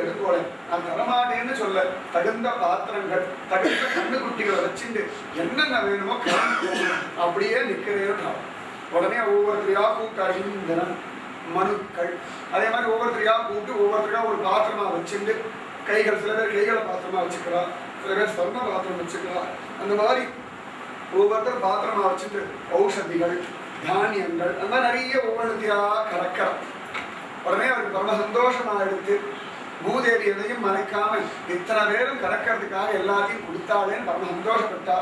எடுக்கோல நான் தரமாட்டேன்னு சொல்ல தகுந்த பாத்திரங்கள் தகுந்த கண்ணுக்குட்டிகளை வச்சுட்டு என்னென்ன வேணுமோ அப்படியே நிற்கிறேன். உடனே ஒவ்வொருத்தரையா கூப்பிட்டாரு இந்திரன் மனுக்கள். அதே மாதிரி ஒவ்வொருத்தரையா கூப்பிட்டு ஒவ்வொருத்தரையா ஒரு பாத்திரமா வச்சுட்டு கைகள் சில பேர் கைகளை பாத்திரமா வச்சுக்கிறா, சில பேர் சொர்ண பாத்திரம் வச்சுக்கிறா. அந்த மாதிரி ஒவ்வொருத்தர் பாத்திரமா வச்சுட்டு ஔஷதிகள் தானியங்கள் அந்த மாதிரி நிறைய ஒவ்வொருத்தையா கலக்கிறா. உடனே அவருக்கு ரொம்ப சந்தோஷமா எடுத்து பூதேவி எதையும் மறைக்காம இத்தனை பேரும் கலக்கிறதுக்காக எல்லாத்தையும் கொடுத்தாளேன்னு ரொம்ப சந்தோஷப்பட்டா.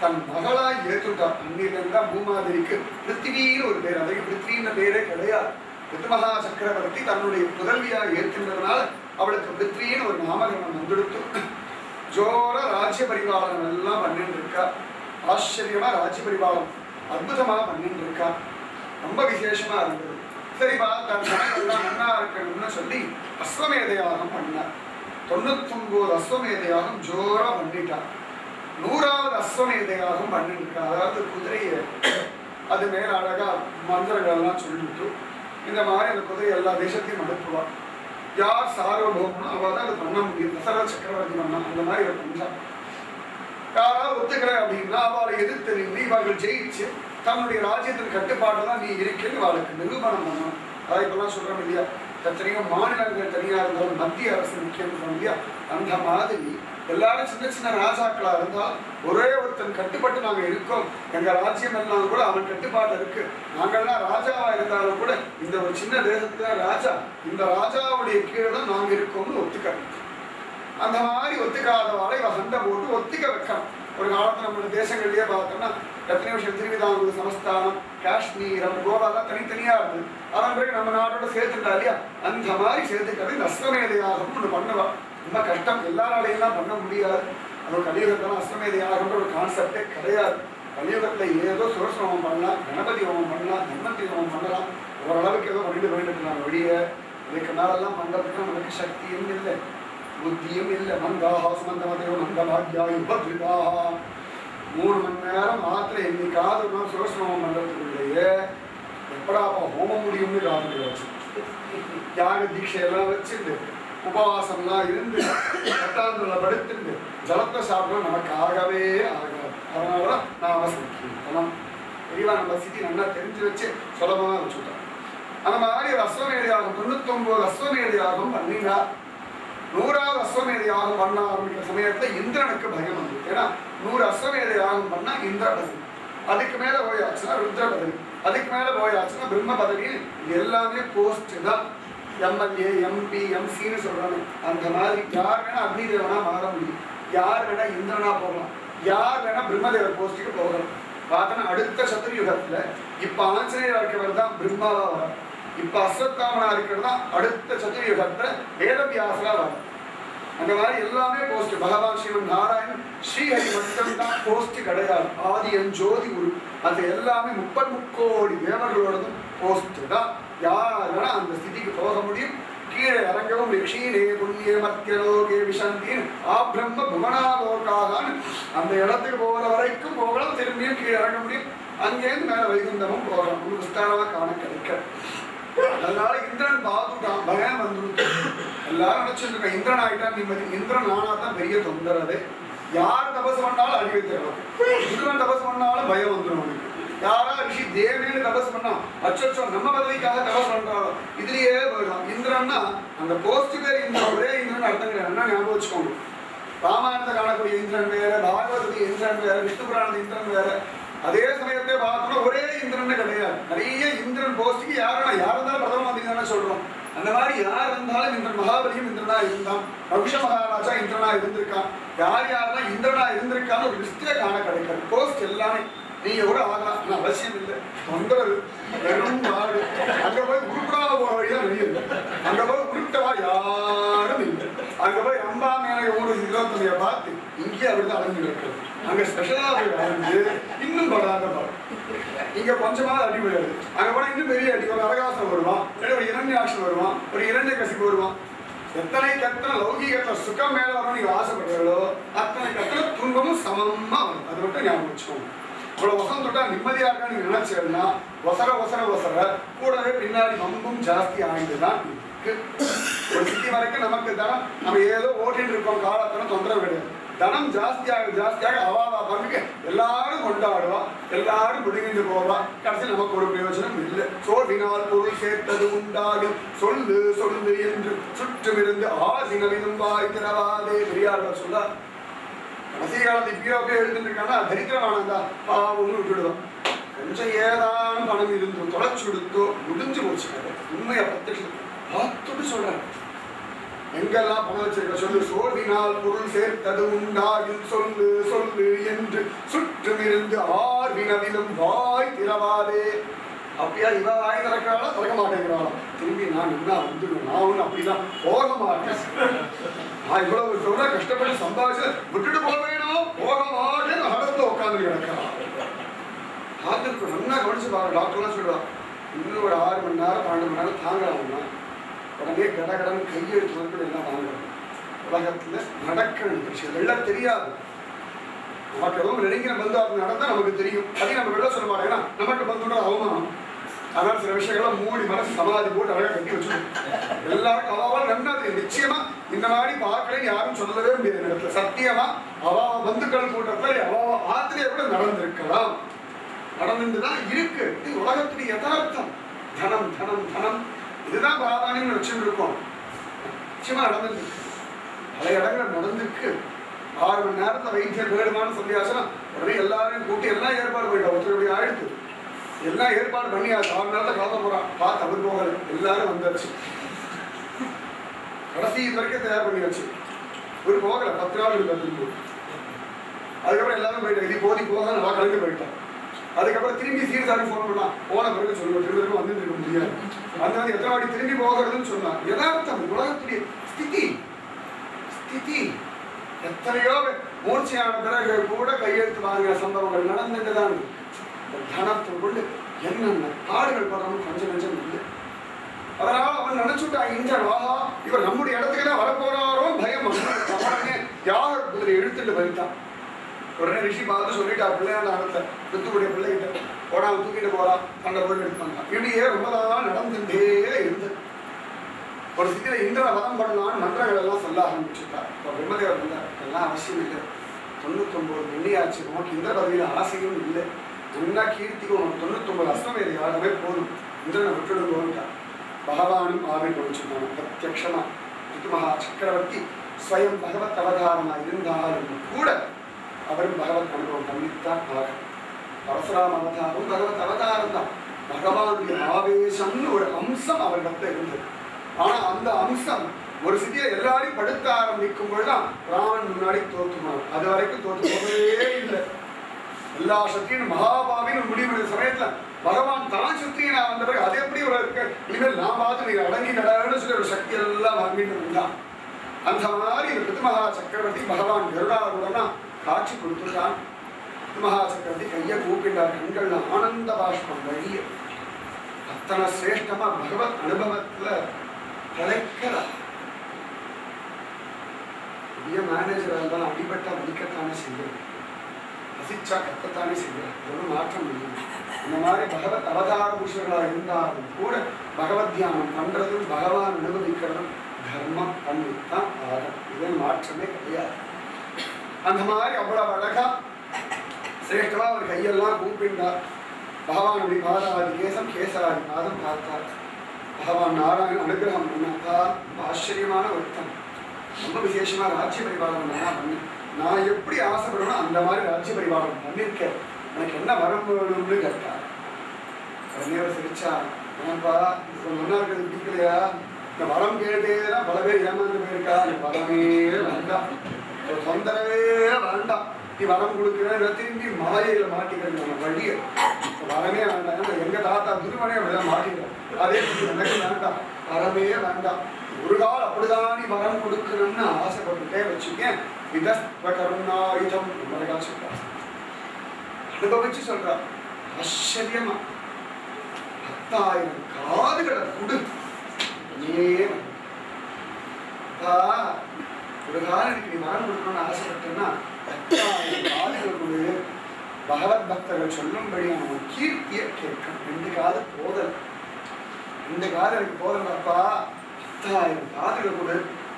தன் மகளாய் ஏற்றுட்டா. அன்னிலிருந்தா பூமாதேவிக்கு பிருத்திவின்னு ஒரு பேர். அதுக்கு பிருத்திவின்னு பேரே கிடையாது. பிருத்மகா சக்கரவர்த்தி தன்னுடைய புதல்வியாக ஏற்கின்றதுனால அவளுக்கு பிருத்வின்னு ஒரு நாமகரணம் வந்துடுத்து. ஜோர ராஜ்ய பரிபாலனம் எல்லாம் பண்ணிட்டு இருக்கா. ஆச்சரியமா ராஜ்ய பரிபாலனம் அற்புதமா பண்ணிட்டு இருக்கா. ரொம்ப விசேஷமா இருந்தது. சரிப்பா தன் கணக்கெல்லாம் நன்னா இருக்கணும்னு சொல்லி அஸ்வமேத யாகம் பண்ணார். 99 அஸ்வமேத யாகம் ஜோரா பண்ணிட்டார். 100வது அஸ்வமேத யாகம் பண்ணிட்டு இருக்கா. அதாவது குதிரையை அது மேல அழகா மந்திரங்கள்லாம் சொல்லிட்டு இந்த மாதிரி அந்த குதிரை எல்லா தேசத்தையும் அனுப்புவார். யார் சார்வபௌமனோ அவள் தான் அது பண்ண முடியும். தசரத சக்கரவர்த்தி பண்ணா அந்த மாதிரி இதை பண்ணா. யாராவது ஒத்துக்கிற அப்படின்னா அவளை எதிர்த்து நின்று இவர்கள் ஜெயிச்சு தன்னுடைய ராஜ்யத்தின் கட்டுப்பாடுதான் நீ இருக்கேன்னு அவளுக்கு நிரூபணம் பண்ணணும். அதான் இப்பெல்லாம் சொல்றோம் இல்லையா, எத்தனையோ மாநிலங்கள் தனியா இருந்தாலும் மத்திய அரசு முக்கியம் இல்லையா, அந்த மாதிரி எல்லாரும் சின்ன சின்ன ராஜாக்களா இருந்தால் ஒரே ஒருத்தன் கட்டுப்பட்டு நாங்க இருக்கோம், எங்க ராஜ்யம் எல்லாம் கூட அவன் கட்டுப்பாடு இருக்கு, நாங்கள்லாம் ராஜாவா இருந்தாலும் கூட இந்த ஒரு சின்ன தேசத்துல ராஜா, இந்த ராஜாவுடைய கீழே தான் நாங்க இருக்கோம்னு ஒத்துக்கணும். அந்த மாதிரி ஒத்துக்காதவாளை இவ சண்டை போட்டு ஒத்துக்க வைக்கணும். ஒரு காலத்துல நம்ம தேசங்கள்லயே பார்த்தோம்னா எத்தனை விஷயம் திருவிதாங்கூர் சமஸ்தானம் காஷ்மீரம் கோவாலாம் தனித்தனியா இருந்தது. அதன் பிறகு நம்ம நாட்டோட சேர்த்துட்டா இல்லையா, அந்த மாதிரி சேர்த்துக்கிறது அஸ்வமேதையாகம் ஒன்று பண்ணுவா. ரொம்ப கஷ்டம், எல்லாராலையும் தான் பண்ண முடியாது. அது கலியுகத்தான் அஸ்வமேதையாகன்ற ஒரு கான்செப்டே கிடையாது. கலியுகத்துல ஏதோ சுரஸ்வமம் பண்ணலாம், கணபதி ஹோமம் பண்ணலாம், தன்வந்திரி ஹோமம் பண்ணலாம், ஓரளவுக்கு ஏதோ பண்ணிட்டு போயிட்டு வெளிய இதுக்கு மேலெல்லாம் பண்றதுக்கு நமக்கு சக்தியும் இல்லை, புத்தியும் இல்லை. மந்தாக சுமந்தமதையோ மந்த பாக்யாயு பத்ரிதாக 3 மணி நேரம் மாத்திரை என்னைக்காவது ஒரு நாள் சுரஸ்வமம் பண்றதுக்குள்ளேயே எப்படாப்பா ஹோமம் முடியும்னு காரணம் வச்சு யாக தீட்சையெல்லாம் வச்சுட்டு உபவாசம்லாம் இருந்து கட்டாந்திர படுத்துட்டு ஜலத்தை சாப்பிட நமக்கு ஆகவே ஆகாது. அதனாலதான் நான் அவசரம் தெளிவா நம்ம சித்தி நல்லா தெரிஞ்சு வச்சு சுலபமா வச்சுட்டேன். அந்த மாதிரி ஒரு அஸ்வமேதையாகும் 99 அஸ்வமேதையாகும் பண்ணினா 100வது அஸ்வமேத யாகம் பண்ண ஆரம்பிக்கிற சமயத்துல இந்திரனுக்கு பயம் வந்து. ஏன்னா 100 அஸ்வமேத யாகம் பண்ணா இந்திர பதவி, அதுக்கு மேல போயாச்சுன்னா ருத்ர பதவி, அதுக்கு மேல போயாச்சுன்னா பிரம்ம பதவி. இது எல்லாமே போஸ்ட் தான். எம்எல்ஏ எம்பி எம்சின்னு சொல்றாங்க. அந்த மாதிரி யார் வேணா அக்னி தேவனா மாற முடியும், யார் வேணா இந்திரனா போகலாம், யார் வேணா பிரம்மதேவர் போஸ்டுக்கு போகலாம். பார்த்தோன்னா அடுத்த சதுர்யுகத்துல இப்ப ஆஞ்சநேயர் இருக்கிறவர் தான் பிரம்மாவா வர, இப்ப அஸ்வத்தாமனா இருக்கிறது தான் அடுத்த சதுர்யுகத்துல வேதவியாசரா வரும். அந்த மாதிரி எல்லாமே போஸ்ட். பகவான் ஸ்ரீமன் நாராயணன் ஸ்ரீஹரி மட்டும் தான் போஸ்ட் கிடையாது. ஆதியன் ஜோதி குரு அது எல்லாமே 30 கோடி தேவர்களோடதும் போஸ்ட் தான். யாருன்னா அந்த ஸ்திதிக்கு போக முடியும், கீழே இறங்கவும் ரிஷீனே புண்ணிய மத்தியலோகே விஷந்தின் ஆப்ரம்ம புவனாலோகாகான்னு அந்த இடத்துக்கு போகிற வரைக்கும் போகலாம், திரும்பியும் கீழே இறங்க முடியும், அங்கேருந்து மேல வைகுந்தமும் போகலாம். ஒரு விஸ்தாரமா காண கிடைக்க. அதனால இந்திரன் பாதுதான் பயம் வந்துருக்கு. எல்லாரும் நினைச்சிருக்க இந்திரன் ஆகிட்டா நிம்மதி. இந்திரன் ஆனாதான் பெரிய தொந்தரவு. யார் தபசு பண்ணாலும் அழிவு தேவை, இந்திரன் தபசு பண்ணாலும் பயம் வந்துடும் அவனுக்கு. யாரா ரிஷி தேவேன்னு தபசு பண்ணா அச்சோ நம்ம பதவிக்காக தபசு பண்றாலும் இதுலயே போயிடும். இந்திரன்னா அந்த போஸ்ட் பேர் இந்திரன், ஒரே இந்திரன் அர்த்தம் கிடையாது. என்ன ஞாபகம் வச்சுக்கோங்க, ராமாயணத்தை காணக்கூடிய இந்திரன் வேற, பாகவதத்துடைய இந்திரன் வேற, விஷ்ணு புராணத்து இந்திரன் வேற. அதே சமயத்தை பார்த்தோம்னா ஒரே இந்திரன் கிடையாது, நிறைய இந்திரன் போஸ்டுக்கு யாருன்னா யாருந்தாலும் பிரதம மந்திரி தானே சொல்றோம். அந்த மாதிரி யார் இருந்தாலும் இந்திரன் மகாபலியும் இந்திரனா இருந்தான், பகுஷ மகாராஜா இந்திரனா இருந்திருக்கான், யார் யாரெல்லாம் இந்திரனா இருந்திருக்கான்னு ஒரு லிஸ்டே காண கிடைக்காது. போஸ்ட் எல்லாமே நீங்க கூட ஆகலாம், ஆனா அவசியம் இல்லை. தொந்தரவு வெறும் நாடு. அங்க போய் உருப்படாத போற வழியா வெளியில்லை, அங்க போய் உருட்டவா யாரும் இல்லை. அங்க போய் அம்பா மேல 129 பார்த்து இங்கேயே அப்படிதான் அடங்கி இருக்கிறது. அங்க ஸ்பெஷலா போய் அடைஞ்சு இன்னும் படாத பாடு. இங்க கொஞ்சமாவது அடி விடாது, அங்க போனா இன்னும் பெரிய அடி. ஒரு அரகாசம் வருவான், ஒரு இரண்யாட்சம் வருவான், ஒரு இரண்ய கசிப்பு வருவான். எத்தனை கத்தனை லௌகீகத்துல சுகம் மேல வரும் நீங்க ஆசைப்படுறீங்களோ அத்தனை கத்தனை துன்பமும் சமமா வரும். அது மட்டும் ஞாபகம் வச்சுக்கோங்க. இவ்வளவு வசம் தொட்டா நிம்மதியா இருக்கா நீங்க நினைச்சேன்னா ஒசர ஒசர ஒசர கூடவே பின்னாடி வம்பும் ஜாஸ்தி ஆகிட்டுதான் இருக்கு. ஒரு இன்னைக்கு வரைக்கும் நமக்கு தனம் நம்ம ஏதோ ஓட்டிட்டு இருக்கோம், காலத்தனம் தொந்தரவு கிடையாது. தனம் ஜாஸ்தியாக ஜாஸ்தியாக அவாவா பங்குக்கு எல்லாரும் கொண்டாடுவா, எல்லாரும் முடிந்து போவா, கடைசியில் நமக்கு ஒரு பிரயோஜனம் இல்லை. சோதினால் பொருள் சேர்த்தது உண்டாகும் சொல்லு சொல்லு என்று சுற்றுமிருந்து ஆசினவிதும் வாய் திறவாதே பெரியார்கள் சொல்றார். கடைசி காலத்து இப்படியே எழுதிட்டு இருக்காங்கன்னா தரித்திரமானதா ஒன்று விட்டுடுவோம். கொஞ்சம் ஏதானும் பணம் இருந்தோ தொலைச்சு கொடுத்தோ முடிஞ்சு போச்சு. உண்மையை பார்த்துட்டு சொல்றேன். எங்கெல்லாம் பணம் வச்சிருக்க சொல்லு. சோதினால் பொருள் சேர்த்தது உண்டாகும் சொல்லு சொல்லு என்று சுற்றுமிருந்து ஆர்வினவிலும் வாய் திறவாதே. அப்படியா இவ வாய் திறக்கிறாளா திறக்க மாட்டேங்கிறாளா? திரும்பி நான் என்ன வந்துடுவேன், நான் ஒன்று அப்படிதான் போக மாட்டேன். நான் இவ்வளவு சொல்ல கஷ்டப்பட்டு சம்பாதிச்சு விட்டுட்டு போக வேணும், போக மாட்டேன்னு ஹடத்துல உட்காந்து கிடக்கிறான். டாக்டருக்கு நல்லா கவனிச்சு பாருங்க. டாக்டர்லாம் சொல்லுவா இன்னும் ஒரு 6 மணி நேரம் 12 மணி நேரம் தாங்கலாம்னா உடனே கடகடன் கையெழுத்து வந்து எல்லாம் வாங்கணும். உலகத்துல நடக்கிற விஷயம் எல்லாம் தெரியாது. நமக்கு எவ்வளவு நெருங்கின பந்து அது நடந்தா நமக்கு தெரியும். அதையும் நம்ம வெளில சொல்ல மாட்டேங்கன்னா நமக்கு பந்துன்ற அவமானம். அதனால சில விஷயங்கள்லாம் மூடி மனசு சமாதி போட்டு அழகாக கட்டி வச்சுக்கணும். எல்லாருக்கும் அவாவால் நன்னாது. நிச்சயமா இந்த மாதிரி பார்க்கலன்னு யாரும் சொல்லவே முடியாது. இடத்துல சத்தியமா அவாவ பந்துக்கள் கூட்டத்துல அவாவ ஆத்திரைய கூட நடந்திருக்கலாம், நடந்துதான் இருக்கு. இது உலகத்துடைய யதார்த்தம். தனம் தனம் தனம் இதுதான் பிராதானியம் வச்சுட்டு இருக்கோம். நிச்சயமா நடந்துருக்கு, பல இடங்கள் நடந்திருக்கு. 6 மணி நேரத்துல வைத்தியம் வேணுமான்னு சொல்லியாச்சுன்னா உடனே எல்லாரையும் கூட்டி எல்லாம் ஏற்பாடு பண்ணிட்டோம். ஒருத்தருடைய ஆயிடுத்து எல்லாம் ஏற்பாடு பண்ணியாச்சு. 6 மணி நேரத்துல கலந்த போறான். பார்த்து அவர் போகல, எல்லாரும் வந்துருச்சு. கடைசி இது வரைக்கும் தயார் பண்ணியாச்சு. ஒரு போகல 10 நாள் இருக்கு. அதுக்கப்புறம் எல்லாரும் போயிட்டாங்க. இது போதி போக நான் கலந்து போயிட்டேன். அதுக்கப்புறம் திரும்பி சீர்தாரி ஃபோன் பண்ணலாம். போன பிறகு சொல்லுவோம் திரும்ப வந்துட்டு இருக்க முடியாது. அந்த மாதிரி எத்தனை வாட்டி திரும்பி போகிறதுன்னு சொன்னான். யதார்த்தம் உலகத்துடைய ஸ்திதி ஸ்திதி. எத்தனையோ மூர்ச்சையான பிறகு கூட கையெழுத்து வாங்குற சம்பவங்கள் நடந்துட்டுதான். தனத்தை கொண்டு என்னென்ன பாடுகள் படுறோம் கொஞ்சம் நெஞ்சம் இல்லை. அதனால அவன் நினைச்சுட்டா இந்திரன் ஆஹா இவர் நம்முடைய இடத்துக்கு தான் வரப்போறாரோ பயம். யாக குதிரை இழுத்துட்டு போயிட்டான். உடனே ரிஷி பார்த்து சொல்லிட்டா பிள்ளையான இடத்துல புத்துக்குடைய பிள்ளைகிட்ட போடாமல் தூக்கிட்டு போறான். அந்த பொருள் எடுத்தாங்க. இப்படியே ரொம்ப நாள் நடந்துட்டே இருந்து ஒரு சித்திரை இந்திரனை வதம் பண்ணலான்னு மன்றங்கள் எல்லாம் சொல்ல ஆரம்பிச்சுட்டா. இப்போ பிரம்மதேவர் வந்தார். எல்லாம் அவசியம் இல்லை, 99 வெள்ளியாச்சு, உனக்கு இந்திர பதவியில் ஆசையும் இல்லை, என்ன கீர்த்திக்கும் உனக்கு 99 அஸ்வமேத யாருமே போதும், இந்திரனை விட்டுடுங்கோன்ட்டா. பகவானும் ஆவின் முடிச்சுட்டாங்க. பிரத்யக்ஷமா ரிதுமகா சக்கரவர்த்தி ஸ்வயம் பகவத் அவதாரமாக இருந்தாலும் கூட அவரும் பகவத் அனுபவம் பண்ணித்தான் ஆகும். பரசுராம அவதாரம் பகவத் அவதாரம் தான். பகவானுடைய ஆவேசம்னு ஒரு அம்சம் அவர்கிட்ட இருந்தது. ஆனா அந்த அம்சம் ஒரு சிட்டியை எல்லாரையும் படுத்த ஆரம்பிக்கும் பொழுதுதான் ராமன் முன்னாடி தோற்றுமான். அது வரைக்கும் தோற்று போகவே இல்லை. எல்லா சக்தியும் மகாபாவின்னு முடிவு சமயத்துல பகவான் தான் சக்தியை வந்த பிறகு அது எப்படி ஒரு இருக்கு, இனிமேல் நான் பார்த்து நீங்க அடங்கி நடன்னு சொல்லி ஒரு சக்தி எல்லாம் வாங்கிட்டு இருந்தான். அந்த மாதிரி இந்த ரிதுமகா சக்கரவர்த்தி பகவான் கருடாருடனா காட்சி கொடுத்துட்டான். ரிதுமகா சக்கரவர்த்தி கையை கூப்பிட்டார். கண்கள்ல ஆனந்த பாஷ்பம் வழிய அத்தனை சிரேஷ்டமா பகவத் அனுபவத்துல கலைக்கிறார். பெரிய மேனேஜராக இருந்தாலும் அடிபட்டா வலிக்கத்தானே செய்யணும், ரசிச்சா கத்தத்தானே செய்யணும், ஒரு மாற்றம் இல்லை. இந்த மாதிரி பகவத் அவதார புருஷர்களாக இருந்தாலும் கூட பகவத் தியானம் பண்றதும் பகவான் அனுபவிக்கிறதும் தர்மம் பண்ணித்தான் ஆகும். இது மாற்றமே கிடையாது. அந்த மாதிரி அவ்வளவு அழகா சிரேஷ்டமா அவர் கையெல்லாம் கூப்பிட்டார். பகவானுடைய பாதாதி கேசம் கேசராதி பாதம் பார்த்தார். பகவான் நாராயணன் அனுகிரகம் பண்ணாக்கா ஆச்சரியமான ஒருத்தன். ரொம்ப விசேஷமா ராஜ்ய பரிபாலனம் பண்ணி நான் எப்படி ஆசைப்படுறேனோ அந்த மாதிரி ராஜ்ய பரிபாலனம் பண்ணிருக்கேன். எனக்கு என்ன வரம் வேணும்னு கேட்டார். உடனே சிரிச்சா, ஏன்பா ஒன்னா இருக்கிறது பிடிக்கலையா? இந்த வரம் கேட்டேதான் பல பேர் ஏமாந்து போயிருக்கா. நீ வரமே வேண்டாம், தொந்தரவே வேண்டாம், நீ வரம் கொடுக்குற திரும்பி மாலையில மாட்டிக்கிறது நம்ம வழிய வரமே வேண்டாம். எங்க தாத்தா துருவனே அப்படிதான் மாட்டிக்கிறோம். அதே எனக்கு வேண்டாம், வரமே வேண்டாம். ஒரு கால் அப்படிதான் நீ வரம் கொடுக்கணும்னு ஆசைப்பட்டுட்டே வச்சுக்கேன். கருணாயுதம் சொல்றான், அனுபவிச்சு சொல்றா. ஆச்சரியமா 10,000 காதுகளை கொடு. ஒரு காலம் எனக்கு நீ வரம் கொடுக்கணும்னு ஆசைப்பட்டேன்னா 10,000 காதுகள் கொடு. பகவத் பக்தர்கள் சொல்லும்படியான கீர்த்தியை கேட்கணும். 2 காது போதல், 2 காது எனக்கு போதலப்பா. 10,000 காதுகள் கூட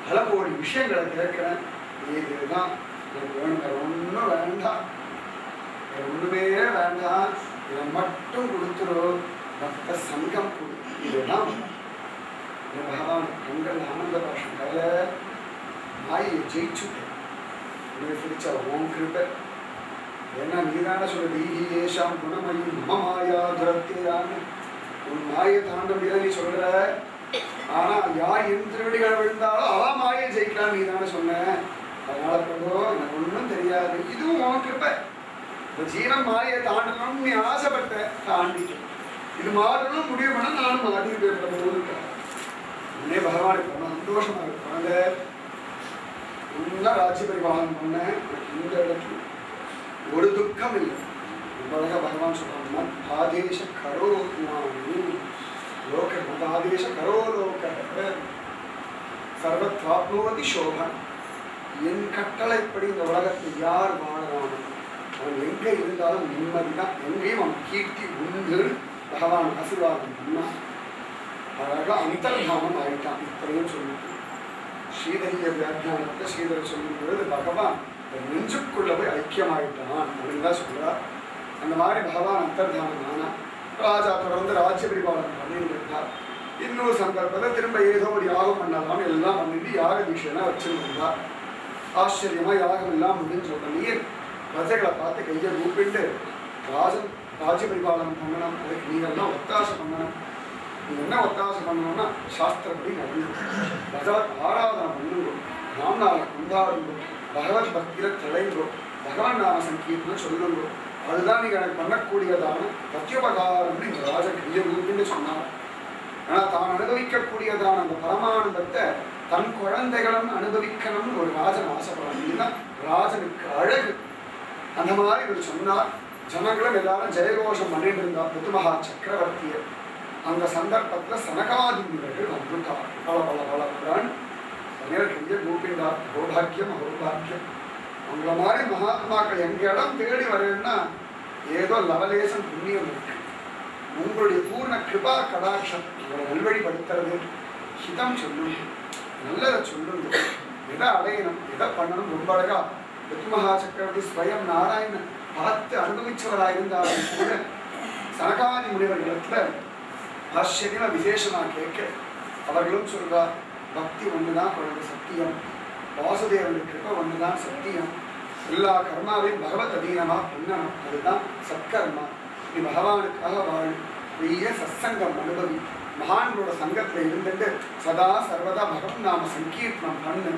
பல கோடி விஷயங்களை கேட்கிறேன். இதுதான் எனக்கு வேணும், வேற ஒன்றும் வேண்டாம், வேற ஒண்ணுமே வேண்டாம், இதை மட்டும் கொடுத்துரும், பக்த சங்கம் கொடு. இதுதான் பகவான் கண்கள் ஆனந்த பாஷங்கால மாயை ஜெயிச்சுட்டேன். உனக்கு பிடிச்ச ஓம் கிருபை. ஏன்னா நீதான சொல்ல தீஹி ஏஷாம் குணமயி மம மாயா துரத்தேயான்னு உன் மாயை தாண்ட முடியாது நீ சொல்ற. ஆனா யார் என் திருவடிகள் விழுந்தாலும் அவ மாயை ஜெயிக்கலாம் நீதானே சொன்ன. அதனால பிரபோ எனக்கு ஒன்றும் தெரியாது, இதுவும் உன் கிருபை. இந்த ஜீவன் மாயை தாண்டணும்னு நீ ஆசைப்பட்ட, தாண்டிட்டேன். இது மாறணும் முடிவு பண்ண நானும் மாட்டிட்டு போயிருக்கேன். உன்னே பகவானுக்கு ரொம்ப சந்தோஷமா இருக்கு. அந்த நல்லா ராஜ்ய பரிபாலனம் பண்ண இந்த இடத்துல ஒரு துக்கம் இல்லை. ரொம்ப பகவான் சொல்றாங்க, மத் ஆதேச கரோ லோக, மத் ஆதேச கரோ லோக சர்வத்வாப்னோதி சோபன். என் கட்டளைப்படி இந்த உலகத்தில் யார் வாழறானோ அவன் எங்க இருந்தாலும் நிம்மதிதான், எங்கேயும் அவன் கீர்த்தி உண்டு. பகவான் ஆசீர்வாதம் பண்ணா அழகா அந்தர்தானம் ஆயிட்டான். இத்தனையும் சொல்லிட்டு ஸ்ரீதரிய வியாக்கியானத்தை ஸ்ரீதர் சொல்லும் பொழுது பகவான் நெஞ்சுக்குள்ள போய் ஐக்கியமாயிட்டான் அப்படின்னு தான் சொல்றார். அந்த மாதிரி பகவான் அந்தர்தானம் ஆனா ராஜா தொடர்ந்து ராஜ்ய பரிபாலனம் பண்ணிட்டு இருந்தார். இன்னொரு சந்தர்ப்பத்தை திரும்ப ஏதோ ஒரு யாகம் பண்ணலாம் எல்லாம் பண்ணிட்டு யாக தீட்சைனா வச்சிருந்தார். ஆச்சரியமா யாகம் எல்லாம் முடிஞ்ச உடனே பிரஜைகளை பார்த்து கையை கூப்பிட்டு ராஜ்ய பரிபாலனம் பண்ணணும், அதுக்கு நீங்கள்லாம் ஒத்தாசை பண்ணணும். நீங்க என்ன ஒத்தாசை பண்ணணும்னா சாஸ்திரப்படி நடந்து பகவத் ஆராதனை பண்ணுங்கோ, நாமநாளை கொண்டாடுங்கோ, பகவத் பக்தியில தலைங்கோ, பகவான் நாம சங்கீர்த்தனை சொல்லுங்கோ. அதுதான் நீங்க எனக்கு பண்ணக்கூடியதான பிரத்யுபகாரம் இந்த ராஜ கையை கூப்பிட்டு சொன்னார். ஆனா தான் அனுபவிக்கக்கூடியதான அந்த பரமானந்தத்தை தன் குழந்தைகளும் அனுபவிக்கணும்னு ஒரு ராஜன் ஆசைப்படணும். இதுதான் ராஜனுக்கு அழகு. அந்த மாதிரி இவர் சொன்னார். ஜனங்களும் எல்லாரும் ஜெயகோஷம் பண்ணிட்டு இருந்தா பிருதுமகா சக்கரவர்த்தியை. அந்த சந்தர்ப்பத்தில் சனகாதி முனிவர்கள் வந்துட்டார். பல கையை கூப்பிட்டார். அகோபாக்கியம் அகோபாக்கியம். உங்களை மாதிரி மகாத்மாக்கள் எங்க இடம் தேடி வரேன்னா ஏதோ லவலேசம் புண்ணியம் இருக்கு. உங்களுடைய பூர்ண கிருபா கடாட்சம் உங்களை நல்வழிப்படுத்துறது, ஹிதம் சொல்லுங்க, நல்லதை சொல்லுங்க, எதை அடையணும் எதை பண்ணணும். ரொம்ப அழகா பிருதுமகா சக்கரவர்த்தி ஸ்வயம் நாராயணன் பார்த்து அனுபவிச்சவராயிருந்தாலும் கூட சனகாதி முனிவர்களிடத்துல ஆச்சரியமா விசேஷமா கேட்க அவர்களும் சொல்றார், பக்தி ஒண்ணுதான் குழந்தை சத்தியம், வாசுதேவனுக்கு கிருபை ஒண்ணுதான் சத்தியம், எல்லா கர்மாவையும் பகவத் அதீனமா பண்ணணும், அதுதான் சத்கர்மா. நீ பகவானுக்காக வாழ், பெரிய சத்சங்கம் அனுபவி, மகான்களோட சங்கத்துல இருந்துட்டு சதா சர்வதா பகவன் நாம சங்கீர்த்தனம் பண்ணு,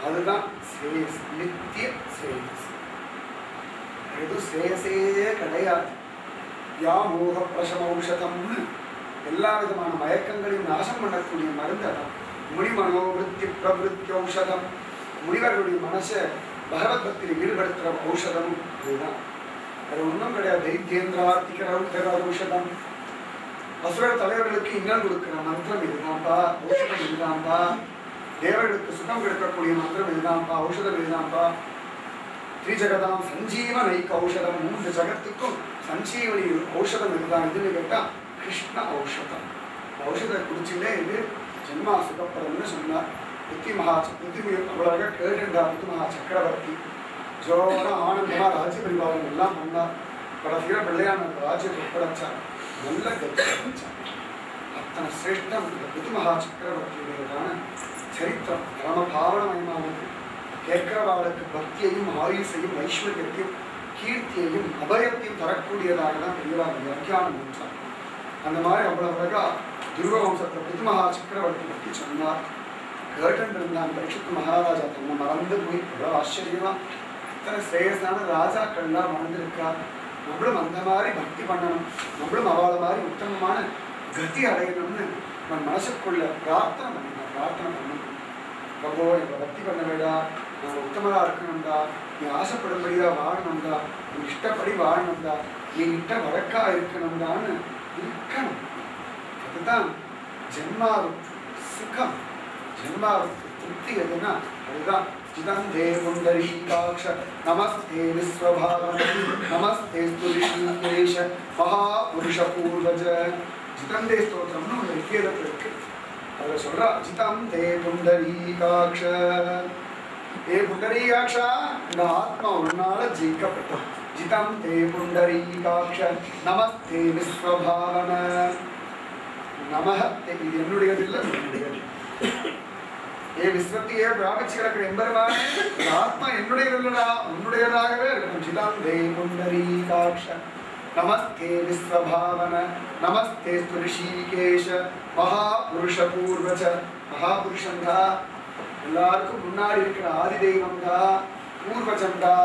அதுதான் ஸ்ரேயஸ், நித்திய ஸ்ரேயஸ். எது ஸ்ரேயஸே கிடையாது. வியாமோக பிரசமௌஷதம்னு எல்லா விதமான மயக்கங்களையும் நாசம் பண்ணக்கூடிய மருந்து அதான். முனி மனோவிருத்தி பிரவருத்தி ஔஷதம், முனிவர்களுடைய மனசை பகவத் பக்தியில் ஈடுபடுத்துகிற ஔஷதமும் இதுதான். அது ஒன்றும் கிடையாது. தைத்தியேந்திரார்த்திகர ஔஷதம். அசுர தலைவர்களுக்கு இன்னல் கொடுக்கிற மந்திரம் இதுதான்ப்பா, ஔஷதம் இதுதான்ப்பா. தேவர்களுக்கு சுகம் கிடைக்கக்கூடிய மந்திரம் இதுதான்ப்பா, ஔஷதம் இதுதான்ப்பா. திரிஜகதாம் சஞ்சீவனைக்கு ஔஷதம், 3 ஜகத்துக்கும் சஞ்சீவனி ஔஷதம் இதுதான். இதுன்னு கேட்டா கிருஷ்ண ஔஷதம். ஔஷதை குடிச்சுட்டே இது ஜென்மா சுகப்படம்னு சொன்னார். அவ்வளவாக கேட்டுட்டார் பிருதுமகா சக்கரவர்த்தி. ஜோர ஆனந்தமா ராஜ்ய பரிபாலனம் எல்லாம் பண்ணார். கடைசியில பிள்ளையான ராஜ்யத்தை ஒப்படைச்சார். நல்ல கட்சிச்சார். அத்தனை சிரேஷ்டம் இந்த பிருதுமகா சக்கரவர்த்தியுடையதான சரித்திரம் பரம பாவனமயமானது. கேட்கிறவாளுக்கு பக்தியையும் ஆயுசையும் ஐஸ்வர்யத்தையும் கீர்த்தியையும் அபயத்தையும் தரக்கூடியதாக தான் பெரியவாக வியாக்கியானம் என்றார். அந்த மாதிரி அவ்வளவு அழகா துருவவம்சத்தில் பிருதுமகா சக்கரவர்த்தி பற்றி சொன்னார். கேட்டு இருந்தான் பரீட்சித் மகாராஜா. தன்னை மறந்து போய் எவ்வளவு ஆச்சரியமா இத்தனை ஸ்ரேயஸான ராஜாக்கள்லாம் மறந்துருக்கார். நம்மளும் அந்த மாதிரி பக்தி பண்ணணும், நம்மளும் அவளை மாதிரி உத்தமமான கதி அடையணும்னு நம்ம மனசுக்குள்ள பிரார்த்தனை பண்ணணும். பிரார்த்தனை பண்ணணும், பிரபோ எங்களை பக்தி பண்ண வேடா, நான் உத்தமரா இருக்கணும்டா, நீ ஆசைப்படும்படியா வாழணும்டா, நீ இஷ்டப்படி வாழணும்டா, நீ கிட்ட வழக்கா இருக்கணும்டான்னு இருக்கணும். அதுதான் ஜென்மாவுக்கு சுகம், ஜென்மாவுக்கு திருப்தி. எதுனா அதுதான் ஜிதந்தே புண்டரீகாக்ஷ நமஸ்தே விஸ்வபாவன நமஸ்தே ரிஷிகேஷ மகாபுருஷ பூர்வஜ. ஜிதந்தே ஸ்தோத்திரம்னு ஒரு வித்தியத்தில் இருக்கு. அதுல சொல்றா ஜிதம் தே புண்டரீகாக்ஷ. ஏ புண்டரீகாக்ஷா, இந்த ஆத்மா உன்னால ஜெயிக்கப்பட்டோம். ஜிதம் தே புண்டரீகாக்ஷ நமஸ்தே விஸ்வபாவன. நமஹ, இது என்னுடையது இல்லை, உன்னுடையது. ஏ விஸ்வத்தையே வியாபிச்சு கிடக்கிற எம்பெருமானே, இந்த ஆத்மா என்னுடையது இல்லடா, உன்னுடையதாகவே இருக்கும். ஜிதம் தே புண்டரீகாக்ஷ நமஸ்தே விஸ்வபாவன நமஸ்தே ரிஷிகேஷ மகாபுருஷ பூர்வஜ. மகாபுருஷன்டா, எல்லாருக்கும் முன்னாடி இருக்கிற ஆதி தெய்வம்டா, பூர்வஜன்டா.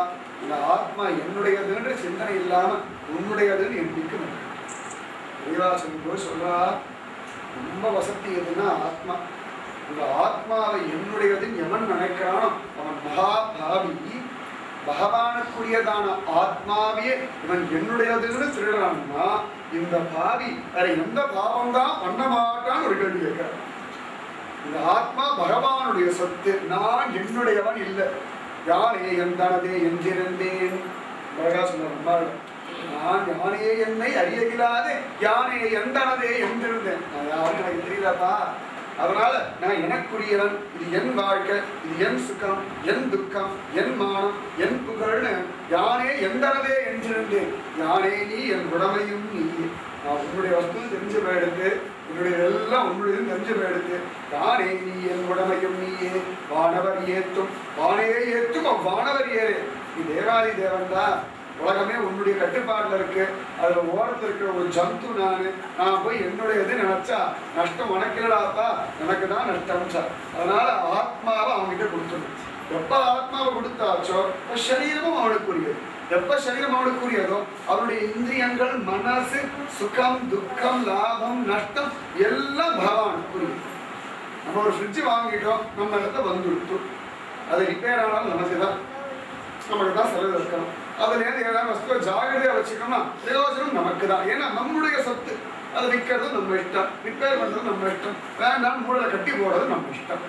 இந்த ஆத்மா என்னுடையதுன்ற சிந்தனை இல்லாம உன்னுடையதுன்னு எண்ணிக்கணும். சொல்லும்போது சொல்றா, ரொம்ப வசதி எதுன்னா ஆத்மா. இந்த ஆத்மாவை என்னுடையதுன்னு எவன் நினைக்கிறானோ அவன் மகாபாவி. பகவானுக்குரியதான ஆத்மாவையே இவன் என்னுடையதுன்னு திருடுறான்னா இந்த பாவி வேற எந்த பாவம் தான் பண்ண மாட்டான்னு ஒரு கேள்வி கேட்கிறான். இந்த ஆத்மா பகவானுடைய சொத்து, நான் என்னுடையவன் இல்லை. யானே எந்தனதே என்றிருந்தேன். நான் யானே என்னை அறியலாதே யானே எந்தனதே என்றிருந்தேன். நான் யாரும் எனக்கு தெரியலப்பா, அதனால நான் எனக்குரியவன், இது என் வாழ்க்கை, இது என் சுகம், என் துக்கம், என் மானம், என் புகழ்னு யானே எந்தனதே என்றிருந்தேன். யானே நீ, என் உடமையும் நீ. நான் உன்னுடைய வஸ்து தெரிஞ்சு போயிடுது, என்னுடைய எல்லாம் உன்னுடையதும் தெரிஞ்சு போயிடுது. யானே நீ, என் உடமையும் நீயே. வானவர் ஏத்தும் வானே ஏத்தும் அவ்வானவர் ஏறு. நீ தேவாதி தேவன் தான், உலகமே உன்னுடைய கட்டுப்பாட்டில் இருக்கு. அதுல ஓரத்தில் இருக்கிற ஒரு ஜந்து நான் போய் என்னுடையது நினைச்சா நஷ்டம் உனக்கில்லாப்பா, எனக்கு தான் நஷ்டம் சார். அதனால ஆத்மாவை அவன்கிட்ட கொடுத்துடும். எப்ப ஆத்மாவை கொடுத்தாச்சோ சரீரமும் அவனுக்குரியது. எப்ப சரீரம் அவனுக்குரியதோ அவனுடைய இந்திரியங்கள், மனசு, சுகம், துக்கம், லாபம், நஷ்டம் எல்லாம் பகவானுக்குரியது. நம்ம ஒரு ஃப்ரிட்ஜ் வாங்கிட்டோம், நம்ம இடத்துல வந்துடுத்து, அது ரிப்பேர் ஆனாலும் நமக்கு தான், நமக்கு தான் செலவு இருக்கணும். அதுலேருந்து ஏதாவது வஸ்துவை ஜாகிரதையாக வச்சுக்கணும்னா பிரயோஜனம் நமக்கு தான். ஏன்னா நம்முடைய சொத்து. அதை விற்கிறது நம்ம இஷ்டம், ரிப்பேர் பண்ணுறது நம்ம இஷ்டம், வேண்டாம் மூளை கட்டி போடுறது நம்ம இஷ்டம்.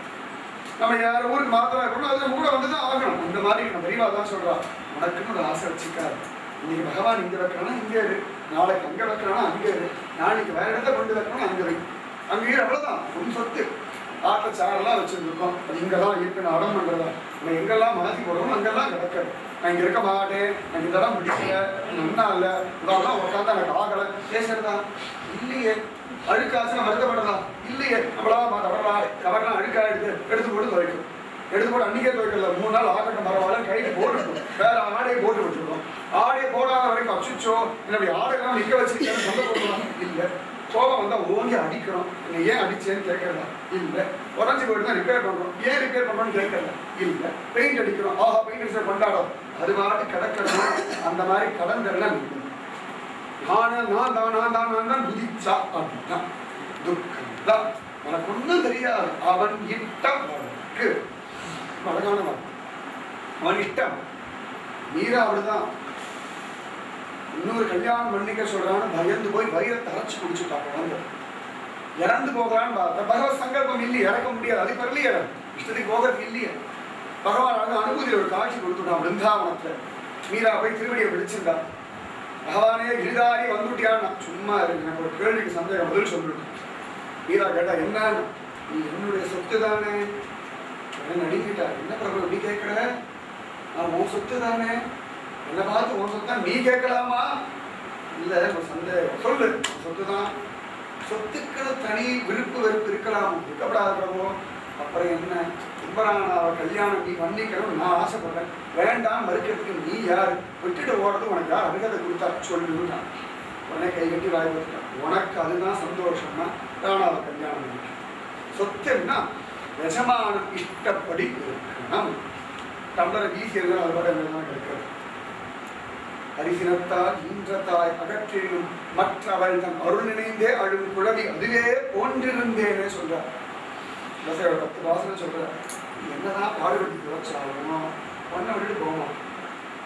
நம்ம யார் ஊருக்கு மாத்திரம் இருக்கணும், அதில் மூளை வந்து தான் ஆகணும். இந்த மாதிரி நம்ம பெரியவா தான் சொல்கிறோம், உனக்குன்னு ஒரு ஆசை வச்சுக்காது. இன்னைக்கு பகவான் இங்கே வைக்கிறானா இங்கே இரு, நாளைக்கு அங்கே வைக்கிறானா அங்கே இரு, நாளைக்கு வேற இடத்த கொண்டு வைக்கணும் அங்கே வை, அங்கே அவ்வளோதான் உன் சொத்து. ஆட்டில் சாரெல்லாம் வச்சுருக்கோம், அது இங்கே தான் இருக்குன்னு அடம் பண்ணுறதா. நம்ம எங்கெல்லாம் மாற்றி போடுறோம் அங்கெல்லாம் கிடக்காது. நான் இங்கே இருக்க மாட்டேன், எனக்கு இதெல்லாம் பிடிக்கல, நன்னா இல்லை, இதெல்லாம் உட்காந்து எனக்கு ஆகலை பேசுறதா இல்லையே. அழுக்காச்சுன்னா வருத்தப்படுறதா இல்லையே. நம்மளா கவரெல்லாம் அழுக்காயிடுது, எடுத்து போட்டு துவைக்கும். எடுத்து போட்டு அன்றைக்கே துவைக்கல, 3 நாள் ஆகட்டும் பரவாயில்ல, கைட்டு போட்டுருக்கும், வேற ஆடையை போட்டு விட்டுருக்கோம். ஆடையை போடாத வரைக்கும் அச்சுச்சோ இல்லை, அப்படி ஆடையெல்லாம் நிற்க வச்சுருக்கேன்னு சொல்ல போடுறோம் இல்லை. கோபம் வந்தால் ஓங்கி அடிக்கிறோம், நீ ஏன் அடிச்சேன்னு கேட்கறதா இல்லை. உடஞ்சி போயிட்டு தான் ரிப்பேர் பண்ணுறோம், ஏன் ரிப்பேர் பண்ணுறோன்னு கேட்கறதா இல்லை. பெயிண்ட் அடிக்கிறோம், ஆஹா பெயிண்ட் அடிச்சா கொண்டாடும், அது பாட்டு கிடக்கணும். அந்த மாதிரி கடந்தெல்லாம் நான் தான் குதிச்சா அப்படின்னா துக்கம் தான். எனக்கு ஒன்றும் தெரியாது. அவன் இஷ்டம் அவனுக்கு அழகான அவன் இஷ்டம். மீரா அப்படிதான். இன்னொரு கல்யாணம் பண்ணிக்க சொல்றான்னு பயந்து போய் வயிறை தரைச்சு குடிச்சுட்டா. குழந்தை இறந்து போகலான்னு பார்த்தா பகவத் சங்கல்பம் இல்லையே, இறக்க முடியாது. அது பெறலையே, இஷ்டத்துக்கு போகிறது இல்லையே. பகவான் அனுபூதியில் ஒரு காட்சி கொடுத்துட்டான் பிருந்தாவனத்துல. மீரா போய் திருவடியை பிடிச்சிருந்தா. பகவானே கிரிதாரி வந்துட்டியான்னா சும்மா இருக்கு, எனக்கு ஒரு கேள்விக்கு சந்தேகம் பதில் சொல்லிட்டு. மீரா கேட்டா என்னன்னு, நீ என்னுடைய சொத்து தானே நடிக்கிட்டா. என்ன பிரபு எப்படி கேட்கற, நான் உன் சொத்து தானே, என்ன பார்த்து உன் சொத்தா நீ கேட்கலாமா? இல்லை ஒரு சந்தேகம், சொல்லு சொத்து தான். சொத்துக்களை தனி விருப்பு வெறுப்பு இருக்கலாம், இருக்கப்படாத பிரபு. அப்புறம் என்ன, கும்பரானாவை கல்யாணம் நீ பண்ணிக்கணும் நான் ஆசைப்படுறேன், வேண்டாம் மறுக்கிறதுக்கு நீ யார், விட்டுட்டு ஓடுறது உனக்கு யார் அருகதை கொடுத்தா சொல்லுன்னா. உடனே கை கட்டி வாய் கொடுத்தான். உனக்கு அதுதான் சந்தோஷம்னா ராணாவை கல்யாணம் பண்ணிக்க. சொத்துன்னா எஜமானம் இஷ்டப்படி இருக்கணும். டம்ளரை வீசியெல்லாம் அதோட என்னதான் கிடைக்கிறது. அரிசினத்தால் ஈன்றத்தாய் அகற்றினும் மற்றவள் தன் அருள் நினைந்தே அழும் குழவி அதுவே போன்றிருந்தேனே சொல்றார். 10 வாசனை சொல்றார். என்னதான் பாடுபட்டு வச்சாலும் ஒன்றை விட்டுட்டு போவோம்,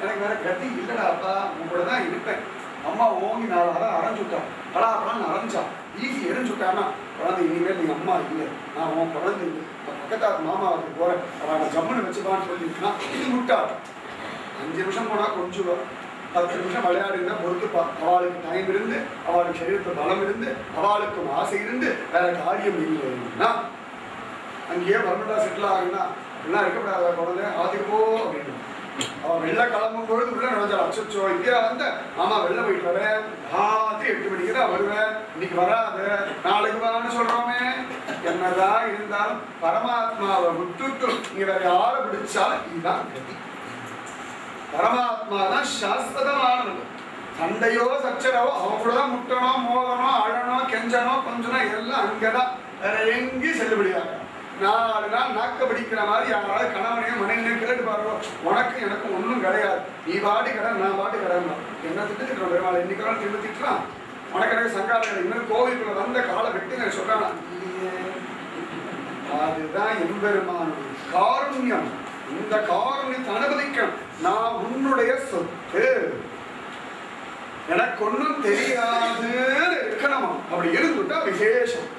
எனக்கு வேற கத்தி இல்லடாப்பா, உன் கூட தான் இருப்பேன். அம்மா ஓங்கி 4 அரை அரைஞ்சுட்டான், பலாப்பழம் அரைஞ்சா ஈஸி எரிஞ்சுட்டான்னா குழந்தை இனிமேல் நீ அம்மா இல்லை, நான் உன் குழந்தை இல்லை, பக்கத்தாக்கு மாமாவுக்கு போறேன், அவன் ஜம்முன்னு வச்சுப்பான்னு சொல்லிட்டுனா இது முட்டாள். 5 நிமிஷம் போனா கொஞ்சம் 10 நிமிஷம் விளையாடுனா பொறுத்துப்பா. அவளுக்கு டைம் இருந்து, அவளுக்கு சரீரத்தில் பலம் இருந்து, அவளுக்கும் ஆசை இருந்து வேற காரியம் இல்லைன்னா அங்கேயே பர்மனண்டா செட்டில் ஆகுனா எல்லாம் இருக்கப்படாத குழந்தை ஆதிக்கு போ அப்படின்னு. அவன் வெளில கிளம்பும் பொழுது உள்ள நினைச்சாள், அச்சோ இந்தியா வந்த ஆமா வெளில போயிட்டு வரேன், ராத்திரி 8 மணிக்கு தான் வருவேன், இன்னைக்கு வராது நாளைக்கு வரான்னு சொல்றோமே. என்னதான் இருந்தாலும் பரமாத்மாவை விட்டுட்டு இங்க வேற யாரை பிடிச்சாலும் இதுதான் கதி. பரமாத்மா தான் சாஸ்வதமானது. சண்டையோ சச்சரவோ அவன் கூட தான் முட்டணும், மோதணும், அழணும், கெஞ்சணும், கொஞ்சணும் எல்லாம் அங்கதான், வேற எங்கேயும் செல்லுபடியாக. 4 நாள் நாக்க பிடிக்கிற மாதிரி யாராவது கணவனையும் மனைவினையும் கேட்டு பாருங்க, உனக்கு எனக்கு ஒன்றும் கிடையாது, நீ பாட்டு கடன் நான் பாட்டு கடன். என்ன திட்டுறோம் பெருமாள், இன்னைக்கு திரும்ப திட்டுறான், உனக்கு எனக்கு சங்காரம் இன்னும் கோவிலுக்குள்ள வந்த காலை வெட்டி சொல்றானா. அதுதான் எம்பெருமான காருண்யம். இந்த காருண்யத்தை அனுமதிக்கணும். நான் உன்னுடைய சொத்து, எனக்கு ஒன்றும் தெரியாதுன்னு இருக்கணுமா. அப்படி இருந்துட்டா விசேஷம்.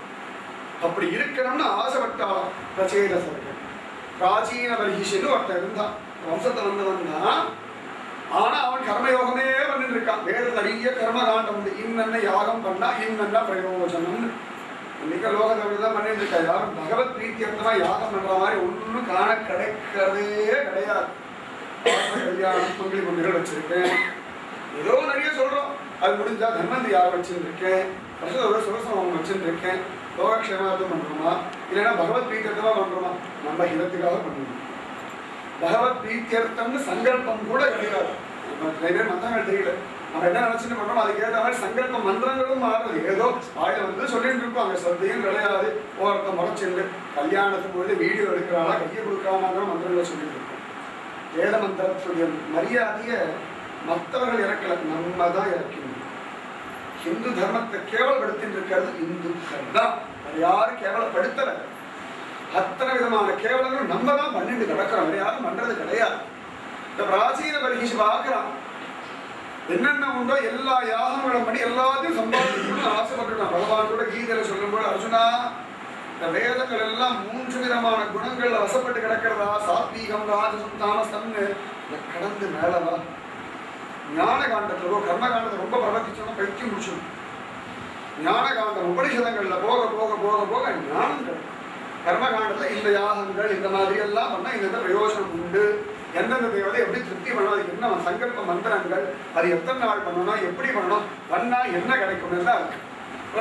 அப்படி இருக்கணும்னு ஆசைப்பட்டாலும் பிரச்சேதசர்கள் பிராச்சீன பரிஷன்னு ஒருத்தர் இருந்தான், வம்சத்தை வந்தவன் தான். ஆனா அவன் கர்மயோகமே பண்ணிட்டு இருக்கான். வேற நிறைய கர்மகாண்டம் உண்டு. இன்னென்ன யாகம் பண்ணா இன்னென்ன பிரயோஜனம். இன்னைக்கு லோகத்தவர்கள் தான் பண்ணிட்டு இருக்கா. யாரும் பகவத் பிரீத்தியர்த்தமா யாகம் பண்ற மாதிரி ஒன்றும் காண கிடைக்கிறதே கிடையாது. கல்யாணம் மங்களி பொண்ணுகள் வச்சிருக்கேன், ஏதோ நிறைய சொல்றோம். அது முடிஞ்சா தன்வந்தி யாகம் வச்சுருக்கேன், வருஷத்தோட சுரசமம் வச்சுருக்கேன். லோகக்ஷேமார்த்தம் பண்றோமா இல்லைன்னா பகவத் பிரீத்தியர்த்தமா பண்றோமா? நம்ம ஹிதத்துக்காக பண்ணுவோம். பகவத் பிரீத்தியர்த்தம்னு சங்கல்பம் கூட கிடையாது. நிறைய பேர் மந்திரங்கள் தெரியல, நம்ம என்ன நினைச்சுட்டு பண்றோம் அதுக்கு ஏற்ற மாதிரி சங்கல்பம் மந்திரங்களும் மாறுது. ஏதோ வாயில வந்து சொல்லிட்டு இருக்கோம், அங்க சந்தையும் கிடையாது. ஒருத்தம் முறைச்சுண்டு கல்யாணத்துக்கு போது வீடியோ எடுக்கிறாளா கையை கொடுக்காம மந்திரங்களை சொல்லிட்டு இருக்கோம். வேத மந்திரத்துடைய மரியாதையை மற்றவர்கள் இறக்கல, நம்ம தான் இறக்கணும். ஹிந்து தர்மத்தை கேவலப்படுத்திட்டு இருக்கிறது இந்துக்கள் தான், யாரும் கேவலப்படுத்தல. அத்தனை விதமான கேவலங்கள் நம்ம தான் பண்ணிட்டு கிடக்கிறோம், யாரும் பண்றது கிடையாது. இந்த பிராச்சீன பரிஷி பார்க்கிறான், என்னென்ன உண்டோ எல்லா யாகங்களும் பண்ணி எல்லாத்தையும் சம்பாதிக்கணும்னு ஆசைப்பட்டுட்டான். பகவான் கூட கீதையில சொல்லும்போது, அர்ஜுனா இந்த வேதங்கள் எல்லாம் 3 விதமான குணங்கள்ல வசப்பட்டு கிடக்கிறதா, சாத்வீகம் ராஜசம் தாமசம்னு கடந்து மேலவா. ஞான காண்டத்திலோ கர்ம காண்டத்தை ரொம்ப பிரவர்த்திச்சோன்னா பைத்தியம் முடிச்சிடும். ஞான காண்டம் உபனிஷதங்கள்ல போக போக போக போக ஞானங்கள். கர்மகாண்டத்துல இந்த யாகங்கள் இந்த மாதிரி எல்லாம் பண்ணா இந்த பிரயோஜனம் உண்டு. எந்தெந்த தேவதை எப்படி திருப்தி பண்ணணும், அதுக்கு என்ன சங்கல்ப மந்திரங்கள், அது எத்தனை நாள் பண்ணணும், எப்படி பண்ணணும், பண்ணா என்ன கிடைக்கும் தான் இருக்கு.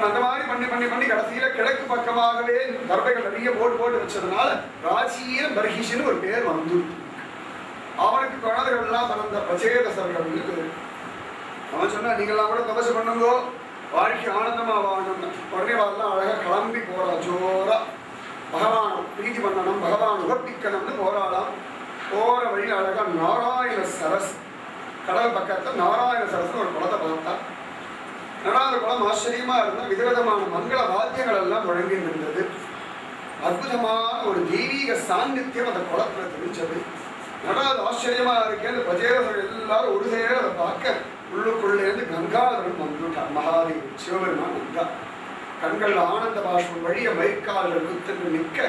அந்த மாதிரி பண்ணி பண்ணி பண்ணி கடைசியில கிழக்கு பக்கமாகவே தர்பைகள் நிறைய போட்டு போட்டு வச்சதுனால பிராச்சீன பர்ஹிஷன்னு ஒரு பேர் வந்து அவனுக்கு குழந்தைகள் எல்லாம் பிறந்த பிரச்சேதசர்கள் இருக்கு. அவன் சொன்னா நீங்கெல்லாம் கூட தபசு பண்ணுங்கோ, வாழ்க்கை ஆனந்தமா வாழணும். உடனே வரலாம் அழகா கிளம்பி போறா ஜோரா, பகவான் பிரீதி பண்ணணும், பகவான் உகப்பிக்கணும்னு போராடாம். போற வழியில் அழகா நாராயண சரஸ், கடல் பக்கத்துல நாராயண சரஸ்னு ஒரு குளத்தை பார்த்தா. நடாத குளம் ஆச்சரியமா இருந்தா, விதவிதமான மங்கள வாத்தியங்கள் எல்லாம் முழங்கி இருந்தது. அற்புதமான ஒரு தெய்வீக சாநித்தியம் அந்த குளத்துல தெரிஞ்சது. நடாது ஆச்சரியமா இருக்கேன். பிரஜேதர்கள் எல்லாரும் ஒரு சேர அதை பார்க்க உள்ளுக்குள்ளேருந்து கங்காதரன் வந்துட்டார். மகாதேவ் சிவபெருமான் கங்கா கண்கள் ஆனந்த பாஷ்பம் வழிய மயிர்கால்கள் குத்துன்னு நிற்க,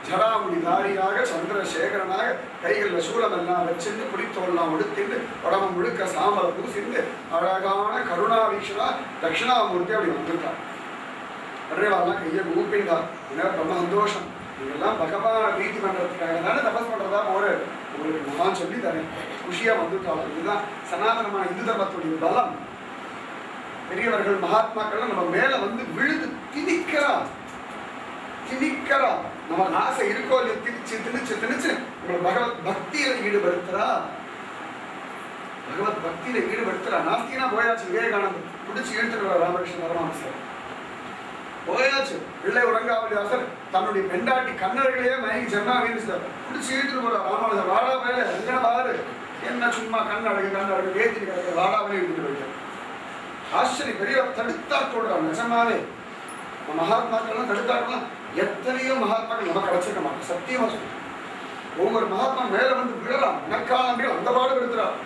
ஜடாமுடி தாரியாக சந்திரசேகரனாக கைகளில் சூலம் எல்லாம் வச்சிருந்து புலித்தோல்லாம் உடுத்திண்டு உடம்பு முழுக்க சாம்பலை பூசிண்டு அழகான கருணாவீஷனா தட்சிணாமூர்த்தி அப்படி வந்துட்டார். வர்றவாலாம் கையை ஊப்பிண்டார். என்ன ரொம்ப சந்தோஷம், நீங்கெல்லாம் பகவான பிரீத்தி பண்றதுக்காக தானே தபஸ் பண்றதா போற, உங்களுக்கு நான் சொல்லி தரேன், குஷியா வந்துட்டாலும். இதுதான் சனாதனமான இந்து தர்மத்துடைய பலம். பெரியவர்கள் மகாத்மாக்கள் நம்ம மேல வந்து விழுந்து திணிக்கிறா திணிக்கிறா. நமக்கு ஆசை இருக்கோ இல்லையோ திணிச்சு திணிச்சு திணிச்சு உங்களை பகவத் பக்தியில ஈடுபடுத்துறா. பகவத் பக்தியில ஈடுபடுத்துறா. நாஸ்தினா போயாச்சு. விவேகானந்தர் பிடிச்சு இழுத்துக்கிறார் ராமகிருஷ்ண பரமஹம்சர். போயாச்சு. பிள்ளை உறங்காவலியாசர் தன்னுடைய பெண்டாட்டி கண்ணர்களையே மயங்கி ஜென்மாவின்னு பிடிச்சி இழுத்துட்டு போறார் ராமானுஜர். வாடா வேலை எங்கன பாரு, என்ன சும்மா கண்ணழகு வேத்தி கிடக்க வாடாவே இழுத்துட்டு போயிட்டார். ஆச்சரியம். பெரியவர் தடுத்தா சொல்றார். நிஜமாவே மகாத்மாக்கள்லாம் தடுத்தாக்கலாம். எத்தனையோ மகாத்மாக்கள் நம்ம கிடைச்சிருக்க மாட்டோம். சத்தியமா சொல்றேன். ஒவ்வொரு மகாத்மா மேல வந்து விழலாம். எனக்காலங்கள் அந்த பாடுபடுத்துறார்.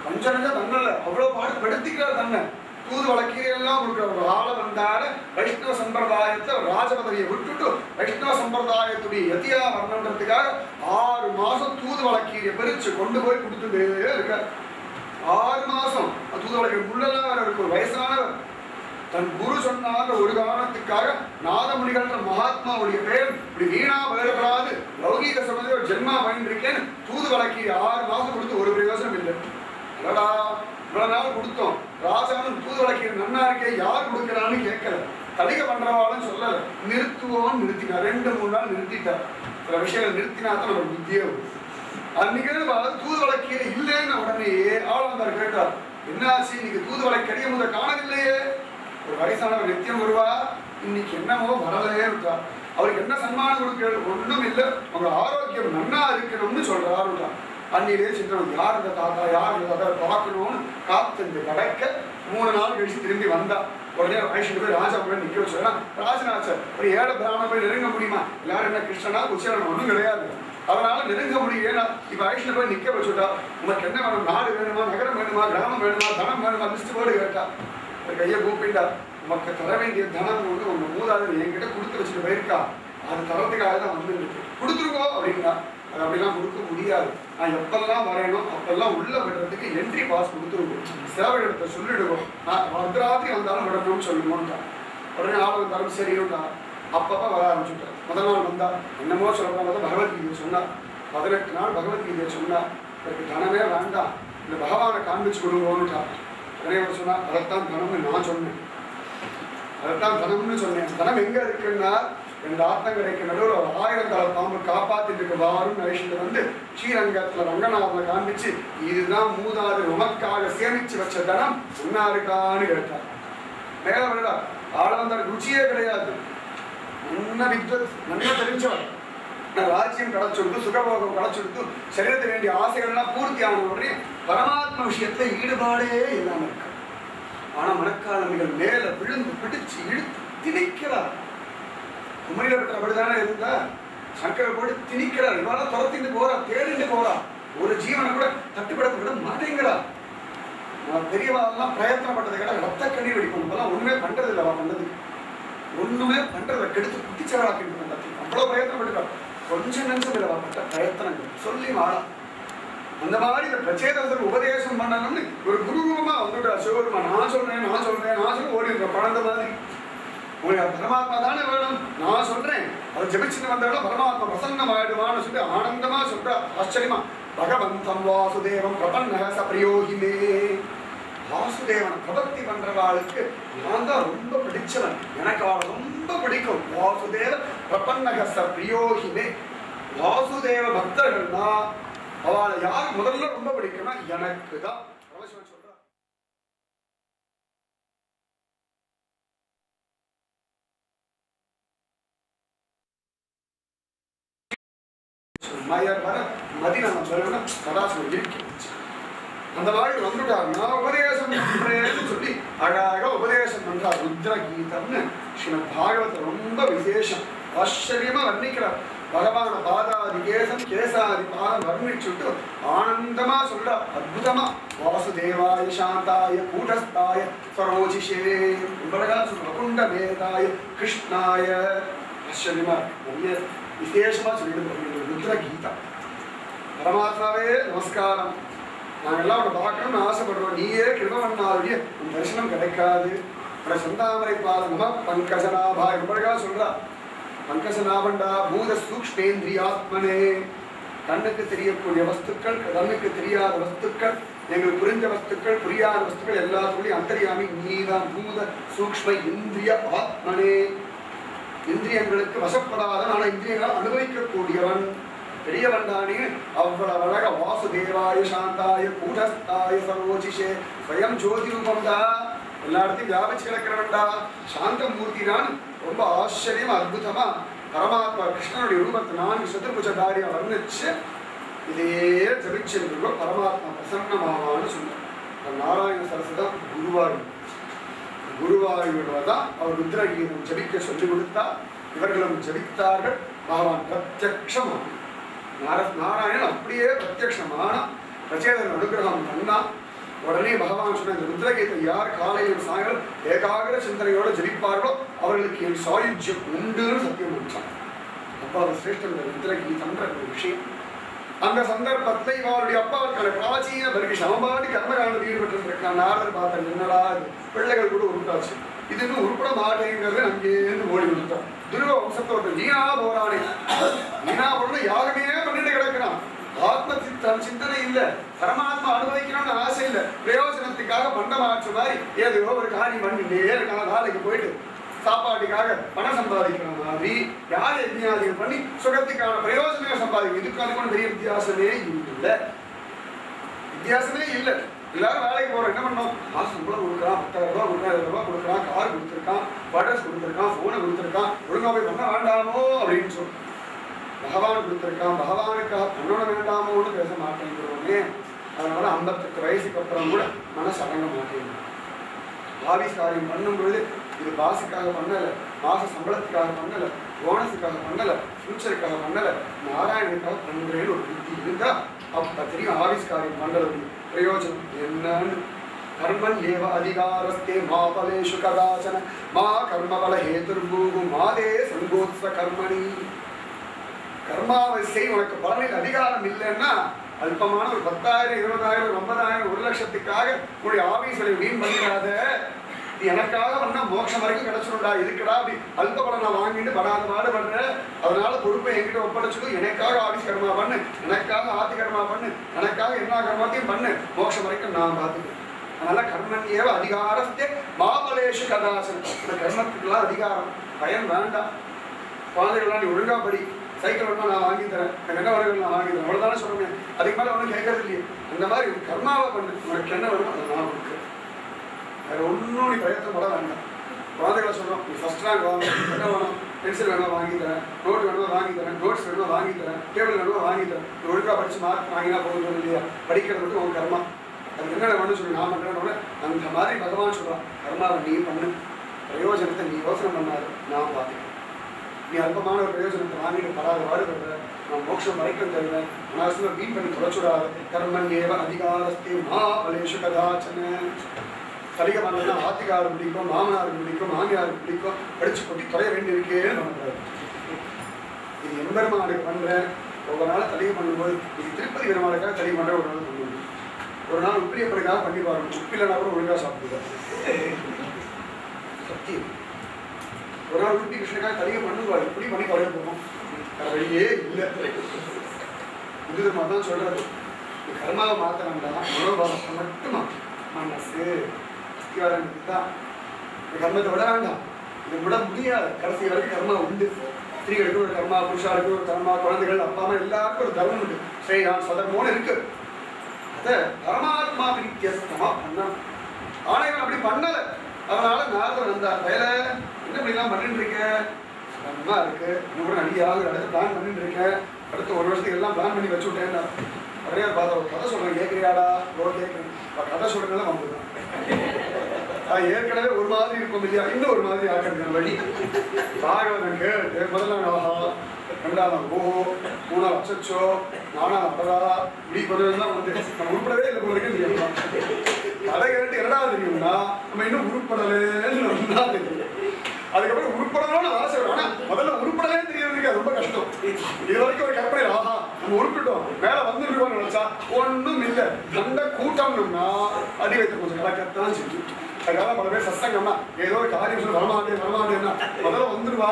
கொஞ்சம் நெஞ்சா தன்னல அவ்வளவு பாடுபடுத்திக்கிறார். தன்னை தூது வழக்கீரெல்லாம் கொடுக்குற ஆள வந்தார வைஷ்ணவ சம்பிரதாயத்தை ராஜபதவியை விட்டுட்டு வைஷ்ணவ சம்பிரதாயத்துடைய யதியா வரணுன்றதுக்காக 6 மாசம் தூது வழக்கீரை பிரிச்சு கொண்டு போய் கொடுத்துட்டே இருக்கார். 6 மாசம் தூதுவளைக்கு முள்ளெல்லாம் வேற இருக்கும். வயசானவர் தன் குரு சொன்னார் ஒரு காரணத்துக்காக நாதமுனிகள்ன்ற மகாத்மாவுடைய பேர் இப்படி வீணா வேறுபடாது லௌகீக சம்பந்தம் ஒரு ஜென்மா பண்ணிருக்கேன்னு தூதுவளைக்கு 6 மாசம் கொடுத்து ஒரு பிரயோஜனம் இல்லை. அடடா இவ்வளவு நாள் கொடுத்தோம், ராஜாவும் தூதுவளைக்கு நன்னா இருக்கே, யார் கொடுக்கிறான்னு கேட்கல, தலிக பண்றவாளும் சொல்லல, நிறுத்துவோம் நிறுத்தினார். 2-3 நாள் நிறுத்திட்டார். சில விஷயங்கள் நிறுத்தினாத்தான் நம்ம புத்தியே. அன்னைக்கு தூதுவளைக்கு இல்லைன்னு உடனேயே ஆளவந்தார் கேட்டார், என்னாச்சு இன்னைக்கு தூதுவளைக்கு அடிய முதல் காணவில்லையே? ஒரு வயசானவர் நித்தியம் வருவா, இன்னைக்கு என்னமோ வரலையே விட்டார். அவருக்கு என்ன சன்மானம் கொடுக்கிறது? ஒன்றும் இல்லை, உங்க ஆரோக்கியம் நன்னா இருக்கணும்னு சொல்றாரு. அன்னிலே சிந்தனம், யார் இந்த தாத்தா யார் இந்த தாத்தா பார்க்கணும்னு காத்து கடக்க 3 நாள் கழிச்சு திரும்பி வந்தா. உடனே வயசுக்கு போய் ராஜா போய் நிற்க வச்சா. ராஜநாச்சர் ஒரு 7 பிராமண போய் நெருங்க முடியுமா? எல்லாரும் என்ன கிருஷ்ணனா உச்சரணம் ஒன்றும் கிடையாது, அதனால நெருங்க முடியும். இப்ப ஐஸ்ல போய் நிக்க வச்சுட்டா. உனக்கு என்ன வேணும்? நாடு வேணுமா, நகரம் வேணுமா, கிராமம் வேணுமா, தனம் வேணுமா, லிஸ்ட் போர்டு கேட்டா. கையை கூப்பிட்டா, உனக்கு தர வேண்டிய தனம் வந்து உங்க மூதாதையர் என்கிட்ட கொடுத்து வச்சுட்டு போயிருக்கா, அது தரத்துக்காக தான் வந்துருக்கு, கொடுத்துருக்கோ அப்படின்னா. அது அப்படிலாம் கொடுக்க முடியாது, நான் எப்பெல்லாம் வரேனும் அப்பெல்லாம் உள்ள விடுறதுக்கு என்ட்ரி பாஸ் கொடுத்துருக்கோம், சேவை இடத்தை சொல்லிடுவோம், நான் மதுராத்திரி வந்தாலும் விடணும்னு சொல்லுவோம்ட்டா. உடனே ஆள் வந்தாலும் சரியும்டா. அப்பப்ப வர ஆரம்பிச்சுட்டார். முதல் நாள் வந்தா என்னமோ சொல்றாங்க, பகவத்கீதையை சொன்னார். 18 நாள் பகவத்கீதையை சொன்னார். எனக்கு தனமே வேண்டாம், இந்த பகவானை காண்பிச்சு கொடுங்கோன்னுட்டா. உடனே அவர் சொன்னார், அதைத்தான் தனம்னு நான் சொன்னேன், அதைத்தான் தனம்னு சொன்னேன். தனம் எங்க இருக்குன்னா 2 ஆத்தங்கரைக்கு நடுவில் ஒரு 1000 கால பாம்பு காப்பாத்திட்டு இருக்க வாரும் நைஷில் வந்து ஸ்ரீரங்கத்துல ரங்கநாதனை காண்பிச்சு, இதுதான் மூதாது உமக்காக சேமிச்சு வச்ச தனம் என்ன இருக்கான்னு கேட்டார். மேல விடா ஆளவந்தார் ருச்சியே கிடையாது, நல்ல வித்வத், நல்லா தெரிஞ்சவர். ராஜ்யம் கிடைச்சுடுத்து, சுகபோகம் கிடைச்சுடுத்து, சரீரத்தில் வேண்டிய ஆசைகள்லாம் பூர்த்தி ஆன உடனே பரமாத்ம விஷயத்துல ஈடுபாடே இல்லாம இருக்க. ஆனா மனக்காலமிகள் மேல விழுந்து பிடிச்சு இழுத்து திணிக்கிறார். குமரியில பெற்ற அப்படிதானே இருந்தா, சங்கரை போட்டு திணிக்கிறார். இவாள துரத்திட்டு போறா, தேடிட்டு போறா, ஒரு ஜீவனை கூட தட்டுப்படத்தை விட மாட்டேங்கிறா. பெரியவாள்லாம் பிரயத்தனப்பட்டதை கேட்டா ரத்த கண்ணீர் வெடிக்கணும், ஒண்ணுமே பண்றது இல்லை. அவ பண்ணது ஒண்ணுமே பண்றதை கெடுத்து குட்டிச்சவராக்கிட்டு அவ்வளவு பிரயத்தனப்பட்டுக்கா. கொஞ்சம் நிமிஷம் இல்லை பட்ட பிரயத்தனங்கள் சொல்லி வாழா. அந்த மாதிரி இந்த பிரச்சேதத்தில் உபதேசம் பண்ணணும்னு ஒரு குருரூபமா வந்துட்டா. சிவருமா நான் சொல்றேன் நான் சொல்றேன் நான் சொல்ல ஓடிடுற குழந்தை மாதிரி. உங்களுக்கு பரமாத்மா தானே வேணும், நான் சொல்றேன், அதை ஜபிச்சுட்டு வந்தாலும் பரமாத்மா பிரசன்னம் ஆயிடுவான்னு சொல்லி ஆனந்தமா சொல்ற. ஆச்சரியமா பகவந்தம் வாசுதேவம் பிரபன்னக சப்ரியோகிமே. வாசுதேவன் பிரபக்தி பண்றவாளுக்கு நான் தான் ரொம்ப பிடிச்சவன், எனக்கு அவள் ரொம்ப பிடிக்கும். வாசுதேவ பிரபன்னக சப்ரியோகிமே. வாசுதேவ பக்தர்கள்னா அவளை யார் முதல்ல ரொம்ப பிடிக்கும்னா எனக்கு தான். சொல்ற மயர் வர மதி நம்ம சொல்லணும் கதாசனம் இருக்கு. அந்த மாதிரி வந்துட்டார். நான் உபதேசம் பண்றேன்னு சொல்லி அழகாக உபதேசம் பண்றார். ருத்ர கீதம்னு ஸ்ரீமத் பாகவத ரொம்ப விசேஷம், ஆச்சரியமா வர்ணிக்கிறார். பகவான பாதாதி கேசம் கேசாதி பாதம் வர்ணிச்சுட்டு ஆனந்தமா சொல்ற. அற்புதமா வாசுதேவாய சாந்தாய கூடஸ்தாய சரோஜிஷே குண்ட வேதாய கிருஷ்ணாய. ஆச்சரியமா நிறைய விசேஷமா சொல்லிட்டு ருத்ர கீதா. பரமாத்மாவே நமஸ்காரம், நாங்கெல்லாம் அவனை பார்க்கணும்னு ஆசைப்படுறோம், நீயே கிருபவன்னாருடைய உன் தரிசனம் கிடைக்காது. சந்தாமரை பாத நம பங்கஜநாபா எப்படிக்கா சொல்றா. பங்கஜநாபண்டா பூத சூக்ஷ்மேந்திரியாத்மனே. கண்ணுக்கு தெரியக்கூடிய வஸ்துக்கள், கண்ணுக்கு தெரியாத வஸ்துக்கள், எங்களுக்கு புரிஞ்ச வஸ்துக்கள் புரியாத வஸ்துக்கள் எல்லாத்துக்குள்ளேயும் அந்தரியாமி நீதான். பூத சூக்ஷ்ம இந்திரிய ஆத்மனே. இந்திரியங்களுக்கு வசப்படாத ஆனா இந்திரியங்கள் அனுபவிக்கக்கூடியவன் பெரியவன் தானே. அவ்வளவு அழக வாசுதேவாய சாந்தாய கூடஸ்தாய சரோஜிஷே. ஸ்வயம் ஜோதி ரூபம்டா, எல்லா இடத்தையும் வியாபிச்சு கிடக்கிறவன்டா, சாந்தமூர்த்தி தான். ரொம்ப ஆச்சரியமா அற்புதமா பரமாத்மா கிருஷ்ணனுடைய ரூபத்தை 4 சதுர்புஜதாரியா வர்ணிச்சு இதே ஜபிச்சிருக்கோ பரமாத்மா பிரசன்னமாவான்னு சொன்னார். நாராயண சரஸ்வதம் குருவாயூர். குருவாயூர் தான் அவர் ருத்ரகீதம் ஜபிக்க சொல்லிக் கொடுத்தா. இவர்களும் ஜபித்தார்கள். பகவான் பிரத்யக்ஷமான நாராயணன் அப்படியே பிரத்யக்ஷமான பிரச்சேதன் அனுகிரகம் பண்ணா. உடனே பகவான் சொன்ன இந்த ருத்ரகீதை யார் காலையில் சாயங்காலம் ஏகாகிர சிந்தனையோட ஜபிப்பார்களோ அவர்களுக்கு என் சாயுஜ்யம் உண்டுன்னு சத்தியம் முடிச்சான். அப்போ அவர் சிரேஷ்டம் இந்த ருத்ரகீதம்ன்ற ஒரு விஷயம் அந்த சந்தர்ப்பத்துல இவருடைய அப்பா இருக்கிற பிராச்சீன பருகி சமபாடி கர்மகாண்டத்தில் ஈடுபட்டு இருக்கான். நாரதர் பார்த்த என்னடா பிள்ளைகள் கூட உருட்டாச்சு, இது இன்னும் உருப்பட மாட்டேங்கிறது அங்கேருந்து ஓடி வந்துட்டான். துருவ வம்சத்தோட வீணா போறானே, வீணா போறது யாருமே பண்ணிட்டு கிடக்கிறான். ஆத்ம சிந்தனை இல்ல, பரமாத்மா அனுபவிக்கணும்னு ஆசை இல்ல, பிரயோஜனத்துக்காக பண்டமாற்று மாதிரி ஏதோ ஒரு காரியம் பண்ணிட்டே இருக்கான். வேலைக்கு போயிட்டு சாப்பாட்டுக்காக பணம் சம்பாதிக்கிற மாதிரி யார் யஜ்ஞாதிகள் பண்ணி சுகத்துக்கான பிரயோஜனம் சம்பாதிக்கும். இதுக்கு அதுக்கு பெரிய வித்தியாசமே இல்லை, வித்தியாசமே இல்லை. எல்லாரும் வேலைக்கு போறோம், என்ன பண்ணோம், மாசம் சம்பளம் கொடுக்குறான், 10,000 ரூபாய் கொடுக்குறான், 7,000 ரூபாய் கொடுக்குறான், கார் கொடுத்துருக்கான், பட்டர்ஸ் கொடுத்துருக்கான், போனை கொடுத்துருக்கான், ஒழுங்கா போய் பண்ண வேண்டாமோ அப்படின்னு சொல்லி பகவான் கொடுத்துருக்கான், பகவானுக்காக பண்ண வேண்டாமோன்னு பேச மாட்டேங்கிறோமே. அதனால 58 வயசுக்கு அப்புறம் கூட மனசு அடங்க மாட்டேங்குது. ஆபீஸ் காரியம் பண்ணும் பொழுது இது பாசுக்காக பண்ணல, மாச சம்பளத்துக்காக பண்ணல, போனஸுக்காக பண்ணல, ஃபியூச்சருக்காக பண்ணல, நாராயணனுக்காக பண்றேன்னு ஒரு புத்தி இருந்தா அப்ப தெரியும் ஆபீஸ் காரியம் பண்றது பிரயோஜனம் என்னன்னு. கர்மன் ஏவ அதிகாரஸ்தே மா பலேஷு கதாச்சன மா கர்மபல ஹேதுர்பூகு மாதே சங்கோத்ஸ கர்மணி. கர்மாவை செய், உனக்கு பலனில் அதிகாரம் இல்லைன்னா அல்பமான ஒரு 10,000 20,000 50,000 1 லட்சத்துக்காக உன்னுடைய ஆபீஸ்களை வீண் பண்ணிடாத. எனக்காக பண்ணா மோட்சம் வரைக்கும் கிடைச்சிடும்டா. இருக்குடா அப்படி அல்ப பலனை வாங்கிட்டு படாத பாடு பண்ற, அதனால பொறுப்பை என்கிட்ட ஒப்படைச்சிடும். எனக்காக ஆபீஸ் கர்மா பண்ணு, எனக்காக ஆத்தி கர்மா பண்ணு, எனக்காக எல்லா கர்மாத்தையும் பண்ணு, மோட்சம் வரைக்கும் நான் பார்த்துக்கிறேன். அதனால கர்மன் ஏவ அதிகாரத்தை மாபலேஷு கதாசன். இந்த கர்மத்துக்கெல்லாம் அதிகாரம் பயன் வேண்டாம். குழந்தைகள்லாம் நீ ஒழுங்கா படி, சைக்கிள் வேணுமா நான் வாங்கி தரேன், என்ன வரைகள் நான் வாங்கி தரேன், அவ்வளோதானே சொல்லுங்க. அதுக்கு மேலே ஒன்றும் கேட்கறது இல்லையே. அந்த மாதிரி கர்மாவை பண்ணு, உனக்கு என்ன வேணுமோ அதை நான் கொடுக்குறேன். வேறு ஒன்றும் நீ பிரயத்தனப்பட வேண்டாம். குழந்தைகளை சொல்கிறோம், நீ ஃபஸ்ட் ரேங்க் வாங்க, என்ன வேணும், பென்சில் வேணுமா வாங்கி தரேன், நோட் வேணுமா வாங்கி தரேன், நோட்ஸ் வேணுமா வாங்கி தரேன், டேபிள் வேணுமா வாங்கி தரேன். நீ ஒழுங்காக படித்து மார்க் வாங்கினா போதும் இல்லையா? படிக்கிறது மட்டும் உன் கர்மா. அதுக்கு என்ன வேணும்னு சொல்லி நான் பண்ணுறேன்னு அந்த மாதிரி பகவான் சொல்கிறான், கர்மாவை நீ பண்ணு, பிரயோஜனத்தை நீ யோசனை பண்ணாது, நான் பார்த்துக்கிறேன். நீ அல்பமான ஒரு பிரயோஜனத்தை வாங்கிட்டு படாத பாடுபடுற, நான் மோட்சம் வரைக்கும் தருவேன், அனாவசியமாக வீண் பண்ணி தொலைச்சுடாது. கர்மன் ஏவ அதிகாரஸ்தே மா பலேஷு கதாச்சன. கலிக பண்ணா ஆத்திகாரம் பிடிக்கும், மாமனாருக்கு பிடிக்கும், மாமியாருக்கு பிடிக்கும், படிச்சு கொட்டி தொலைய வேண்டியிருக்கேன்னு பண்ணக்கூடாது. இது எம்பெருமானுக்கு பண்ணுறேன். ஒவ்வொரு நாள் தலிகை பண்ணும்போது இது திருப்பதி பெருமாளுக்காக தலிகை பண்ணுற ஒரு நாள் பண்ணுவோம். ஒரு நாள் உப்பிரியப்படிக்காக பண்ணி பாருங்க, உப்பில்லைனா கூட ஒழுங்காக சாப்பிடுவேன். சத்தியம். ஒரு நாள் உருட்டி கிருஷ்ணக்காக தலிகை பண்ணுவாள், இப்படி பண்ணி தொலைய போகும், வழியே இல்லை. இது தான் சொல்றது, கர்மாவை மாற்ற வேண்டாம், மனோபாவத்தை மட்டுமா மனசு தான். கர்மத்தை விட வேண்டாம், இதை விட முடியாது. கடைசி வரைக்கும் கர்மா உண்டு. ஸ்திரீகளுக்கு ஒரு கர்மா, புருஷாளுக்கு ஒரு கர்மா, குழந்தைகள் அப்பா அம்மா எல்லாருக்கும் ஒரு தர்மம் உண்டு. ஸ்ரீராம் சதர்மோன்னு இருக்கு. அதை பரமாத்மா வித்தியஸ்தமா பண்ண ஆணைகள் அப்படி பண்ணல. அதனால நாரதர் வந்தார், வேலை என்ன இப்படிலாம் பண்ணிட்டு இருக்க, நல்லா இருக்கு, இன்னும் கூட நடிகாக அடுத்து பிளான் பண்ணிட்டு இருக்கேன், அடுத்த 1 வருஷத்துக்கு எல்லாம் பிளான் பண்ணி வச்சு விட்டேன். நிறைய பார்த்தா ஒரு கதை சொல்றேன், கேட்குறியாடா? ஓ கேட்குறேன். கதை சொல்றதுனால வந்துதான் ஏற்கனவே ஒரு மாதிரி இருக்கும் இல்லையா, இன்னும் ஒரு மாதிரி ஆக்கிறது வழி. பாகவதன் கேட்டு முதல்ல ஆஹா, 2ஆம் ஓஹோ, 3ஆம் அச்சோ, 4ஆம் அடரா, இப்படி கொஞ்சம் வந்து நம்ம உருப்படவே இல்லை போல இருக்கு. கதை கேட்டு என்னடா தெரியும்னா நம்ம இன்னும் உருப்படலேன்னு தான் தெரியும். அதுக்கப்புறம் உருப்படணும்னு ஆசை வரும், ஆனா முதல்ல உருப்படலே தெரியறதுக்கு ரொம்ப கஷ்டம். இது வரைக்கும் ஒரு கற்பனை, ஆஹா நம்ம உருப்பிட்டோம் மேல வந்துருவோம்னு நினைச்சா ஒன்றும் இல்லை. தண்ட கூட்டம்னா அடி வைத்து கொஞ்சம் கலக்கத்தான் செஞ்சு. அதுக்காக பல பேர் சத்சங்கம்னா ஏதோ ஒரு காரியம் சொல்லி வரமாட்டேன்னா முதல்ல வந்துடுவா,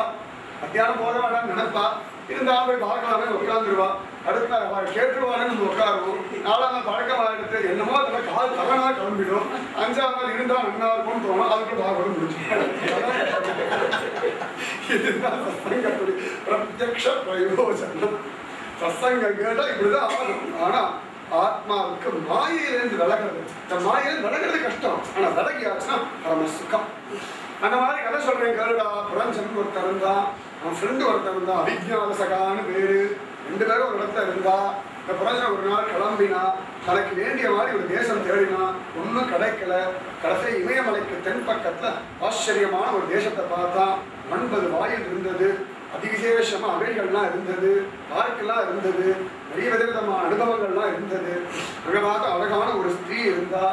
மத்தியானம் போக வேண்டாம்னு நினைப்பா, இருந்தாலும் போய் பார்க்கலாமே உட்காந்துருவா, அடுத்த கேட்டுருவாருன்னு நம்ம உட்காருவோம். 4ஆம் நாள் பழக்கமாக எடுத்து என்னமோ அதில் கால் தவறாக கிளம்பிடும். 5ஆம் நாள் இருந்தால் நல்லா இருக்கும்னு தோணும், அதுக்குள்ள பார்க்க முடிச்சு. இதுதான் சத்சங்கத்துடைய பிரத்யக்ஷ பிரயோஜனம். சத்சங்கம் கேட்டால் இப்படிதான் ஆகணும். ஆனா ஆத்மாவுக்கு மாயிலிருந்து விலகிறது, இந்த மாயிலிருந்து விலகிறது கஷ்டம், ஆனா விலகியாச்சுன்னா பரம சுகம். அந்த மாதிரி கதை சொல்றேன் கேளுடா. புரஞ்சன் ஒருத்தர் இருந்தா, அவன் ஃப்ரெண்டு ஒருத்தர் இருந்தா, அவிஜ்ஞானசகான்னு பேரு. 2 பேரும் ஒரு இடத்துல இருந்தா. இந்த புரஞ்சன் ஒரு நாள் கிளம்பினா, தனக்கு வேண்டிய மாதிரி ஒரு தேசம் தேடினா, ஒன்றும் கிடைக்கல. கடைசி இமயமலைக்கு தென்பக்கத்துல ஆச்சரியமான ஒரு தேசத்தை பார்த்தா. 9 வாயில் இருந்தது, அதிவிசேஷமா அவைகள்லாம் இருந்தது, பார்க்கெல்லாம் இருந்தது, நிறைய விதவிதமான அனுபவங்கள்லாம் இருந்தது. அழகாக அழகான ஒரு ஸ்திரீ இருந்தா,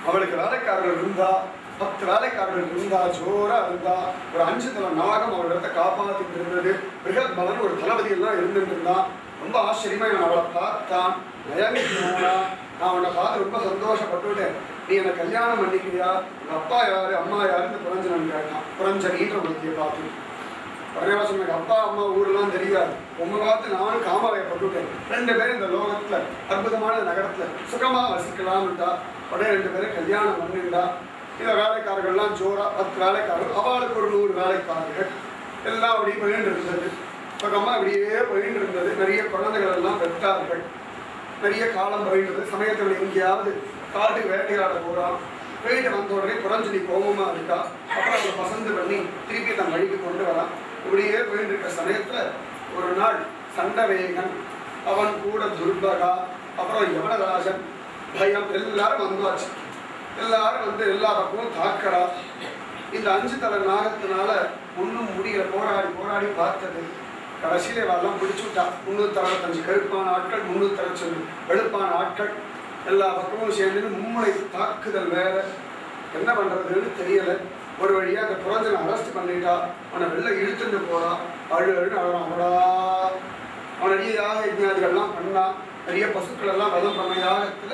அவளுக்கு வேலைக்காரர்கள் இருந்தா, 10 வேலைக்காரர்கள் இருந்தா, ஜோரா இருந்தா. ஒரு 5 தலை நாகம் அவள் இடத்தை காப்பாற்றிட்டு இருந்தது. பிருகத் பலன் ஒரு தளபதி எல்லாம் இருந்துட்டு இருந்தா. ரொம்ப ஆச்சரியமா இவன் அவளை பார்த்தான். நயனிக்கணும்னா நான் உன்னை பார்த்து ரொம்ப சந்தோஷப்பட்டுவிட்டேன். நீ என்னை கல்யாணம் பண்ணிக்கிறியா? உங்க அப்பா யாரு அம்மா யாருன்னு புரஞ்சனன் கேட்டான். புரஞ்சனின்ற ஒருத்தியை பார்த்து உடனே சொன்னாங்க, அப்பா அம்மா ஊரெல்லாம் தெரியாது, உங்க பார்த்து நானும் காமலையப்பட்டுவிட்டேன். 2 பேரும் இந்த லோகத்துல அற்புதமான நகரத்துல சுகமா வசிக்கலாம்ட்டா. உடனே 2 பேரும் கல்யாணம் பண்ணிண்டா. இந்த வேலைக்காரர்கள்லாம் ஜோரா 10 வேலைக்காரர்கள், அவளுக்கு ஒரு 100 வேலைக்காரர்கள் எல்லாம் அப்படி போயிட்டு இருந்தது. சுகமா அப்படியே போயிட்டு இருந்தது. நிறைய குழந்தைகள் எல்லாம் பெற்றார்கள். நிறைய காலம் போயிட்டு சமயத்தில் எங்கேயாவது காட்டுக்கு வேட்டையாட போறான். போயிட்டு வந்த உடனே புரஞ்சனி கோபமா இருக்கா. அப்புறம் அவளை பசந்து பண்ணி திருப்பி தன் வழிக்கு கொண்டு வரான். இப்படியே போயிட்டு இருக்க சமயத்துல ஒரு நாள் சண்டவேகன், அவன் கூட துர்பகா, அப்புறம் யமனராஜன், பயம் எல்லாரும் வந்தாச்சு. எல்லாரும் வந்து எல்லா பக்கமும் தாக்கடா. இந்த 5 தலை நாகத்தினால ஒன்றும் முடியல. போராடி போராடி பார்த்தது. கடைசியில வரலாம் பிடிச்சுட்டா. 365 கருப்பான ஆட்கள், 365 வெளுப்பான ஆட்கள் எல்லா பக்கமும் சேர்ந்து மும்முனை தாக்குதல் வேற. என்ன பண்றதுன்னு தெரியல. ஒரு வழியா அந்த புரஞ்சனை அரெஸ்ட் பண்ணிட்டா. அவனை வெளில இழுத்துட்டு போறா. அழுன்னு அவடா. அவன் நிறைய யாக யஜ்ஞாதிகள்லாம் பண்ணா. நிறைய பசுக்கள் எல்லாம் வதம் பண்ண. யாகத்துல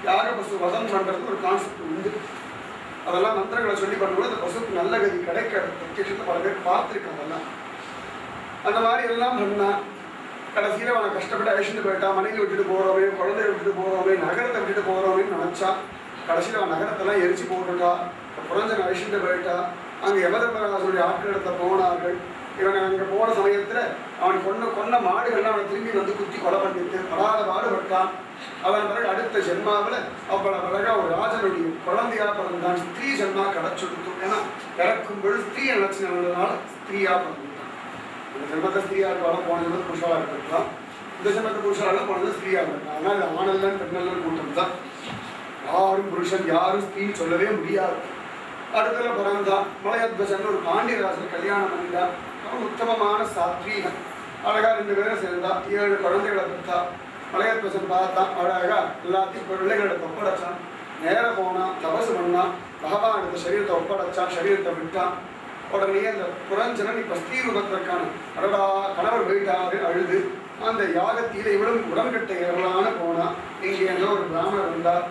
யாக பசு வதம் பண்றது ஒரு கான்செப்ட் உண்டு. அதெல்லாம் மந்திரங்களை சொல்லி பண்ணும்போது அந்த பசுக்கு நல்ல கதி கிடைக்கிறது. பிரத்யட்சத்தை பல பேர் பார்த்துருக்காங்க. அதெல்லாம் அந்த மாதிரி எல்லாம் பண்ணா. கடைசியில் அவனை கஷ்டப்பட்டு அழிச்சுட்டு போயிட்டான். மனைவி விட்டுட்டு போகிறோமே, குழந்தைய விட்டுட்டு போகிறோமே, நகரத்தை விட்டுட்டு போகிறோமேன்னு நினச்சான். கடைசியில் அவன் நகரத்தெல்லாம் எரிச்சு போட்டுட்டா. புரஞ்சனை அழிச்சுட்டு போயிட்டா. அங்கே யமதர்மராஜனுடைய ஆட்களிடத்தை போனார்கள். இவன் அங்கே போன சமயத்தில் அவன் கொன்ன மாடுகள்லாம் அவனை திரும்பி வந்து குத்தி கொலை பண்ணிட்டு படாத பாடுபட்டான். அவன் பிறகு அடுத்த ஜென்மாவில் அவ்வளவு பிறகு ஒரு ராஜனுடைய குழந்தையா பிறந்தான். ஸ்திரீ ஜென்மா கிடச்சுடுத்து. ஏன்னா இறக்கும் பொழுது ஸ்திரீ நினைச்சு நடந்ததுனால ஸ்திரீயா பிறந்தான். இந்த ஜென்மத்தை ஸ்திரீயா இருக்கலாம், போன ஜென்மத்தை புருஷாவாக இருக்கலாம். இந்த ஜென்மத்தை புருஷால போனது ஸ்திரீயா இருக்கலாம். அதனால இது ஆணல்லன் பெண்ணல்லன் கூட்டம் தான். யாரும் புருஷன் யாரும் ஸ்திரீன்னு சொல்லவே முடியாது. அடுத்தல பிறந்தான் மலையத்வஜன் ஒரு பாண்டியராஜன் கல்யாணம் பண்ணிட்டான். அவன் உத்தமமான சாத்வீகன். அழகா 2 பேரும் சேர்ந்தா. 7 குழந்தைகளை பெற்றா. மலையத்வஜன் பார்த்தான். அழகா எல்லாத்தையும் பிள்ளைகளிடத்தை ஒப்படைச்சான். நேர போனான். தபசு பண்ணான். பகவான் எடுத்த சரீரத்தை ஒப்படைச்சான். சரீரத்தை விட்டான். உடனே அந்த புரஞ்சனன் இப்ப ஸ்ரீ ரூபத்திற்கான அடடா கணவர் போயிட்டாரு அழுது அந்த யாகத்தில இவளும் உடன்கட்டை ஏறலான்னு போனா. இங்கே எங்க ஒரு பிராமணர் இருந்தார்.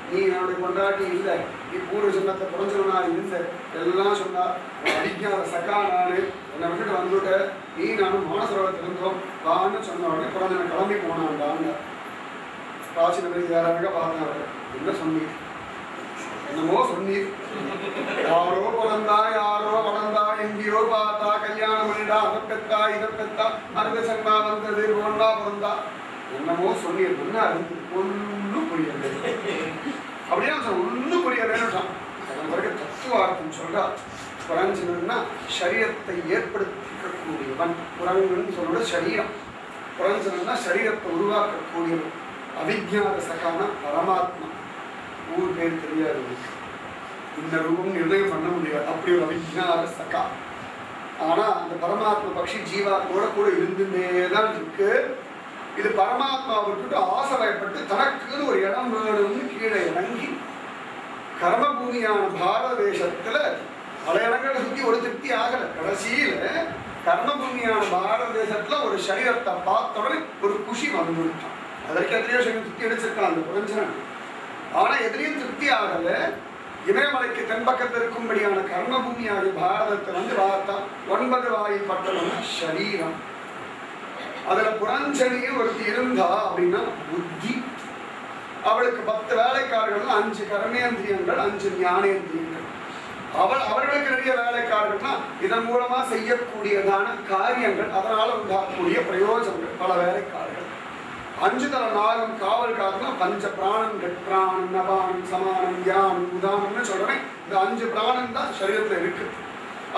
நீ என்னுடைய கொண்டாட்டி இல்லை, நீ பூர்வ ஜென்மத்தை புரஞ்சனா இல்லை எல்லாம் சொன்னார். அடிக்காத சக்கா நானு என்னை விட்டுட்டு வந்துவிட்ட. நீ நானும் மானசரோகத்தில் இருந்தோம் வான்னு சொன்ன உடனே புரஞ்சனை கிளம்பி போனான்டாங்க. பிராச்சீன பேர் யாராக பார்த்தாரு. என்ன சொன்னீர்? என்னமோ சொன்னீர். யாரோ பிறந்தா யாரோ வளர்ந்தா எங்கேயோ பார்த்தா கல்யாணம் பண்ணிடா அதை பெத்தா இதை பெத்தா அந்த சங்கா வந்தது ஒன்றா பிறந்தா என்னமோ சொன்னீர். என்ன ஒன்றும் புரியல. அப்படியே ஒன்றும் புரியலன்னு அதன் பிறகு தத்துவார்த்தம் சொல்றா. புரஞ்சனா சரீரத்தை ஏற்படுத்திக்கக்கூடியவன். புரங்கன்னு சொல்ற சரீரம். புரஞ்சனா சரீரத்தை உருவாக்கக்கூடியவன். அவிஜ்ஞான சகான பரமாத்மா. ஊர் பேர் தெரியாது. இந்த ரூபம் நிர்ணயம் பண்ண முடியாது. அப்படி ஒரு அவிஜ்ஞான சகா. ஆனா அந்த பரமாத்மா பக்ஷி ஜீவாத்மோட கூட இருந்துட்டேதான் இருக்கு. இது பரமாத்மாவுக்கு ஆசை பயப்பட்டு தனக்குன்னு ஒரு இடம் வேணும்னு கீழே இறங்கி கர்மபூமியான பாரத தேசத்துல பல இடங்களை சுத்தி ஒரு திருப்தி ஆகல. கடைசியில கர்மபூமியான பாரத தேசத்துல ஒரு சரீரத்தை பார்த்த உடனே ஒரு குஷி வந்துட்டான். அதற்கு எத்தனையோ சரீரம் சுத்தி அடிச்சிருக்கான் அந்த புரஞ்சனன். ஆனா எதிரையும் திருப்தி ஆகல. இமயமலைக்கு தென்பக்கத்தில் இருக்கும்படியான கர்மபூமியாக பாரதத்தை வந்து பார்த்தா 9 வாயில் பட்டவன சரீரம். அதுல புரஞ்சனியும் ஒருத்தி இருந்தா அப்படின்னா புத்தி. அவளுக்கு 10 வேலைக்காரர்கள், 5 கர்மேந்திரியங்கள், 5 ஞானேந்திரியங்கள். அவர்களுக்கு நிறைய வேலைக்காரர்கள்னா இதன் மூலமா செய்யக்கூடியதான காரியங்கள், அதனால உண்டாகக்கூடிய பிரயோஜனங்கள். பல வேலைக்காரர்கள். 5 தலை நாகம் காவல் காத்துனா பஞ்ச பிராணங்கள். பிராணம் நபானம் சமானம் தியானம் உதானம்னு சொல்றேன். இந்த 5 பிராணம் தான் சரீரத்துல இருக்கு.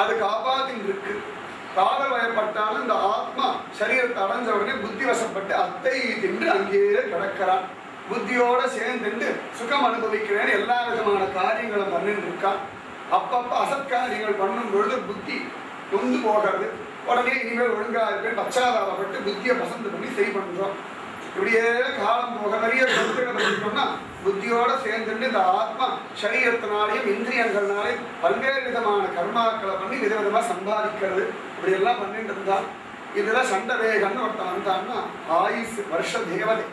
அது காப்பாத்தின் இருக்கு. காவல் வயப்பட்டாலும் இந்த ஆத்மா சரீரத்தை அடைஞ்ச உடனே புத்தி வசப்பட்டு அத்தை தின்று அங்கேயே கிடக்கிறான். புத்தியோட சேர்ந்துட்டு சுகம் அனுபவிக்கிறேன்னு எல்லா விதமான காரியங்களும் பண்ணிட்டு இருக்கான். அப்பப்ப அசத்காரியங்கள் பண்ணும் பொழுது புத்தி நொந்து போகிறது. உடனே இனிமேல் ஒழுங்கா இருப்பேன் பச்சாதாபப்பட்டு புத்தியை பசந்து பண்ணி செய் பண்றோம். இப்படியே காலம் போக நிறைய சொன்னா புத்தியோட சேர்ந்துட்டு இந்த ஆத்மா சரீரத்தினாலையும் இந்திரியங்கள்னாலையும் பல்வேறு விதமான கர்மாக்களை பண்ணி விதவிதமா சம்பாதிக்கிறது. இப்படி எல்லாம் பண்ணிட்டு இருந்தா இதுல சண்டவேகன்னு ஒருத்தன் வந்தான்னா ஆயுஸ் வருஷ தேவதை.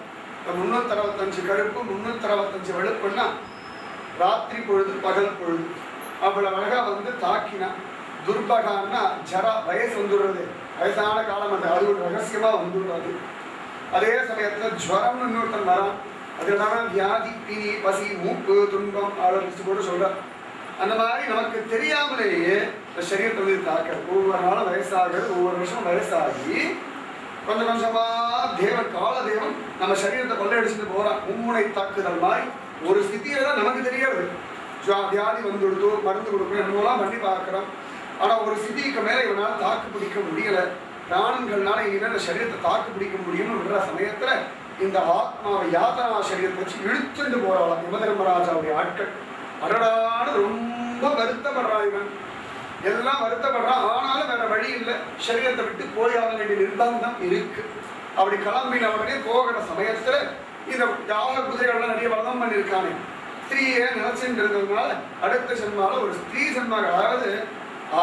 365 கருப்பு 365 வெளுப்புன்னா ராத்திரி பொழுது பகல் பொழுது அவ்வளவு அழகா வந்து தாக்கினா. துர்பகான்னா ஜரா, வயசு வந்துடுறது, வயசான காலம் அந்த அது ஒரு ரகசியமா வந்துடுறது. அதே சமயத்துல ஜுவரம்னு இன்னொருத்தன் வரான். அது இல்லாம வியாதி, பிணி, பசி, மூப்பு, துன்பம் ஆலோசிச்சு கூட சொல்ற. அந்த மாதிரி நமக்கு தெரியாமலேயே இந்த சரீரத்தை வந்து தாக்க ஒவ்வொரு நாளும் வயசாகிறது, ஒவ்வொரு வருஷம் வயசாகி கொஞ்சம் கொஞ்சமா தேவன் காலதேவன் நம்ம சரீரத்தை கொள்ளையடிச்சுட்டு போறான். மும்முனை தாக்குதல் மாதிரி ஒரு ஸ்திதியில தான் நமக்கு தெரியாது. வியாதி வந்து கொடுத்து மருந்து கொடுக்கணும் என்னெல்லாம் பண்ணி பார்க்குறோம். ஆனால் ஒரு ஸ்திதிக்கு மேலே இவனால் தாக்கு பிடிக்க முடியலை. பிராணங்கள்னால இனிமேல் இந்த சரீரத்தை தாக்கு பிடிக்க முடியும்னு விடுற சமயத்தில் இந்த ஆத்மாவை யாதனா சரீரத்தை வச்சு இழுத்துட்டு போறாளாம் யமதர்மராஜாவுடைய ஆட்கள். அடடான்னு ரொம்ப வருத்தப்படுறான் இவன், எல்லாம் வருத்தப்படுறான். ஆனாலும் வேற வழி இல்லை, சரீரத்தை விட்டு போயாக வேண்டிய நிர்பந்தம் இருக்கு. அப்படி கிளம்பின உடனே போகிற சமயத்துல இந்த யாக குதிரைகள்லாம் நிறைய வளம் பண்ணியிருக்கானே, ஸ்திரீயை நினைச்சுட்டு இருந்ததுனால அடுத்த ஜென்மால ஒரு ஸ்திரீ ஜென்மாக, அதாவது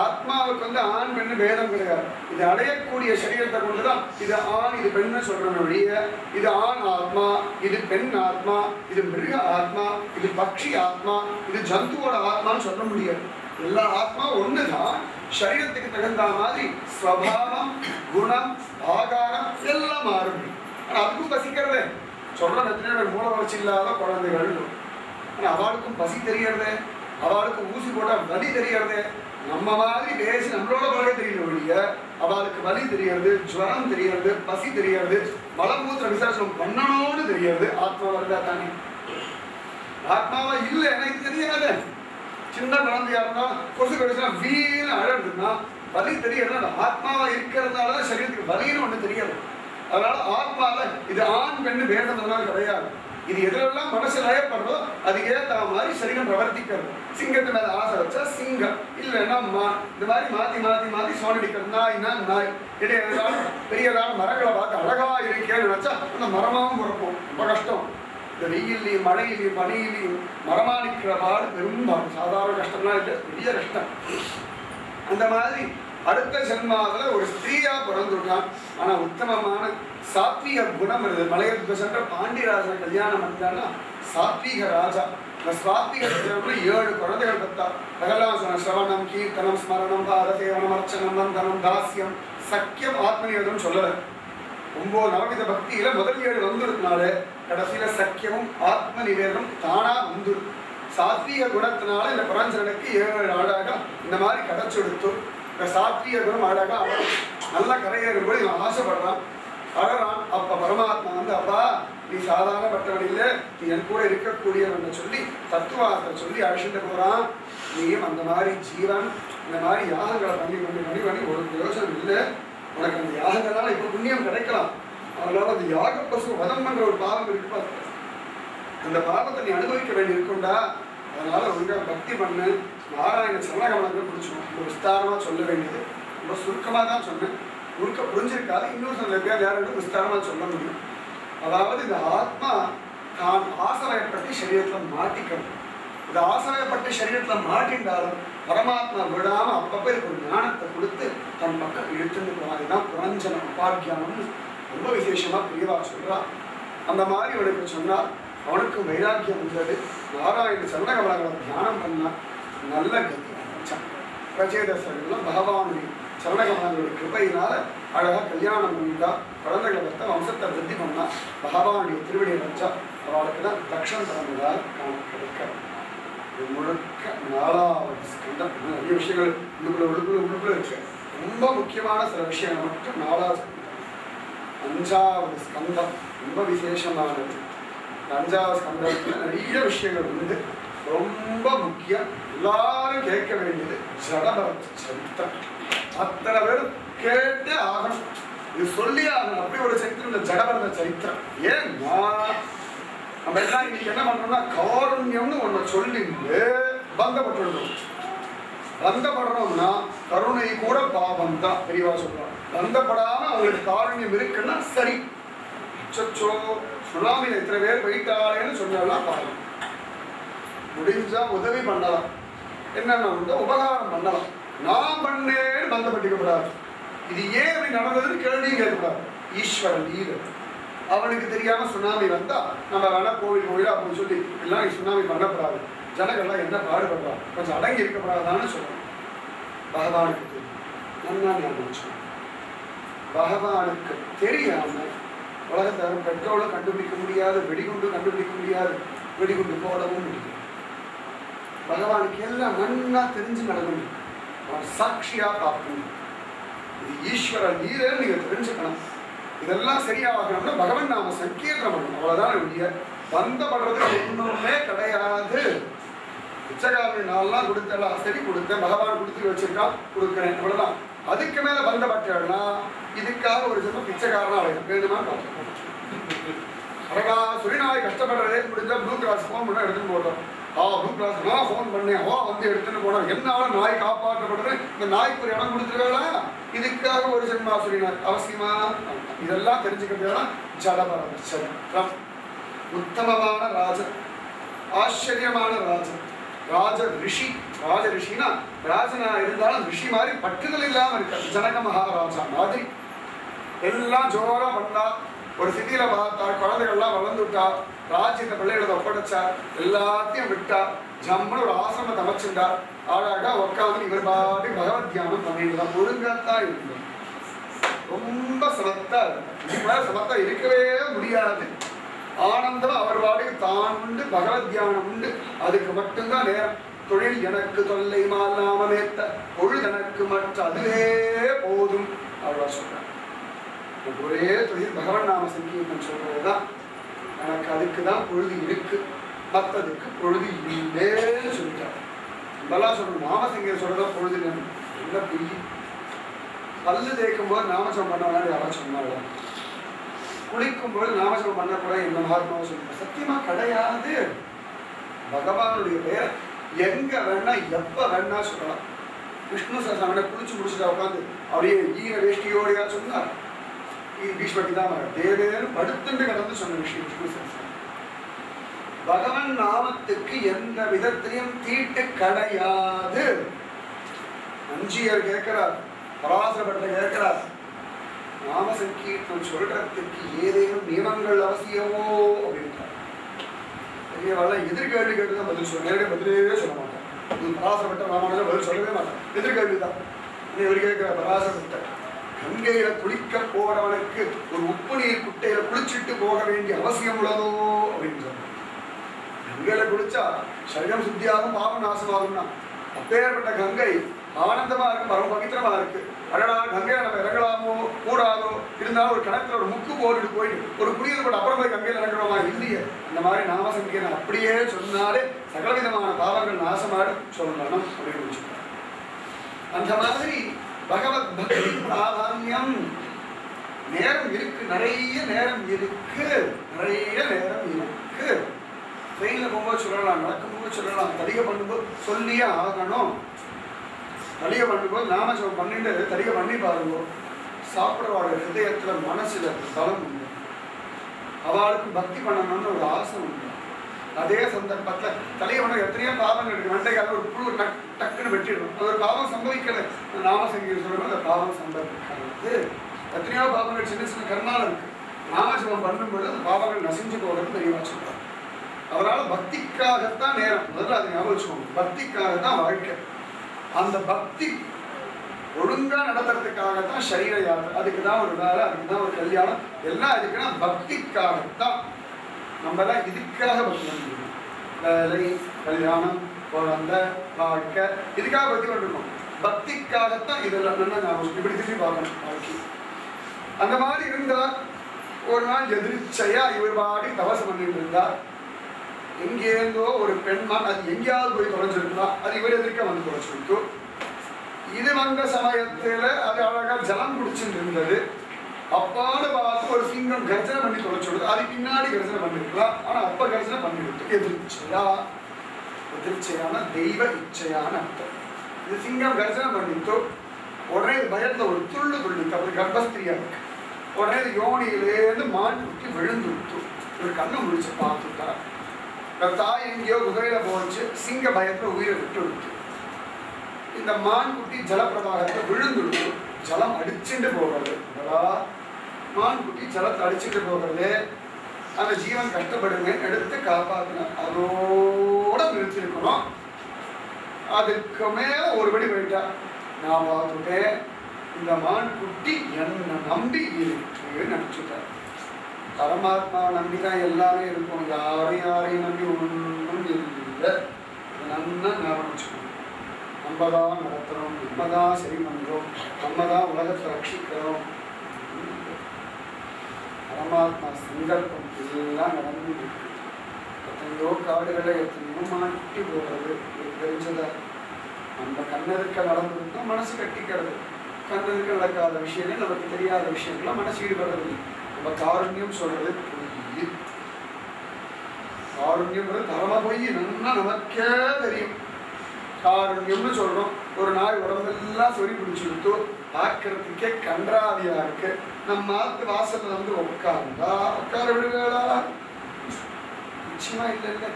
ஆத்மாவுக்கு வந்து ஆண் பெண்ணு பேதம் கிடையாது. இது அடையக்கூடிய சரீரத்தை கொண்டுதான் இது ஆண் இது பெண்ணு சொல்றோம் ஒழிய இது ஆண் ஆத்மா, இது பெண் ஆத்மா, இது மிருக ஆத்மா, இது பக்ஷி ஆத்மா, இது ஜந்துவோட ஆத்மான்னு சொல்ல முடியாது. எல்லா ஆத்மா ஒண்ணுதான். சரீரத்துக்கு தகுந்த மாதிரி ஸ்வபாவம், குணம், ஆகாரம் எல்லாம் மாறும். ஆனா அதுக்கும் பசிக்கிறதே சொல்ற எத்தனை மூல வளர்ச்சி இல்லாத குழந்தைகள். ஆனா அவளுக்கும் பசி தெரியறது, அவளுக்கு ஊசி போட்டா வலி தெரியறது. நம்ம மாதிரி பேசி நம்மளோட பழக தெரியல ஒழிய அவளுக்கு வலி தெரியறது, ஜுவரம் தெரியறது, பசி தெரியறது, மலமூத்திர விசேஷம் பண்ணணும்னு தெரியறது. ஆத்மாவா இருந்தா தானே. ஆத்மாவா இல்லை எனக்கு தெரியாது. சின்ன குழந்தையா இருந்தா கொசு கடிச்சா வீணு அழகுன்னா வலி தெரியறது. ஆத்மாவா இருக்கிறதுனால சரீரத்துக்கு வலின்னு ஒண்ணு தெரியாது. அதனால ஆத்மால இது ஆண் பெண்ணு பேதம்லாம் கிடையாது. இது எதுலாம் மனசு லயப்படுறதோ அது ஏற்ற மாதிரி சரீரம் பிரவர்த்திக்கிறது. சிங்கத்து மேல ஆசை வச்சா சிங்கம், இல்லைன்னா இந்த மாதிரி மாத்தி மாத்தி மாத்தி சோனடிக்கிறது. நாய்னா நாய், இடையில பெரியதான மரங்களை பார்த்து அழகா இருக்கேன்னு நினைச்சா அந்த மரமாவும் பிறப்போம். ரொம்ப கஷ்டம். இந்த வெயிலையும் மழையிலையும் பனியிலையும் மரமா நிற்கிற பாடு பெரும்பாலும் சாதாரண கஷ்டம்லாம் இல்லை, பெரிய கஷ்டம். அந்த மாதிரி அடுத்த ஜென்மாவில் ஒரு ஸ்திரீயா பிறந்துட்டான். ஆனா உத்தமமான சாத்வீக குணம் இருந்தது. மலையத்துக்கு சென்ற பாண்டியராஜனை கல்யாணம் பண்ணான்னா சாத்வீக ராஜா. இந்த சாத்வீக 7 குழந்தைகள் பெற்றா. அதெல்லாம் சொன்ன சிரவணம், கீர்த்தனம், ஸ்மரணம், பாரதேவனம், அர்ச்சனம், நந்தனம், தாசியம், சக்கியம், ஆத்மநிவேதம் சொல்லல. 9 நவவித பக்தியில முதல் 7 வந்துருக்குனால கடைசியில சக்கியமும் ஆத்ம நிவேதம் தானா வந்து சாத்வீக குணத்தினால இந்த பிரபஞ்சனுக்கு 7 அழகா இந்த மாதிரி கிடைச்செடுத்து இந்த சாத்வீக குணம் அழகா நல்லா கரையேறும்போது இவன் ஆசைப்படுறான், அழறான். அப்ப பரமாத்மா வந்து அப்பா நீ சாதாரணப்பட்டவன் இல்லை, நீ என் கூட இருக்கக்கூடியவன் சொல்லி தத்துவார்த்தை சொல்லி அழிச்சுட்டு போறான். நீயும் அந்த மாதிரி ஜீவன் இந்த மாதிரி யாகங்களை பண்ணி பண்ணி பண்ணி பண்ணி ஒரு பிரயோஜனம் இல்லை. உனக்கு அந்த யாகங்களால இப்ப புண்ணியம் கிடைக்கலாம். அதனால அந்த யாக பசு வதம் பண்ற ஒரு பாவம் இருக்கு, அந்த பாவத்தை நீ அனுபவிக்க வேண்டி இருக்குண்டா. அதனால ஒழுங்கா பக்தி பண்ணு. நாராயண சரணகமலங்கள் பிடிச்சோம். ரொம்ப விஸ்தாரமா சொல்ல வேண்டியது, ரொம்ப சுருக்கமா தான் சொன்னேன். முழுக்க புரிஞ்சிருக்காது. இன்னொரு சில பேர் யாரும் விஸ்தாரமா சொல்ல முடியும். அதாவது இந்த ஆத்மா தான் ஆசைப்பட்டு சரீரத்துல மாட்டிக்கணும். இந்த ஆசைப்பட்டு சரீரத்துல மாட்டின்றாலும் பரமாத்மா விடாம அப்பப்ப ஒரு ஞானத்தை கொடுத்து தன் பக்கம் இழுத்துன்னு போனாதான் புரஞ்சனம் உபாக்கியானம்னு ரொம்ப விசேஷமா பெரியவா சொல்றா. அந்த மாதிரி அவனுக்கு சொன்னார். அவனுக்கு வைராக்கியம் இருந்தது. நாராயண சரணகமலங்களை தியானம் பண்ணா நல்ல கதி ஆரம்பிச்சான். பிரச்சேதசெல்லாம் பகவானுடைய சரணகமலங்களுடைய கிருபையினால அழகா கல்யாணம் பண்ணிட்டா. குழந்தைகளை வைத்த வம்சத்தை விருத்தி பண்ணா. பகவானுடைய திருவடியை வச்சா. அவளுக்கு தான் தக்ஷன் பிறந்ததால் காண கிடைக்க. இது முழுக்க 4வது ஸ்கந்தம். நிறைய விஷயங்கள் உள்ளுக்குள்ள இருக்கு. ரொம்ப முக்கியமான சில விஷயங்கள் மட்டும் 4வது ஸ்கந்தம். 5வது ஸ்கந்தம் ரொம்ப விசேஷமானது. 5வது ஸ்கந்தத்துல நிறைய விஷயங்கள் உண்டு. ரொம்ப முக்கியம், எல்லாரும் கேட்க வேண்டியது ஜடபரத சரித்திரம். அத்தனை பேரும் கேட்டே ஆகணும், இது சொல்லி ஆகணும். அப்படி ஒரு சரித்திரம் இந்த ஜடபரத சரித்திரம். ஏன்னா நம்ம எல்லாம் இன்னைக்கு என்ன பண்றோம்னா காருண்யம்னு ஒண்ணு சொல்லிட்டு பந்தப்பட்டுள்ளோம். பந்தப்படுறோம்னா கருணை கூட பாவம் தான் பெரியவா சொல்றாங்க. பந்தப்படாம அவங்களுக்கு காருண்யம் இருக்குன்னா சரி. சச்சோ சுனாமியில இத்தனை பேர் போயிட்டாளேன்னு சொன்னாலாம் பாவம். முடிஞ்சா உதவி பண்ணலாம், என்னென்ன உண்டோ உபகாரம் பண்ணலாம். நான் பண்ணேன்னு பந்தப்பட்டிக்க கூடாது. இது ஏன் அப்படி நடந்ததுன்னு கேள்வியும் கேட்கக்கூடாது. ஈஸ்வரன் லீலை. அவனுக்கு தெரியாம சுனாமி வந்தா நம்ம வேணா கோவிலா அப்படின்னு சொல்லி எல்லாம் சுனாமி பண்ணப்படாது, ஜனங்கள்லாம் என்ன பாடுபடுறா, கொஞ்சம் அடங்கி இருக்கப்படாதான்னு சொல்லணும். பகவானுக்கு தெரியும். நல்லா ஞாபகம் சொல்லணும். பகவானுக்கு தெரியாம உலகத்தை பெட்ரோலை கண்டுபிடிக்க முடியாது, வெடிகுண்டு கண்டுபிடிக்க முடியாது, வெடிகுண்டு போடவும் முடியும். பகவானுக்கு எல்லாம் நன்னா தெரிஞ்சு நடக்கணும். அவன் சாட்சியா பார்க்கணும். இது ஈஸ்வர லீலைன்னு நீங்க தெரிஞ்சுக்கணும். இதெல்லாம் சரியாகணும்னா பகவான் நாம சங்கீர்த்தனம் பண்ணணும். அவ்வளவுதான் வெளிய பந்தப்படுறதுக்கு ஒண்ணுமே கிடையாது. பிச்சைக்காரன் நாள்லாம் கொடுத்தலாம், சரி கொடுத்தேன், பகவான் கொடுத்து வச்சிருக்கா கொடுக்குறேன், அவ்வளவுதான். அதுக்கு மேல பந்தப்பட்டா இதுக்காக ஒரு ஜென்மம் பிச்சைக்காரனா அடையும் வேணுமா? அடடா சுரிநாய் கஷ்டப்படுறதே முடிஞ்சா ப்ளூ கிராஸ் ஃபோன் பண்ண எடுத்துன்னு போட்டோம். ப்ளூ கிராஸ் நான் ஃபோன் பண்ணேன், வந்து எடுத்துன்னு போனோம். என்னால நாய் காப்பாற்றப்படுறது, இந்த நாய்க்கு ஒரு இடம் கொடுத்துருவேளா, இதுக்காக ஒரு ஜென்மா சுரிநாய் அவசியமா? இதெல்லாம் தெரிஞ்சுக்கிறதுலாம் ஜடபரம். உத்தமமான ராஜன், ஆச்சரியமான ராஜன், ராஜ ரிஷி. ராஜ ரிஷினா ராஜனா இருந்தாலும் ரிஷி மாதிரி பற்றுதல் இல்லாம இருக்க. ஜனக மகாராஜா மாதிரி எல்லாம் ஜோரா பண்ணா. ஒரு சிட்டியில பார்த்தா குழந்தைகள்லாம் வளர்ந்துட்டா, ராஜ்யத்தை பிள்ளைகளை ஒப்படைச்சா, எல்லாத்தையும் விட்டா, ஜம்முன்னு ஒரு ஆசிரமத்தை அமைச்சுட்டா, அழகா உட்காந்து இவர் பாடி பகவத் தியானம் பண்ணிட்டு ஒழுங்காத்தான் இருக்கு. ரொம்ப சமத்தா இருக்கு. சமத்தா இருக்கவே முடியாது. ஆனந்தம் அவர் பாடிக்கு தான் உண்டு, பகவத் தியானம் உண்டு. அதுக்கு மட்டும்தான் நேரம். தொழில் எனக்கு தொல்லை மாலாமேத்த பொழுதெனக்கு மற்ற அதுவே போதும் அவ்வளோ சொல்றாங்க. ஒரே தொழில் பகவன் நாம சங்கீதம் சொல்றதுதான் எனக்கு. அதுக்கு தான் பொழுது இருக்கு, மற்றதுக்கு பொழுது இல்லைன்னு சொல்லிட்டாங்க. இதெல்லாம் சொல்லணும். நாம சங்கீதம் சொல்றதான் பொழுது என்ன புரியும்? பல்லு தேய்க்கும் போது நாமசம் பண்ண வேணாம் யாராவது சொன்னாங்க. குளிக்கும் போது நாமசம் பண்ணக்கூட என்ன மகாத்மாவும் சொல்லுங்க. சத்தியமா கிடையாது. பகவானுடைய பெயர் எங்க வேணா எப்ப வேணா சொல்லலாம். விஷ்ணு சஹஸ்ரநாம குளிச்சு முடிச்சுட்டா உட்காந்து அப்படியே ஈர வேஷ்டியோடையா சொன்னார். பீஷ்மட்டி தான் தேவேன்னு படுத்துட்டு கடந்து சொன்ன விஷயம் விஷ்ணு சஹஸ்ரநாமம். பகவன் நாமத்துக்கு எந்த விதத்திலையும் தீட்டு கிடையாது. அஞ்சியர் கேட்கிறார், பராசரப்பட்ட கேட்கிறார், நாம சங்கீர்த்தம் சொல்றதுக்கு ஏதேனும் நியமங்கள் அவசியமோ அப்படின்றார். எதிர்கேள்வி கேட்டுதான் பதில் சொல்ல, நேரடியாக பதிலே சொல்ல மாட்டேன். பராசரப்பட்ட ராமானுஜர் பதில் சொல்லவே மாட்டேன், எதிர்கேள்வி தான். இவர் கேட்கிற பராசரப்பட்ட கங்கையில குளிக்க போறவனுக்கு ஒரு உப்பு நீர் குட்டையில குளிச்சுட்டு போக வேண்டிய அவசியம் உள்ளதோ அப்படின்னு சொல்றாங்க. கங்கையில குளிச்சா சரீரம் சுத்தியாகும், பாவம் நாசமாகும்னா அப்பேற்பட்ட கங்கை ஆனந்தமா இருக்கு, பரம பவித்திரமா இருக்கு. அழகா கங்கையில நம்ம இறங்கலாமோ கூடாதோ, இருந்தாலும் ஒரு கிணத்துல ஒரு முக்கு போட்டுட்டு போயிட்டு ஒரு குடியில் போட்டு அப்புறம் போய் கங்கையில் இறங்கணுமா? இல்லையே. இந்த மாதிரி நாம சங்கீதம் அப்படியே சொன்னாலே சகலவிதமான பாவங்கள் நாசமாடு சொல்லணும் அப்படின்னு வச்சுக்கோங்க. அந்த மாதிரி பகவத் பக்தி பிராதான்யம். நேரம் இருக்கு, நிறைய நேரம் இருக்கு, நிறைய நேரம் இருக்கு. ட்ரெயின்ல போகும்போது சொல்லலாம், நடக்கும்போது சொல்லலாம், தடிகை பண்ணும்போது சொல்லியே ஆகணும். தலிகை பண்ணும்போது நாமஜபம் பண்ணிட்டு தலிகை பண்ணி பாருங்க. சாப்பிட்றவாட ஹிருதயத்துல மனசுல பலம் உண்டு. அவளுக்கு பக்தி பண்ணணும்னு ஒரு ஆசை உண்டு. அதே சந்தர்ப்பத்துல தலையை பண்ண எத்தனையோ பாவங்கள் இருக்கு. வெண்டைக்காக ஒரு புழு டக்குன்னு வெட்டிடணும், அது ஒரு பாவம் சம்பவிக்கல. நாம சங்கீதம் சொல்லணும், அந்த பாவம் சம்பவிக்காது. எத்தனையோ பாவங்கள் சின்ன சின்ன கர்மால இருக்கு. நாமஜபம் பண்ணும்போது அந்த பாவங்கள் நசிஞ்சு போகிறது தெரியவா சொல்றாங்க. அதனால பக்திக்காகத்தான் நேரம். முதல்ல அதை ஞாபகம் வச்சுக்கோங்க. பக்திக்காகத்தான் வாழ்க்கை. அந்த பக்தி ஒழுங்கா நடத்துறதுக்காகத்தான் சரீர யாத்திரை. அதுக்கு தான் ஒரு வேலை, அதுக்கு தான் ஒரு கல்யாணம், எல்லாம் எதுக்குன்னா பக்திக்காகத்தான். நம்ம எல்லாம் இதுக்காக பக்தி பண்ணிருக்கோம். வேலை, கல்யாணம், குழந்தை, வாழ்க்கை, இதுக்காக பக்தி பண்ணிருக்கோம். பக்திக்காகத்தான் இதெல்லாம் ஞாபகம் இப்படி திரும்பி பார்க்கணும் வாழ்க்கை. அந்த மாதிரி இருந்தா ஒரு நாள் எதிர்ச்சையா இவர் பாடி தவசம் பண்ணிட்டு இருந்தா, எங்கேருந்தோ ஒரு பெண்மான் அது எங்கேயாவது போய் தொலைஞ்சிருக்கலாம், அது இவர் எதிர்க்க வந்து தொலைச்சிருக்கு. இது வந்த சமயத்துல அது அழகா ஜலம் குடிச்சுட்டு இருந்தது. அப்பாடு பார்த்து ஒரு சிங்கம் கர்ஜனை பண்ணி தொலைச்சுடுது. அது பின்னாடி கர்ஜனை பண்ணிருக்கலாம், ஆனா அப்ப கர்ஜனை பண்ணிவிட்டு எதிர்ச்சையா. எதிர்ச்சையான தெய்வ இச்சையான அர்த்தம். இது சிங்கம் கர்ஜனை பண்ணிட்டு உடனே பயத்துல ஒரு துள்ளு துள்ளிட்டு, அப்படி கர்ப்பஸ்திரியா இருக்கு. உடனே யோனியிலேருந்து மான் குட்டி விழுந்துட்டு ஒரு கண்ணை முடிச்சு பார்த்துட்டா. தாய் எங்கேயோ குகையில போச்சு, சிங்க பயத்துல உயிரை விட்டு விட்டு இந்த மான் குட்டி ஜலப்பிரவாகத்துல விழுந்துடுச்சு. ஜலம் அடிச்சுட்டு போகிறது. மான் குட்டி ஜலத்தை அடிச்சுட்டு போகிறது. அந்த ஜீவன் கஷ்டப்படுங்க எடுத்து காப்பாற்றணும். அதோட நிறுத்திருக்கணும். அதுக்கு மேல ஒருபடி போயிட்டா நான் பார்த்துட்டேன் இந்த மான் குட்டி என்னை நம்பி இருக்குன்னு நினைச்சுட்டேன். பரமாத்மாவை நம்பிதான் எல்லாமே இருக்கும். யாரையும் நம்பி ஒன்றும் இல்லை. நல்லா ஞாபகம் வச்சுக்கணும். நம்ம தான் நடத்துகிறோம், நம்ம தான் சரி பண்ணுறோம், நம்ம தான் உலகத்தை ரட்சிக்கிறோம். பரமாத்மா சங்கல்பம் எல்லாம் நடந்து எத்தனையோ காடுகளை எத்தனையோ மாட்டி போடுறது தெரிஞ்சதா. நம்ம கண்ணெதுக்க நடந்ததுன்னா மனசு கட்டிக்கிறது. கண்ணெதுக்க நடக்காத விஷயங்கள், நமக்கு தெரியாத விஷயங்கள்லாம் மனசு ஈடுபடுறது. நம்ம காருண்யம் சொல்றது பொய். காருண்யம்ன்றது தரமா போய் நல்லா நமக்கே தெரியும். காருண்யம்னு சொல்றோம். ஒரு நாய் உடம்பெல்லாம் சொறி பிடிச்சுடுத்து பார்க்கறதுக்கே கன்றாவியா இருக்கு. நம்ம ஆத்து வாசல்ல வந்து உட்கார விடுவேளா? நிச்சயமா இல்லை. இல்லை,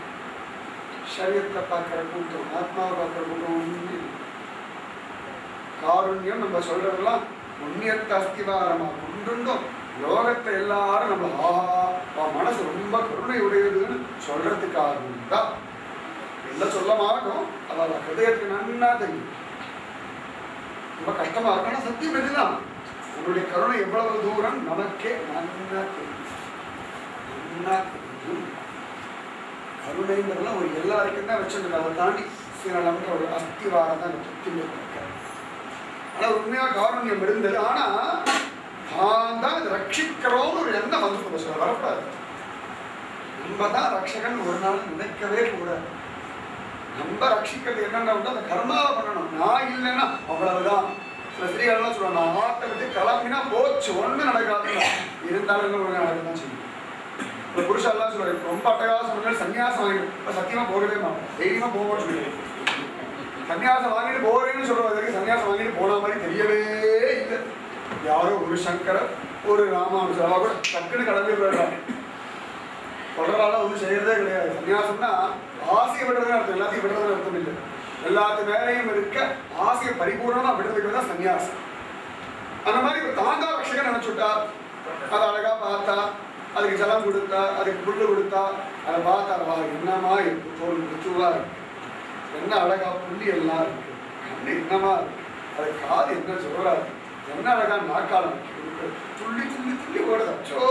சரீரத்தை பார்க்கிற கூட்டம், ஆத்மாவை பார்க்கிற கூட்டம் ஒண்ணு. காருண்யம் நம்ம சொல்றதெல்லாம் புண்ணியத்தை அஸ்திவாரமா கொண்டுண்டோம். லோகத்தை எல்லாரும் நம்ம மனசு ரொம்ப கருணை உடையதுன்னு சொல்றதுக்காகவும் தான். எல்லாம் சொல்ல மாட்டோம். அதாவது ஹிருதயத்துக்கு நன்னா தெரியும். ரொம்ப கஷ்டமா இருக்கும். சத்தியம் இதுதான். உன்னுடைய கருணை எவ்வளவு தூரம் நமக்கே நன்னா தெரியும். கருணைங்கிறதுலாம் ஒரு எல்லாருக்கும் தான் வச்சுருக்கு. அதை தாண்டி சில நமக்கு ஒரு அஸ்திவாரம் தான் இருக்க. ஆனா உண்மையா காருண்யம் இருந்தது. ஆனா தான் தான் ரட்சிக்கிறோம்னு ஒரு எண்ணம் வந்து சொல்ல வரக்கூடாது. நம்ம தான் ரட்சகன் ஒரு நாள் நினைக்கவே கூடாது. நம்ம ரட்சிக்கிறது என்னன்னா அந்த கர்மாவை பண்ணணும். நான் இல்லைன்னா அவ்வளவுதான். சில ஸ்திரீகள்லாம் சொல்லுவாங்க, நான் ஆட்டை விட்டு கிளம்பினா போச்சு, ஒன்றும் நடக்காது. இருந்தாலும் ஒரு நடக்கதான் செய்யும். இப்போ புருஷெல்லாம் சொல்லுவாங்க, ரொம்ப அட்டகாசம் சன்னியாசம் வாங்கிடும். இப்போ சத்தியமா போகவே மாட்டேன். தைரியமா போக சொல்லுவேன். சன்னியாசம் வாங்கிட்டு போறேன்னு சொல்றதுக்கு சன்னியாசம் வாங்கிட்டு போன மாதிரி தெரியவே இல்லை. யாரோ ஒரு சங்கரர் ஒரு ராமானுஜர் கூட டக்குன்னு கிளம்பி போயிடுறாங்க. சொல்றதால ஒன்றும் செய்யறதே கிடையாது. சன்னியாசம்னா ஆசையை விடுறதுன்னு அர்த்தம், எல்லாத்தையும் விடுறதுன்னு அர்த்தம் இல்லை. எல்லாத்து மேலையும் இருக்க ஆசையை பரிபூர்ணமா விடுறதுக்கு தான் சன்னியாசம். அந்த மாதிரி இப்போ தாண்டா ரட்சகன் நினைச்சுட்டா, அதை அழகா பார்த்தா, அதுக்கு ஜலம் கொடுத்தா, அதுக்கு புல்லு கொடுத்தா, அதை பார்த்தா என்னமா இருக்கு, தோல் முச்சுவா இருக்கு, என்ன அழகா புள்ளி எல்லாம் இருக்கு, கண்ணு என்னமா இருக்கு, அது காது என்ன சொல்றாரு, என்ன அழகா நாக்காலம் துள்ளி துள்ளி துள்ளி ஓடுதாச்சோ.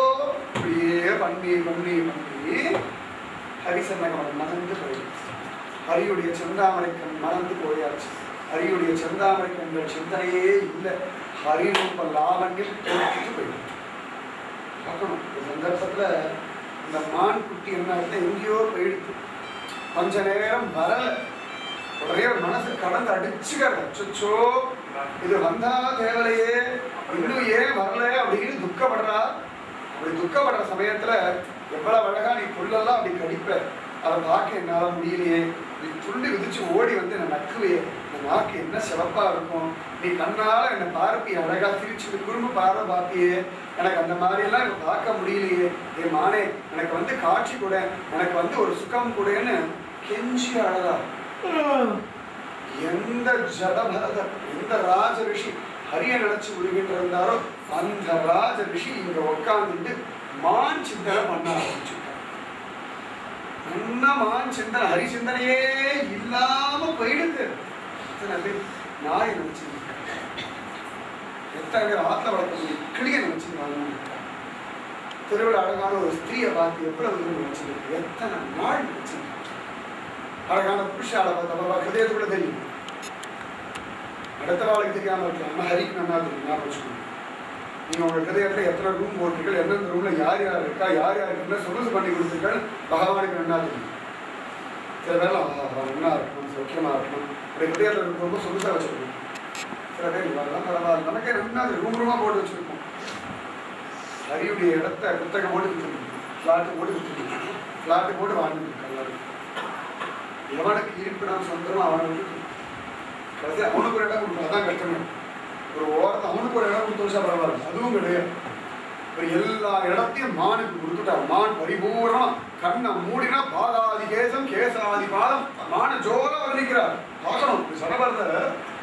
இப்படியே பண்ணி பண்ணி பண்ணி ஹரிசன்னகம் மறந்து போயிடுச்சு. ஹரியுடைய செந்தாமரைக்கண் மறந்து போயாச்சு. ஹரியுடைய செந்தாமரைக்கண்கள் சிந்தனையே இல்லை. ஹரிரூப லாவண்யம் தோற்றிட்டு போயிடுச்சு. பார்க்கணும் இந்த சந்தர்ப்பத்துல இந்த மான் குட்டி என்ன எங்கேயோ போயிடுச்சு. கொஞ்ச நேரம் வரல. உடனே ஒரு மனசு கடந்து அடிச்சுக்கிறது. அச்சோ இது வந்தா தேவலையே, இன்னும் ஏன் வரல அப்படின்னு துக்கப்படுறா. அப்படி துக்கப்படுற சமயத்துல எவ்வளவு அழகா நீ புல்லெல்லாம் அப்படி கடிப்ப, அதை பார்க்க என்னால முடியலையே, நீ துள்ளி விதிச்சு ஓடி வந்து என்னை நக்குவையே, இந்த நாக்கு என்ன சிவப்பா இருக்கும், நீ கண்ணால என்னை பார்ப்பி அழகா திருச்சி குறும்பு பார்வை பார்ப்பியே, எனக்கு அந்த மாதிரி எல்லாம் இப்ப பார்க்க முடியலையே, என் மானே எனக்கு வந்து காட்சி கூட, எனக்கு வந்து ஒரு சுகம் கூடன்னு கெஞ்சி அழகா. எந்த ஜடபரதர், எந்த ராஜ ரிஷி ஹரிய நினைச்சு விடுகின்ற இருந்தாரோ அந்த ராஜ ரிஷி இங்க உட்கார்ந்துட்டு மான் சிந்தனை பண்ண ஆரம்பிச்சுட்டார். என்ன மான் சிந்தனை, ஹரி சிந்தனையே இல்லாம போயிடுது. நாயை நினைச்சு, எத்தனை பேர் ஆத்துல வளர்க்க கிளிய நினைச்சுருவாங்க. திருவிழா அழகான ஒரு ஸ்திரீயை பார்த்து எவ்வளவு நினைச்சிருக்கு, எத்தனை நாள் நினைச்சு. அழகான புருஷால பார்த்தா ஹிருதயத்துக்குள்ள தெரியும், அடுத்த நாளுக்கு தெரியாம இருக்கலாம். நம்ம ஹரிக்கு நல்லா தெரியும். ஞாபகம் வச்சுக்கணும். நீங்க உங்க ஹிருதயத்துல எத்தனை ரூம் போட்டிருக்கீங்க, எந்தெந்த ரூம்ல யார் யார் இருக்கா, யார் யாருக்கு என்ன சொகுசு பண்ணி கொடுத்துருக்காரு பகவானுக்கு நல்லா தெரியும். சில பேர்லாம் நல்லா இருக்கணும், சௌக்கியமா இருக்கணும், அப்படி ஹிருதயத்தில் ரொம்ப சொகுசா வச்சுருக்கணும். சில பேர் இதெல்லாம் பரவாயில்ல, நமக்கே நல்லா ரூம் ரூமா போட்டு வச்சிருக்கோம். ஹரியுடைய இடத்த புத்தகம் போட்டு விட்டுருக்கோம், ஃப்ளாட்டு போட்டு விட்டுருக்கோம், ஃப்ளாட்டு போட்டு வாங்கிட்டு இருக்காங்க. எவனுக்கு இருப்பிடம் சொந்தம் அவனுக்கு கடைசி அவனுக்கு ஒரு இடம் கொடுக்கணும். அதான் கஷ்டமே. ஒரு ஓரத்தை அவனுக்கு ஒரு இடம் கொடுத்து வச்சா பரவாயில்ல, அதுவும் கிடையாது. ஒரு எல்லா இடத்தையும் மானுக்கு கொடுத்துட்டா. மான் பரிபூர்ணமா கண்ணை மூடினா பாதாதி கேசம் கேசாதி பாதம் மான ஜோரா வர்ணிக்கிறார். பார்க்கணும் சடபரத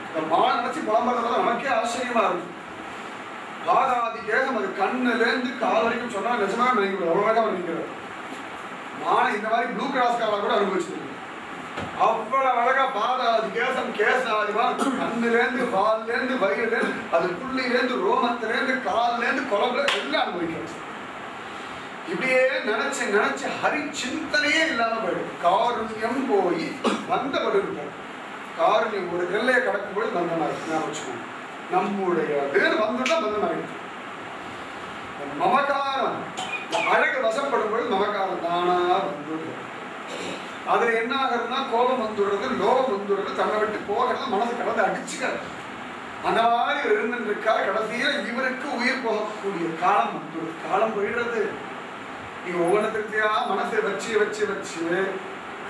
இந்த மான் நினைச்சு புலம்புறதுல நமக்கே ஆச்சரியமா இருக்கும். பாதாதி கேசம் அது கண்ணுலேருந்து கால் வரைக்கும் சொன்னா நிஜமா நினைக்கிறது அவ்வளோ அழகாக நினைக்கிறார். நான் இந்த மாதிரி ப்ளூ கிராஸ் காலா கூட அனுபவிச்சிருக்கேன். அவ்வளவு அழகா பாதாதி கேசம் கேசாதிவா கண்ணுலேருந்து வால்லேருந்து வயிறுலேருந்து அது புள்ளிலேருந்து ரோமத்திலேருந்து கால்லேருந்து குழம்புல எல்லாம் அனுபவிக்கிறது. இப்படியே நினைச்சு நினைச்சு ஹரி சிந்தனையே இல்லாம போயிடும். காருண்யம் போய் வந்தபடி இருப்பார். காருண்யம் ஒரு எல்லையை கடக்கும்போது பந்தமாயிருக்கு. நான் வச்சுக்கோங்க, நம்முடைய பேர் வந்துட்டா பந்தமாயிருக்கு. மமகாரம் அழகு வசப்படும் பொழுது மமகாரம் தானா வந்துடுது. அதுல என்ன ஆகுதுன்னா கோபம் வந்துடுறது, லோகம் வந்துடுறது, தன்னை விட்டு போகிறது, மனசு கடந்து அடிச்சுக்கிறது. அந்த மாதிரி இருந்துட்டு இருக்கா. கடைசியில இவருக்கு உயிர் போகக்கூடிய காலம் வந்துடுது. காலம் போயிடுறது. நீங்க ஒவ்வொன்றத்தையா மனசை வச்சு வச்சு வச்சு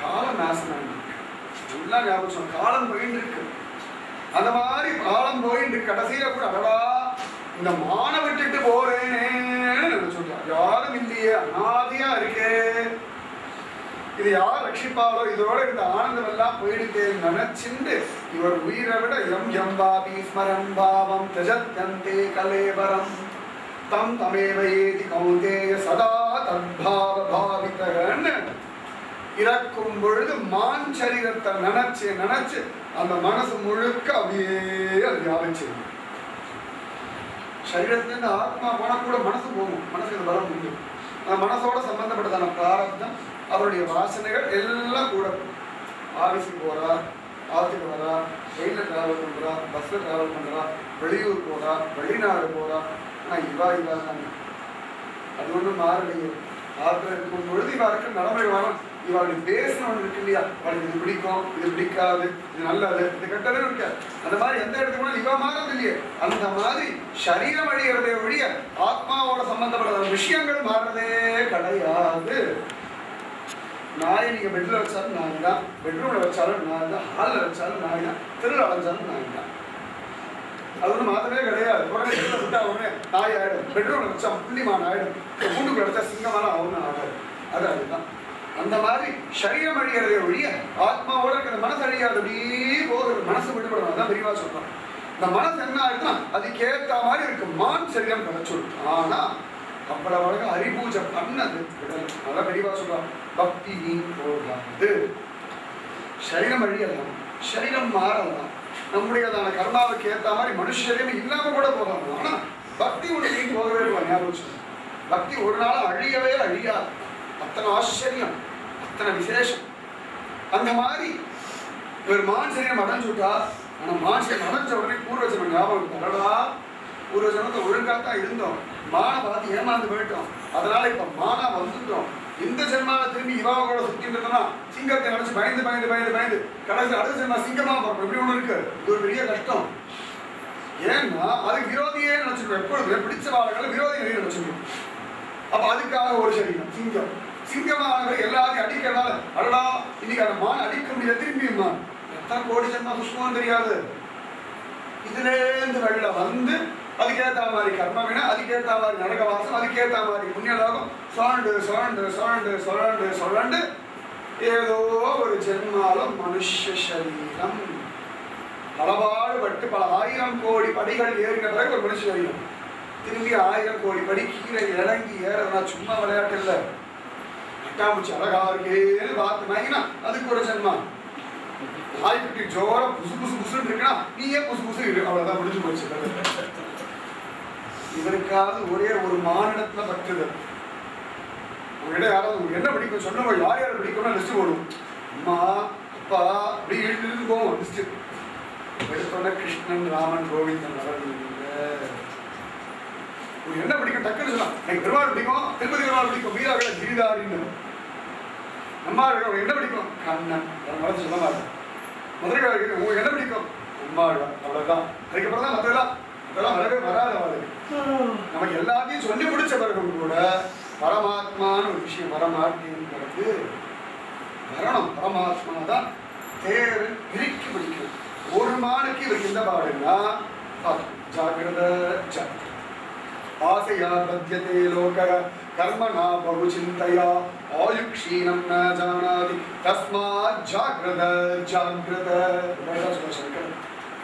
காலம் நாசனம் எல்லாம் ஞாபகம். காலம் போயிட்டு இருக்கு. அந்த மாதிரி காலம் போயிட்டு கடைசியில கூட அடடா இந்த மான விட்டுட்டு போறேன்னு சொல்றான். யாரும் இல்லையே, அனாதியா இருக்கே, இது யார் ரட்சிப்பாளோ, இதோட இந்த ஆனந்தம் எல்லாம் போயிடுதே நினைச்சுண்டு இவர் உயிரை விட எம் பாபி ஸ்மரம் பாவம் தஜத்யந்தே கலேபரம் தம் தமேவயேதி கௌந்தேய சதா தத்பாவ பாவிதகன்னு இறக்கும் பொழுது மான் சரீரத்தை நினைச்சு நினைச்சு அந்த மனசு முழுக்க அப்படியே அது வியாபிச்சு. சரீரத்திலிருந்து ஆத்மா போனா கூட மனசு போகும். மனசுக்கு வர முடியும். அந்த மனசோட சம்பந்தப்பட்டதான பிராரப்தம், அவருடைய வாசனைகள் எல்லாம் கூட. ஆஃபீஸுக்கு போறா, ஆற்றுக்கு வரா, ட்ரெயினில் ட்ராவல் பண்ணுறா, பஸ்ஸில் ட்ராவல் பண்ணுறா, வெளியூர் போறா, வெளிநாடு போறா. ஆனால் இவா தானே, அது ஒன்றும் மாறலையே. ஆற்றுல இருக்கும் பொழுது இவாருக்கு நடைமுறை வரும். இவாளுடைய பேசணும் ஒன்று இருக்கு இல்லையா, அவளுக்கு இது பிடிக்கும், இது பிடிக்காது, இது நல்லது, இது கெட்டதே இருக்க. அந்த மாதிரி எந்த இடத்துக்கு போனாலும் இவா மாறது இல்லையே. அந்த மாதிரி சரீரம் அழிகிறதே ஒழிய ஆத்மாவோட சம்பந்தப்பட்ட விஷயங்கள் மாறுறதே கிடையாது. நாயை நீங்க பெட்ல வச்சாலும் நாய் தான், பெட்ரூம்ல வச்சாலும் நாய் தான், ஹாலில் வச்சாலும் நாய் தான், தெருவில் அலைஞ்சாலும் நாய் தான். அது ஒன்றும் மாற்றவே கிடையாது. உடனே பெட்ல விட்டா உடனே நாய் ஆயிடும், பெட்ரூம்ல வச்சா புள்ளிமான் ஆயிடும், கூண்டுக்குள்ள வச்சா சிங்கமான அவனும் ஆகாது. அதுதான் அந்த மாதிரி சரீரம் அழிகிறதே ஒழிய ஆத்மாவோட இருக்கிற மனசு அழியாது. அப்படியே போகிறது, மனசு விடுபடும். அதான் விரிவா சொல்றோம். இந்த மனசு என்ன ஆயிடுச்சுன்னா அதுக்கேற்ற மாதிரி இருக்கு. மான் சரீரம் கிடைச்சிடும். ஆனா அவ்வளவு அழகா ஹரிபூஜை பண்ணது நல்லா விரிவா சொல்றான். பக்தி நீ போகாது. சரீரம் அழியலாம், சரீரம் மாறலாம், நம்முடையதான கர்மாவுக்கு ஏற்ற மாதிரி மனுஷரீரம் இல்லாம கூட போகலாம். ஆனா பக்தி ஒன்று நீங்க போகவே போகலாம். ஞாபகம், பக்தி ஒரு நாள் அழியவே அழியாது. அத்தனை ஆச்சரியம், அத்தனை விசேஷம். அந்த மாதிரி ஒரு மான் சரீரம் அடைஞ்சுட்டா. ஆனா மான் சரீரம் அடைஞ்ச உடனே பூர்வஜனம் ஞாபகம் தரடா. பூர்வஜனத்தை ஒழுங்காத்தான் இருந்தோம், மான பார்த்து ஏமாந்து போயிட்டோம். அதனால இப்ப மானா வந்துட்டோம். இந்த ஜென்மாவை திரும்பி இவாவோட சுத்திட்டு இருந்தோம்னா சிங்கத்தை நினைச்சு பயந்து பயந்து பயந்து பயந்து கடைசி அடுத்த ஜென்மா சிங்கமா பார்ப்போம். எப்படி ஒண்ணு இருக்கு, இது ஒரு பெரிய கஷ்டம். ஏன்னா அதுக்கு விரோதியே நினைச்சிருக்கோம். எப்பொழுது பிடிச்ச வாழ்களை விரோதிகளே நினைச்சிருக்கோம். அப்ப அதுக்காக ஒரு சரீரம் சிங்கம். சிங்கமானவை எல்லாரையும் அடிக்கிறதால அடடா இன்னைக்கு அந்த மான் அடிக்க முடியல. திரும்பியுமா எத்தனை கோடி ஜென்மா புஷ்பம் தெரியாது. இதுல இருந்து வெளில வந்து அதுக்கேற்ற மாதிரி கர்மவினை, அதுக்கேற்ற மாதிரி நரகவாசம், அதுக்கேற்ற மாதிரி புண்ணியலோகம் சுழண்டு சுழண்டு சுழண்டு சுழண்டு சுழண்டு ஏதோ ஒரு ஜென்மாலும் மனுஷ சரீரம் பலபாடுபட்டு பல 1000 கோடி படிகள் ஏறின பிறகு ஒரு மனுஷ சரீரம். திரும்பி 1000 கோடி படி கீழே இறங்கி ஏறதுனா சும்மா விளையாட்டு இல்லை. அட்டாமூச்சி அழகா இருக்கேன்னு பார்த்து நாயினா அதுக்கு ஒரு ஜென்மா. நாய்க்குட்டி ஜோரா புசு புசு புசுன்னு இருக்குன்னா நீயே புசு புசு இருக்கு, அவ்வளவுதான் முடிஞ்சு போச்சு. இவருக்காவது ஒரே ஒரு மானிடத்துல பற்றுதல். உங்ககிட்ட யாராவது உங்களுக்கு என்ன பிடிக்கும் சொன்ன யார் யார் பிடிக்கும்னா லிஸ்ட் போடும். அம்மா அப்பா அப்படி இழுத்து போவோம் லிஸ்ட். எடுத்தோடனே கிருஷ்ணன் ராமன் கோவிந்தன் உங்களுக்கு என்ன பிடிக்கும் டக்குன்னு சொல்லலாம். எனக்கு பெருமாள் பிடிக்கும், திருப்பதி பெருமாள் பிடிக்கும், வீராக கிரிதாரின்னு. அம்மா என்ன பிடிக்கும் கண்ணன் மனசு சொல்ல மாட்டேன். மதுரை உங்களுக்கு என்ன பிடிக்கும் அம்மாள், அவ்வளவுதான். அதுக்கப்புறம் தான் மற்றெல்லாம் அதெல்லாம் வரவே வராத வாழ்க்கை. நமக்கு எல்லாத்தையும் சொல்லி முடிச்ச பிறகும் கூட பரமாத்மான்னு ஒரு விஷயம் வரமாட்டேங்கிறது. வரணும், பரமாத்மா தான் தேவை இறுக்கி பிடிக்கும். ஒரு மானுக்கு இவருக்கு இந்த பாடுன்னா ஜாகிரத ஜாகிரத ஆசையா பத்தியதே லோக கர்மணா பகு சிந்தையா ஆயுக்ஷீனம் ந ஜானாதி தஸ்மாத் ஜாகிரத ஜாகிரத.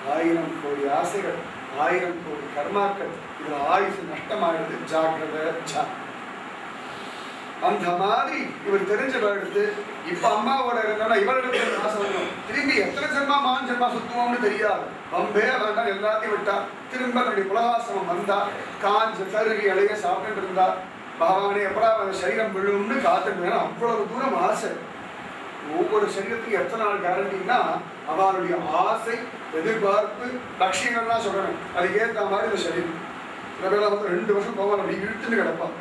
1000 கோடி ஆசைகள் 1000 கோடி கர்மாக்கள், இதுல ஆயுசு நஷ்டமாயிடுது. ஜாக்கிரதை. அந்த மாதிரி இவர் தெரிஞ்ச எடுத்து இப்ப அம்மாவோட இருந்தா இவருக்கு ஆசை வரும். திரும்பி எத்தனை ஜென்மா மான் ஜென்மா சுத்துவோம்னு தெரியாது. வம்பே வேண்டாம், எல்லாத்தையும் விட்டா. திரும்ப தன்னுடைய குலகாசனம் வந்தா, காஞ்ச கருவி அலைய சாப்பிட்டு இருந்தா. பகவானே எப்படா அந்த சரீரம் விழும்னு காத்துட்டு. அவ்வளவு தூரம் ஆசை. ஒவ்வொரு சரீரத்துக்கும் எத்தனை நாள் கேரண்டின்னா அவனுடைய ஆசை, எதிர்பார்ப்பு, லட்சியங்கள்லாம் சொல்லணும். அதுக்கு ஏற்ற மாதிரி இந்த சரீரம். சில பேர் வந்து 2 வருஷம் போவான், அப்படி இழுத்துன்னு கிடப்பான்.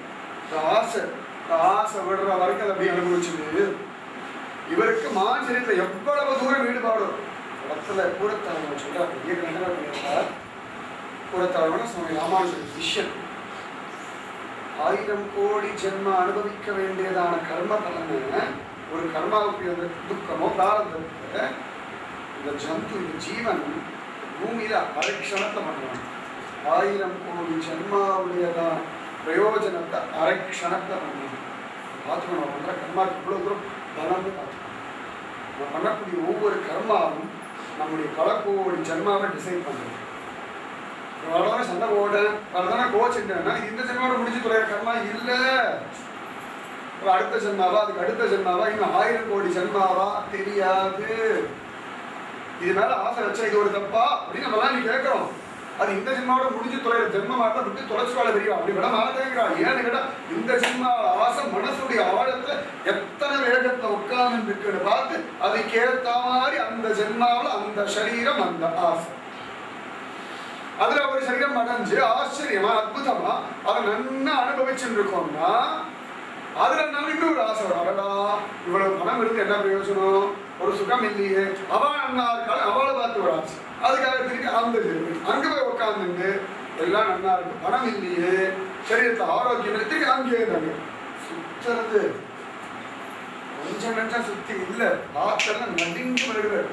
ஆசை விடுற வரைக்கும் அதை அப்படி அனுபவிச்சுது. இவருக்கு மான் சரீரத்தில் எவ்வளவு தூரம் ஈடுபாடு. இடத்துல கூடத்தாழ்வன் சொல்றார், பெரிய கண்டனம் பண்ணியிருக்கார். கூடத்தாழ்வன் சுவாமி ராமானுஜன் சிஷ்யன். 1000 கோடி ஜென்ம அனுபவிக்க வேண்டியதான கர்ம பலனை ஒரு கர்மாவுக்கு துக்கமோ பிராரத்தத்தை இந்த ஜந்து, இந்த ஜீவன் பூமியில அரைக்ஷணத்தை பண்ணுவாங்க. 1000 கோடி ஜென்மாவுடையதான் பிரயோஜனத்தை அரைக்ஷணத்தை பண்ணுவாங்க. பார்த்துக்கணும், நம்ம பண்ற கர்மாவுக்கு இவ்வளவு தூரம் பலன்னு பார்த்துக்கணும். நம்ம பண்ணக்கூடிய ஒவ்வொரு கர்மாவும் நம்முடைய பல கோடி ஜென்மாவை டிசைட் பண்ணுறோம். அவ்வளோதானே சண்டை போட்டேன், அவ்வளோதானே கோச்சுட்டேன்னா இந்த ஜென்மாவோட முடிச்சு தொலைகிற கர்மா இல்லை. அடுத்த ஜென்மாவா, அதுக்கு அடுத்த ஜென்மாவா, இன்னும் 1000 கோடி ஜென்மாவா தெரியாது. இது மேல ஆசை வச்சா இது ஒரு தப்பா அப்படின்னு நம்மலாம் நீ கேட்கிறோம். அது இந்த ஜென்மாவோட முடிஞ்சு தொலைகிற ஜென்மமாட்டா விட்டு தொலைச்சுவாழ தெரியும். அப்படி விட மாட்டேங்கிறான். ஏன்னு கேட்டா இந்த ஜென்மாவோட ஆசை மனசுடைய ஆழத்துல எத்தனை வேகத்துல உட்கார்ந்து இருக்குன்னு பார்த்து அதுக்கேற்ற மாதிரி அந்த ஜென்மாவில் அந்த சரீரம், அந்த ஆசை. அதுல ஒரு சரீரம் அடைஞ்சு ஆச்சரியமா அற்புதமா அதை நன்னா அனுபவிச்சுட்டு இருக்கோம்னா அதுல நம்ம இன்னொரு ஆசை வரடா, இவ்வளவு பணம் இருந்து என்ன பிரயோஜனம், ஒரு சுகம் இல்லையே, அவள் நன்னா இருக்காள், அவளை பார்த்து ஒரு ஆசை. அதுக்காக திருப்பி அந்த அங்க போய் உட்காந்துட்டு எல்லாம் நன்னா இருக்கு, பணம் இல்லையே, சரீரத்தை ஆரோக்கியம் திருப்பி அங்கேயே தாங்க சுத்துறது. கொஞ்சம் நஞ்சம் சுத்தி இல்லை, பார்த்தெல்லாம் நடுங்கி வருகிறார்.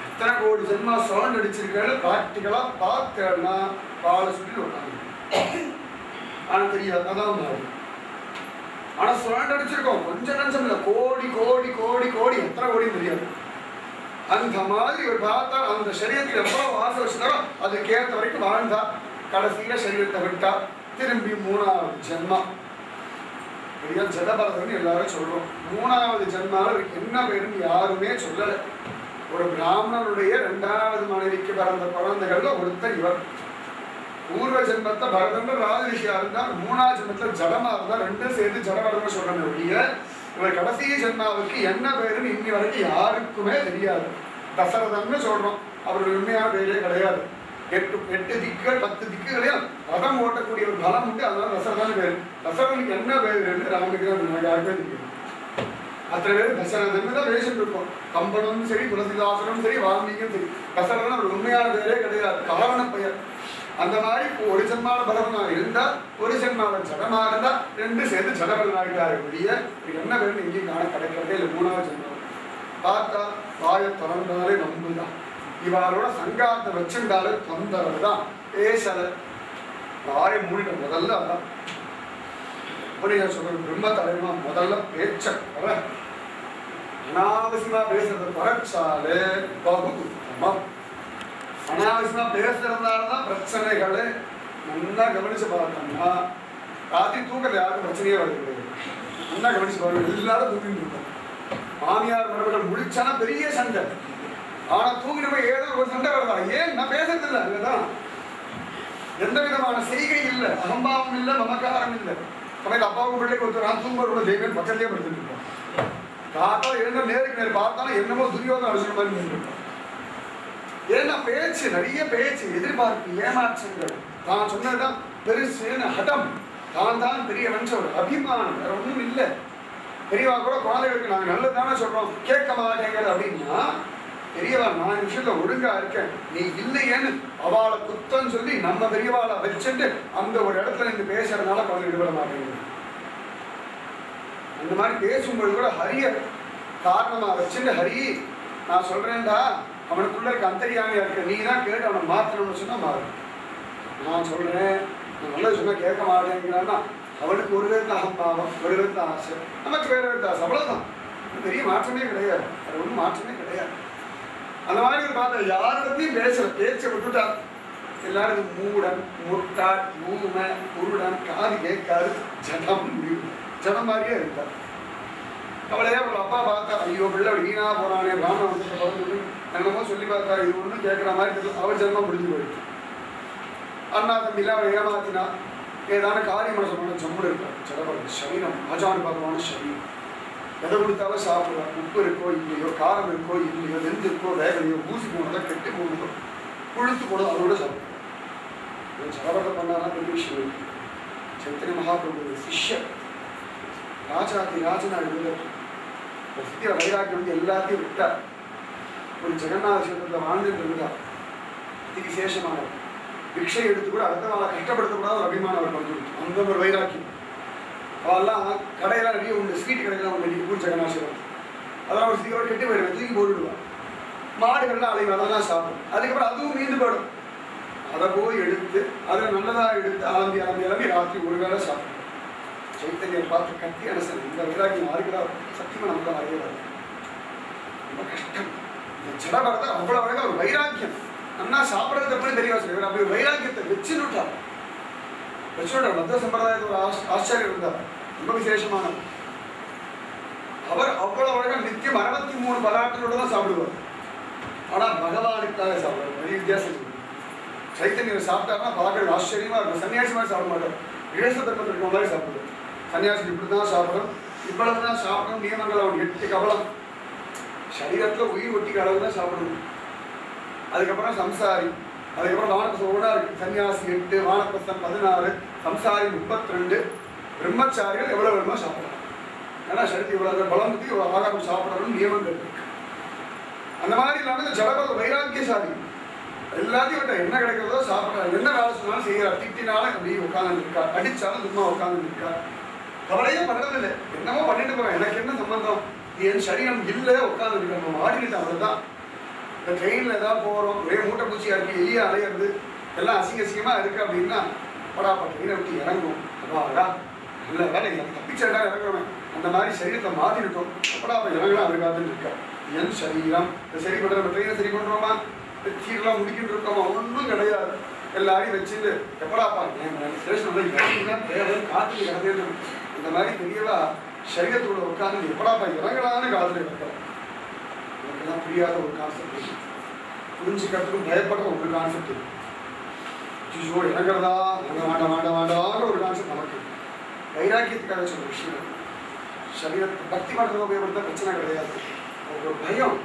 எத்தனை கோடி ஜென்மா சவுண்ட் அடிச்சிருக்காரு, பிராக்டிக்கலா பார்த்தேன்னா பாலை சுற்றி உட்காந்து. ஆனா தெரியாது, அதான் மாறி. ஆனா சுரண்ட் அடிச்சிருக்கோம், கொஞ்சம் நஞ்சம் இல்லை, கோடி கோடி கோடி கோடி, எத்தனை கோடியும் தெரியாது. அந்த மாதிரி ஒரு பார்த்தா அந்த சரீரத்தில் எவ்வளவு ஆசை வச்சுட்டாரோ அதுக்கேற்ற வரைக்கும் வாழ்ந்தா. கடைசியில சரீரத்தை விட்டா திரும்பி 3வது ஜென்மா. பெரிய ஜடபரதன் எல்லாரும் சொல்றோம். 3வது ஜென்மாவில் என்ன பேருன்னு யாருமே சொல்லலை. ஒரு பிராமணனுடைய 2வது மனைவிக்கு பிறந்த குழந்தைகள்ல ஒருத்தர் இவர். பூர்வ ஜென்மத்தை பரதன் ராஜரிஷியா இருந்தார், 3வது ஜென்மத்துல ஜடமா இருந்தார். 2 சேர்த்து ஜடபரதன் சொல்றேன் ஒழிய இவர் கடைசி ஜென்மாவுக்கு என்ன பேருன்னு இன்னி வரைக்கும் யாருக்குமே தெரியாது. தசரதன்னு சொல்றோம், அவருடைய உண்மையான பேரே கிடையாது. 8 திக்குகள் 10 திக்குகளையும் ரதம் ஓட்டக்கூடிய ஒரு பலம் உண்டு, அதனால தசரதன் பேரு. தசரதனுக்கு என்ன பேருன்னு ராமனுக்கு யாருமே தெரியும். அத்தனை பேர் தசரதன் தான் பேசிட்டு இருக்கோம். கம்பனும் சரி, துளசிதாசனும் சரி, வால்மீகியும் சரி, தசரதன் அவர் உண்மையான பேரே கிடையாது, காரண பெயர். அந்த மாதிரி ஒரு ஜென்மால பரதனா இருந்தா, ஒரு ஜென்மால ஜடமா இருந்தா, 2 சேர்ந்து ஜடபலனாகிறாரு. என்ன பேருன்னு எங்கேயும் காண கிடைக்கிறதே இல்லை. 3வது ஜென்மா பார்த்தா வாயை திறந்தாலே நம்புதான். இவரோட சங்காத்தை வச்சிருந்தாலே தொந்தரவு தான். பேசல, வாயை மூடின முதல்ல அதான் சொல்ற பிரம்ம தலைவனா முதல்ல பேச்ச குறை, அனாவசியமா பேசுறத குறைச்சாலே பகு உத்தமம். அனாவசியமா பேசுறதுனாலதான் பிரச்சனைகளே. நல்லா கவனிச்சு பார்த்தோம்னா ராத்திரி தூக்கத்துல யாருக்கும் பிரச்சனையே வருது. நல்லா கவனிச்சு பாருங்க, எல்லாரும் தூங்கிட்டு இருக்கோம். மாமியார் மருமகள் முடிச்சானா பெரிய சண்டை, ஆனா தூங்கினப்ப ஏதோ ஒரு சண்டை வருதா? ஏன் நான் பேசுறது இல்லை. அதுதான் எந்த விதமான செய்கை இல்லை, அகம்பாவம் இல்லை, மமக்காரம் இல்லை. சமையல் அப்பாவுக்கு பிள்ளைக்கு ஒருத்தர் தூங்குற தெய்வம் பக்கத்திலே படுத்துட்டு இருக்கோம். காத்தா எழுந்த நேருக்கு நேரம் பார்த்தாலும் என்னமோ துரியோகம் அடிச்சுட்டு மாதிரி இருக்கோம். ஏன்னா பேச்சு, நிறைய பேச்சு, எதிர்பார்ப்பு, ஏமாற்றங்கள், தான் சொன்னதுதான் பெருசுன்னு ஹடம், தான் தான் பெரியவன் ஒரு அபிமானம், வேற ஒன்றும் இல்லை. பெரியவா கூட குழந்தைகளுக்கு நாங்கள் நல்லதானே சொல்றோம், கேட்க மாட்டேங்கிறது அப்படின்னா பெரியவா நான் விஷயத்துல ஒழுங்கா இருக்கேன், நீ இல்லையேன்னு அவளை குத்தம் சொல்லி நம்ம பெரியவாளை வச்சுட்டு அந்த ஒரு இடத்துல நீங்க பேசுறதுனால குழந்தை ஈடுபட மாட்டேங்குது. அந்த மாதிரி பேசும்போது கூட ஹரிய காரணமா வச்சுட்டு, ஹரி நான் சொல்றேன்டா, அவனுக்குள்ள இருக்க அந்தரியாமையா இருக்க, நீ தான் கேட்டு அவனை மாற்றணும்னு சொன்னா மாறும். நான் சொல்றேன், நான் நல்லது சொன்னா கேட்க மாட்டேங்கிறான்னா அவனுக்கு ஒரு விதத்துல அகம்பாவம், ஒரு விதத்துல ஆசை, நமக்கு வேற விதத்த ஆசை, அவ்வளவுதான். பெரிய மாற்றமே கிடையாது, அது ஒன்றும் மாற்றமே கிடையாது. அந்த மாதிரி பார்த்தா யாரிடத்தையும் பேசல, பேச்சை விட்டுட்டா எல்லாரும் மூடன் முட்டாள் ஊமை குருடன் காது கேட்காது ஜடம் ஜடம் மாதிரியே இருக்கார். அவளையே அவள் அப்பா பார்த்தா, ஐயோ பிள்ளை வீணா போறானே பிராமணன் என்னமோ சொல்லி பார்த்தா, இது ஒன்றும் கேட்குற மாதிரி தெரியல. அவள் ஜென்மம் முடிஞ்சு போயிடுச்சு. அண்ணா தம்பியில் அவள் ஏமாத்தினா ஏதான காரியம் பண்ண ஜம்முடு இருக்கார். ஜடபரம் சரீரம் ஆஜானுபாதமான சரீரம். எதை கொடுத்தாலும் சாப்பிடுவார். உப்பு இருக்கோ இல்லையோ, காரம் இருக்கோ இல்லையோ, வெந்து இருக்கோ வேகலையோ, ஊசி போனதோ கெட்டு போனதோ கொழுத்து போனதோ அதோட சாப்பிடுவார். ஜடபரத்தை பண்ணாதான் பெரிய விஷயம் இருக்கு. சைத்தன்ய மகாபிரபு சிஷ்யர் ராஜாதி ராஜனா எழுதுகிறார். சத்திய வைராக்கியம் வந்து எல்லாத்தையும் விட்டார். ஒரு ஜெகநாத கஷேத்திரத்தில் வாழ்ந்துட்டு இருந்தார். அதி விசேஷமானவர். பிக்ஷை எடுத்து கூட அடுத்த நாளை கஷ்டப்படுத்தக்கூடாத ஒரு அபிமானம் அவர் வந்து அந்த ஒரு வைராக்கியம். அவெல்லாம் கடையெல்லாம் நிறைய உண்டு, ஸ்வீட் கடையெல்லாம் உண்டு. இன்னைக்கு பூர் ஜெகநாசிரம் அதெல்லாம் ஒரு சீக்கிரம் கெட்டு போயிடுவேன், தூக்கி போட்டுடுவான். மாடுகள்லாம் அலைவு அதெல்லாம் சாப்பிடும். அதுக்கப்புறம் அதுவும் மீந்து போயிடும். அதை போய் எடுத்து அதில் நல்லதாக எடுத்து அலம்பி அலம்பி அலம்பி ராத்திரி ஒரு வேளை சாப்பிடும். சைத்தன்யம் பார்த்து கட்டி அனசன் இந்த வைராக்கியம் யாருக்குதா சத்தியமாக நமக்கு அறியாது. ரொம்ப கஷ்டம். இந்த ஜடபரத்தை அவ்வளோ அழகாக ஒரு வைராக்கியம் அண்ணா சாப்பிட்றது எப்படி தெரியவா சொல்லுவார். அப்படி ஒரு வைராக்கியத்தை வச்சுட்டார். மத்திய சம்பிரதாயத்தில் ஒரு ஆச்சாரியர் இருந்தார், ரொம்ப விசேஷமானவர். அவர் அவ்வளவு அழகாக நித்தியம் 63 பதார்த்தங்களோட தான் சாப்பிடுவார். ஆனால் பகவானுக்காக சாப்பிடுவார். நிறைய வித்தியாசம் இருக்கு. சைத்தன்யர் சாப்பிட்டாருன்னா பார்க்கறது ஆச்சரியமா இருக்கும். சன்னியாசி மாதிரி சாப்பிட மாட்டார். இழச தர்மத்தில் இருக்கிற மாதிரி சாப்பிடுவார். சன்னியாசி இப்படி தான் சாப்பிடணும், இவ்வளவு தான் சாப்பிடணும், நியமங்கள் அவன் 8 கவலம். சரீரத்தில் உயிர் ஒட்டிக்க அளவு தான் சாப்பிடணும். அதுக்கப்புறம் சம்சாரி, அதுக்கப்புறம் வானப்பசம் ஓடா இருக்கு. சன்னியாசி 8, வானப்பசம் 16, சம்சாரி 32, பிரம்மச்சாரிகள் எவ்வளவு வேணுமோ சாப்பிடலாம். ஏன்னா சரீரத்தை இவ்வளவு பலமுத்தி இவ்வளவு ஆகாரம் சாப்பிடணும்னு நியமங்கள் இருக்கு. அந்த மாதிரி இல்லாமல் இந்த ஜடபர வைராக்கியசாலி எல்லாத்தையும் விட்ட என்ன கிடைக்கிறதோ சாப்பிட்றாரு. என்ன வேலை சொன்னாலும் செய்கிறார். திட்டினாலும் அப்படி உட்காந்து இருக்கா, அடிச்சாலும் சும்மா உட்காந்து இருக்கா, கவலையே பண்றதில்லை. என்னமோ பண்ணிட்டு போறேன், எனக்கு என்ன சம்பந்தம், என் சரீரம் இல்லை உட்காந்து இருக்கேன். நம்ம ஆடிக்கிட்டேன் அவ்வளோதான். இந்த ட்ரெயினில் ஏதாவது போகிறோம், ஒரே மூட்டை பூச்சியாக இருக்குது, எலியா அலையிறது, எல்லாம் அசிங்கசியமாக இருக்குது அப்படின்னா படாப்பா ட்ரெயினை விட்டு இறங்கும். அப்பாடா இல்லை வேலை இல்லை, தப்பிச்சா இறங்குறவன் அந்த மாதிரி சரீரத்தை மாற்றிருக்கோம். அப்படாப்பா இறங்கலாம் அது காத்துட்டு இருக்கா. என் சரீரம் இந்த சரி பண்ணுற நம்ம ட்ரெயினை சரி பண்ணுறோமா, சீரெல்லாம் முடிக்கிட்டு இருக்கோமா, ஒன்றும் கிடையாது. எல்லாரையும் வச்சுட்டு எப்படாப்பா ஸ்டேஷன் தேவை காத்துட்டு இறங்குறது. இந்த மாதிரி தெரியவா சரீரத்தோட உட்காந்து எப்படாப்பா இறங்கலான்னு காத்துட்டு இருக்கிறோம். நமக்கெல்லாம் புரியாத ஒரு கான்செப்ட், புரிஞ்சுக்கிறதுக்கும் பயப்படுற ஒரு கான்செப்ட். ஐயோ இறங்குறதா வேண்டான்ற ஒரு கான்செப்ட் நமக்கு. வைராக்கியத்துக்காக சொல்ற விஷயம். சரீரத்தை பக்தி பண்ணுறத உபயோகப்படுத்த பிரச்சனை கிடையாது. ஒரு பயம்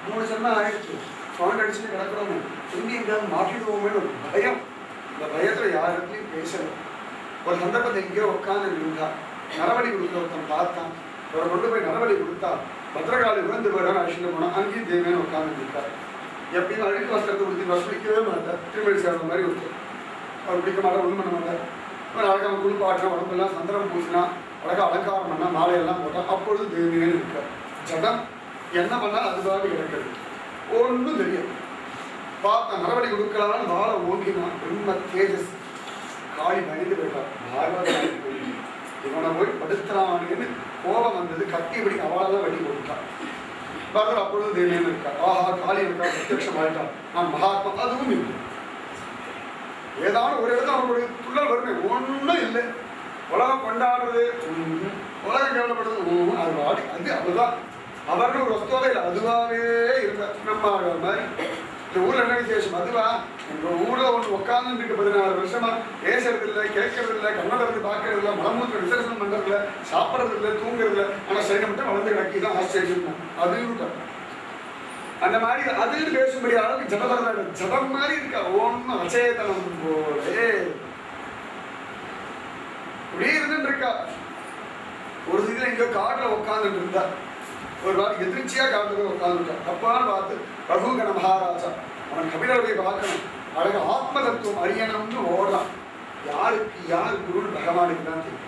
3 ஜென்மம் ஆயிடுச்சு, சவுண்ட் அடிச்சுட்டு கிடக்கிறோமே, திரும்பி எங்கேயாவது மாட்டிடுவோமேன்னு ஒரு பயம். இந்த பயத்தில் யாருக்கையும் பேசணும். ஒரு சந்தர்ப்பத்தை எங்கேயோ உட்காந்து இருந்தா நரவழி கொடுக்குற ஒருத்தன் பார்த்தான். அவரை கொண்டு போய் நரவழி கொடுத்தா பத்திரகாளி விழுந்து போயிடான்னு அழிச்சுட்டு போனால் அங்கேயும் தேவையான உட்காந்து இருக்கார். எப்பயும் அழுக்கு வஸ்திரத்தை கொடுத்து வசூலிக்கவே மாட்டார். திருமணி சேர்ந்த மாதிரி ஒருத்தர். அவர் பிடிக்க மாட்டார், ஒன்றும் பண்ண மாட்டார். அப்புறம் அழகாக குளிப்பாட்டினா, உடம்பெல்லாம் சந்திரம் பூசினா, அழகாக அலங்காரம் பண்ணால், மாலையெல்லாம் போட்டால் அப்பொழுது தேவையான இருக்கார். ஜடம் என்ன பண்ணால் அதுவாக கிடக்கிறது, ஒன்றும் தெரியும். பார்த்தா நரவழி கொடுக்கலான்னு வாழை ஓங்கினான். ரொம்ப தேஜஸ். காளி பயந்து போயிட்டார். பார்வதி இவனை போய் படுத்துறான்னு கோபம் வந்தது. கட்டி இப்படி அவளெல்லாம் வெடி கொடுத்தான். பார்க்குற அப்பொழுது தேவையான இருக்கா. ஆஹா காளி இருக்கா, பிரத்யட்சம் ஆயிட்டான், நான் மகாத்மா. அதுவும் இல்லை. ஏதாவது ஒரு இடத்துல அவங்களுடைய துள்ளல் வருமே, ஒன்றும் இல்லை. உலகம் கொண்டாடுறது, உலகம் கேவலப்படுறது, அது வாடி அது அதுதான். அவர்கள் ஒரு வஸ்துவாக இல்லை, அதுவாகவே இருந்தார். நம்ம மாதிரி இந்த ஊரில் என்ன விசேஷம், அதுவா எங்கள் ஊரில் ஒன்று உட்காந்துட்டு 14 வருஷமா பேசுறது இல்லை, கேட்கறது இல்லை, கண்ணோட இருந்து பார்க்கறது இல்லை, மலமூத்திர விசேஷம் பண்ணுறது இல்லை, சாப்பிட்றது இல்லை, தூங்குறது இல்லை. ஆனால் சரி மட்டும் வளர்ந்து கிடக்கி தான் ஆச்சரியம். அதுவும் அந்த மாதிரி அதுன்னு பேசும்படி அளவுக்கு ஜடபரத ஜடம் மாதிரி இருக்கா. ஒன்றும் அச்சேதனம் போலே இப்படியே இருந்துட்டு இருக்கா. ஒரு இதுல எங்கேயோ காட்டில் உட்காந்துட்டு இருந்தா. ஒரு நாள் எதிர்ச்சியா காட்டுல உட்காந்துட்டான். அப்பான்னு பார்த்து ரகுகண மகாராஜா அவன் கபிலரை பார்க்கணும், அழகு ஆத்ம தத்துவம் அறியணும்னு ஓடலாம். யாருக்கு யார் குருன்னு பகவானுக்கு தான் தெரியும்.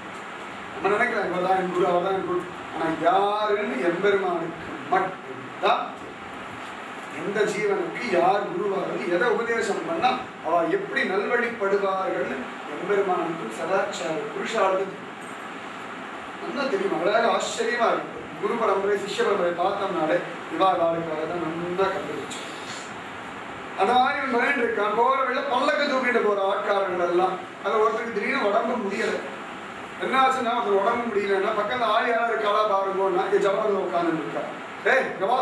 நம்ம நினைக்கிறேன் இவர்தான் என் குரு, அவர்தான் என் குரு. ஆனா யாருன்னு எம்பெருமானுக்கு மட்டும்தான். எந்த ஜீவனுக்கு யார் குருவார்கள், எதை உபதேசம் பண்ணா அவ எப்படி நல்வழிப்படுவார்கள் எம்பெருமானுக்கும் சதாச்சார புருஷாளுக்கு நல்லா தெரியும். அழகாக ஆச்சரியமா இருக்கு. குரு பரம்பரை சிஷ்ய பரம்பரை பார்த்தோம்னாலே இவா காலுக்காக தான் நல்லா கண்டுபிடிச்சோம். அந்த மாதிரி மைண்ட் இருக்கான். போற வழியில பல்லக்கு தூக்கிட்டு போற ஆட்காரங்கள் எல்லாம் அதை ஒருத்தருக்கு திடீர்னு உடம்பு முடியலை. என்ன ஆச்சுன்னா அது உடம்பு முடியலன்னா பக்கத்துல ஆள் யாரா இருக்காளா பாருங்கன்னா ஜபத்தில் உட்காந்து இருக்கா. ஏய் கவா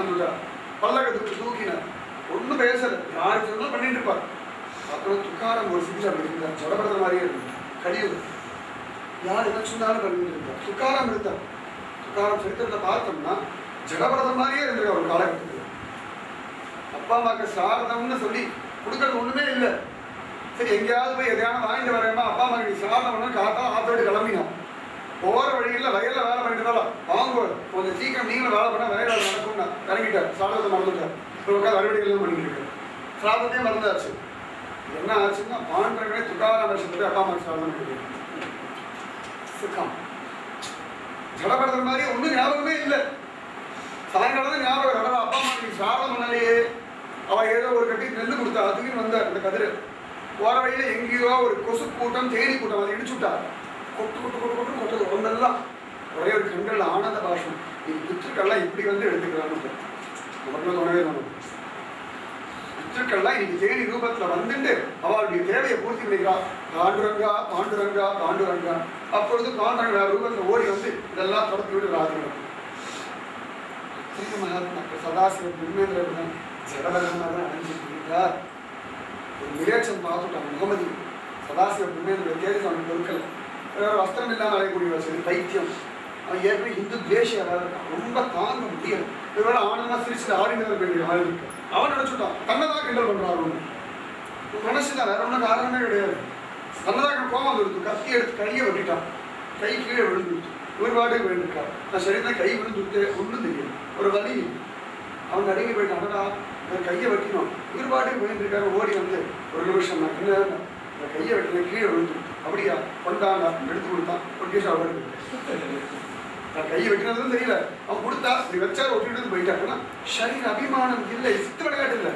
அந்த பல்லக்கு தூக்கினார். ஒன்றும் பேசல, யாருக்கு சொன்னாலும் பண்ணிட்டு இருப்பார். அப்புறம் துக்காரம் ஒரு சிகிச்சை அப்படி இருந்தார். ஜடப்படுற மாதிரியே இருக்கு. கழிவு யார் என்ன சொன்னாலும் பண்ணிட்டு இருந்தார். துக்காரம் இருந்தார். துக்காரம் சரித்திரத்தை பார்த்தோம்னா ஜடப்படுற மாதிரியே இருந்திருக்க ஒரு காலகட்டத்தில். அப்பா அம்மாக்கு சாரதம்னு சொல்லி கொடுக்கறது ஒண்ணுமே இல்லை. சரி எங்கேயாவது போய் எதையான வாங்கிட்டு வரேமா, அப்பா அம்மா நீ சாதம் பண்ணு காத்தா ஆத்தோடு கிளம்பினான். போகிற வழியில் வயலில் வேலை பண்ணிட்டு இருந்தாலும் வாங்குவோம் கொஞ்சம் சீக்கிரம் நீங்களும் வேலை பண்ணால் வயல் வேலை நடக்கும்னா இறங்கிட்டார். சாதத்தை மறந்துட்டார். இப்போ உட்காந்து அறுவடைகள்லாம் பண்ணிட்டு இருக்காரு. சாதத்தையும் மறந்தாச்சு. என்ன ஆச்சுன்னா பாண்டவர்களே துக்கார வருஷத்துக்கு அப்பா அம்மாக்கு சாதம் பண்ணிட்டு சுக்கம் ஜடப்படுற மாதிரி ஒன்றும் ஞாபகமே இல்லை. சாயங்காலம் ஞாபகம் கடவுள் அப்பா அம்மா நீ சாதம் பண்ணலையே. அவள் ஏதோ ஒரு கட்டி நெல் கொடுத்தா அதுக்கு வந்தார். அந்த கதிரை போற வழியில எங்கேயோ ஒரு கொசு கூட்டம் தேனி கூட்டம் அதை இடிச்சுட்டா. கொட்டு கொட்டு கொட்டு கொட்டு கொட்டது ஒன்றெல்லாம் ஒரே ஒரு கண்கள் ஆனந்த பாஷம். நீ பித்திருக்கள்லாம் இப்படி வந்து எடுத்துக்கிறான்னு அவர்களும் தோணவே தோணும். பித்திருக்கள்லாம் இன்னைக்கு தேனி ரூபத்துல வந்துட்டு அவளுடைய தேவையை பூர்த்தி பண்ணிக்கிறாள். பாண்டுரங்கா பாண்டுரங்கா பாண்டுரங்கா. அப்பொழுது பாண்டரங்க ரூபத்துல ஓடி வந்து இதெல்லாம் தொடர்ந்து விட்டு ராஜிகள் மகாத்மா சதாசிவ பிரம்மேந்திரன் ஜடபகமாக அடைஞ்சிருக்கிறார். ஒரு மிரேச்சம் பார்த்துட்டான். முகமதி சதாசிவ பிரம்மேந்திர தேடி அவனுக்கு பொருட்கள் வஸ்திரம் இல்லாமல் அடையக்கூடிய வசதி பைத்தியம். அவன் ஏற்கனவே இந்து துவேஷியா இருக்கான். ரொம்ப தாங்க முடியாது. இவரோட ஆனந்தமா சிரிச்சுட்டு ஆடினவர் வேண்டிய ஆள் இருக்கு. அவன் நினைச்சுட்டான் தன்னதான் கிண்டல் பண்றாரு. மனசுதான் வேற ஒன்றும் காரணமே கிடையாது. தன்னதாக கோபம் வந்துடுது. கத்தி எடுத்து கையை வெட்டிட்டான். கை கீழே விழுந்துடுச்சு. ஒரு பாட்டுக்கு விழுந்துருக்கான். நான் சரிதான் கை விழுந்துட்டு ஒன்றும் தெரியும். ஒரு வலி அவங்க அடங்கி போயிட்டான். கையை வெட்டினோம். இவர் பாட்டுக்கு விழுந்திருக்காரு. ஓடி வந்து ஒரு நிமிஷம் நான் என்ன கையை வெட்டின கீழே விழுந்து அப்படியா கொண்டாங்க எடுத்து கொடுத்தான். ஒரு நிமிஷம் அவருக்கு நான் கையை வெட்டினதும் தெரியல. அவன் கொடுத்தா இப்படி வச்சா ஒட்டிட்டு போயிட்டாங்கன்னா சரீர அபிமானம் இல்லை. சித்து விளையாட்டு இல்லை.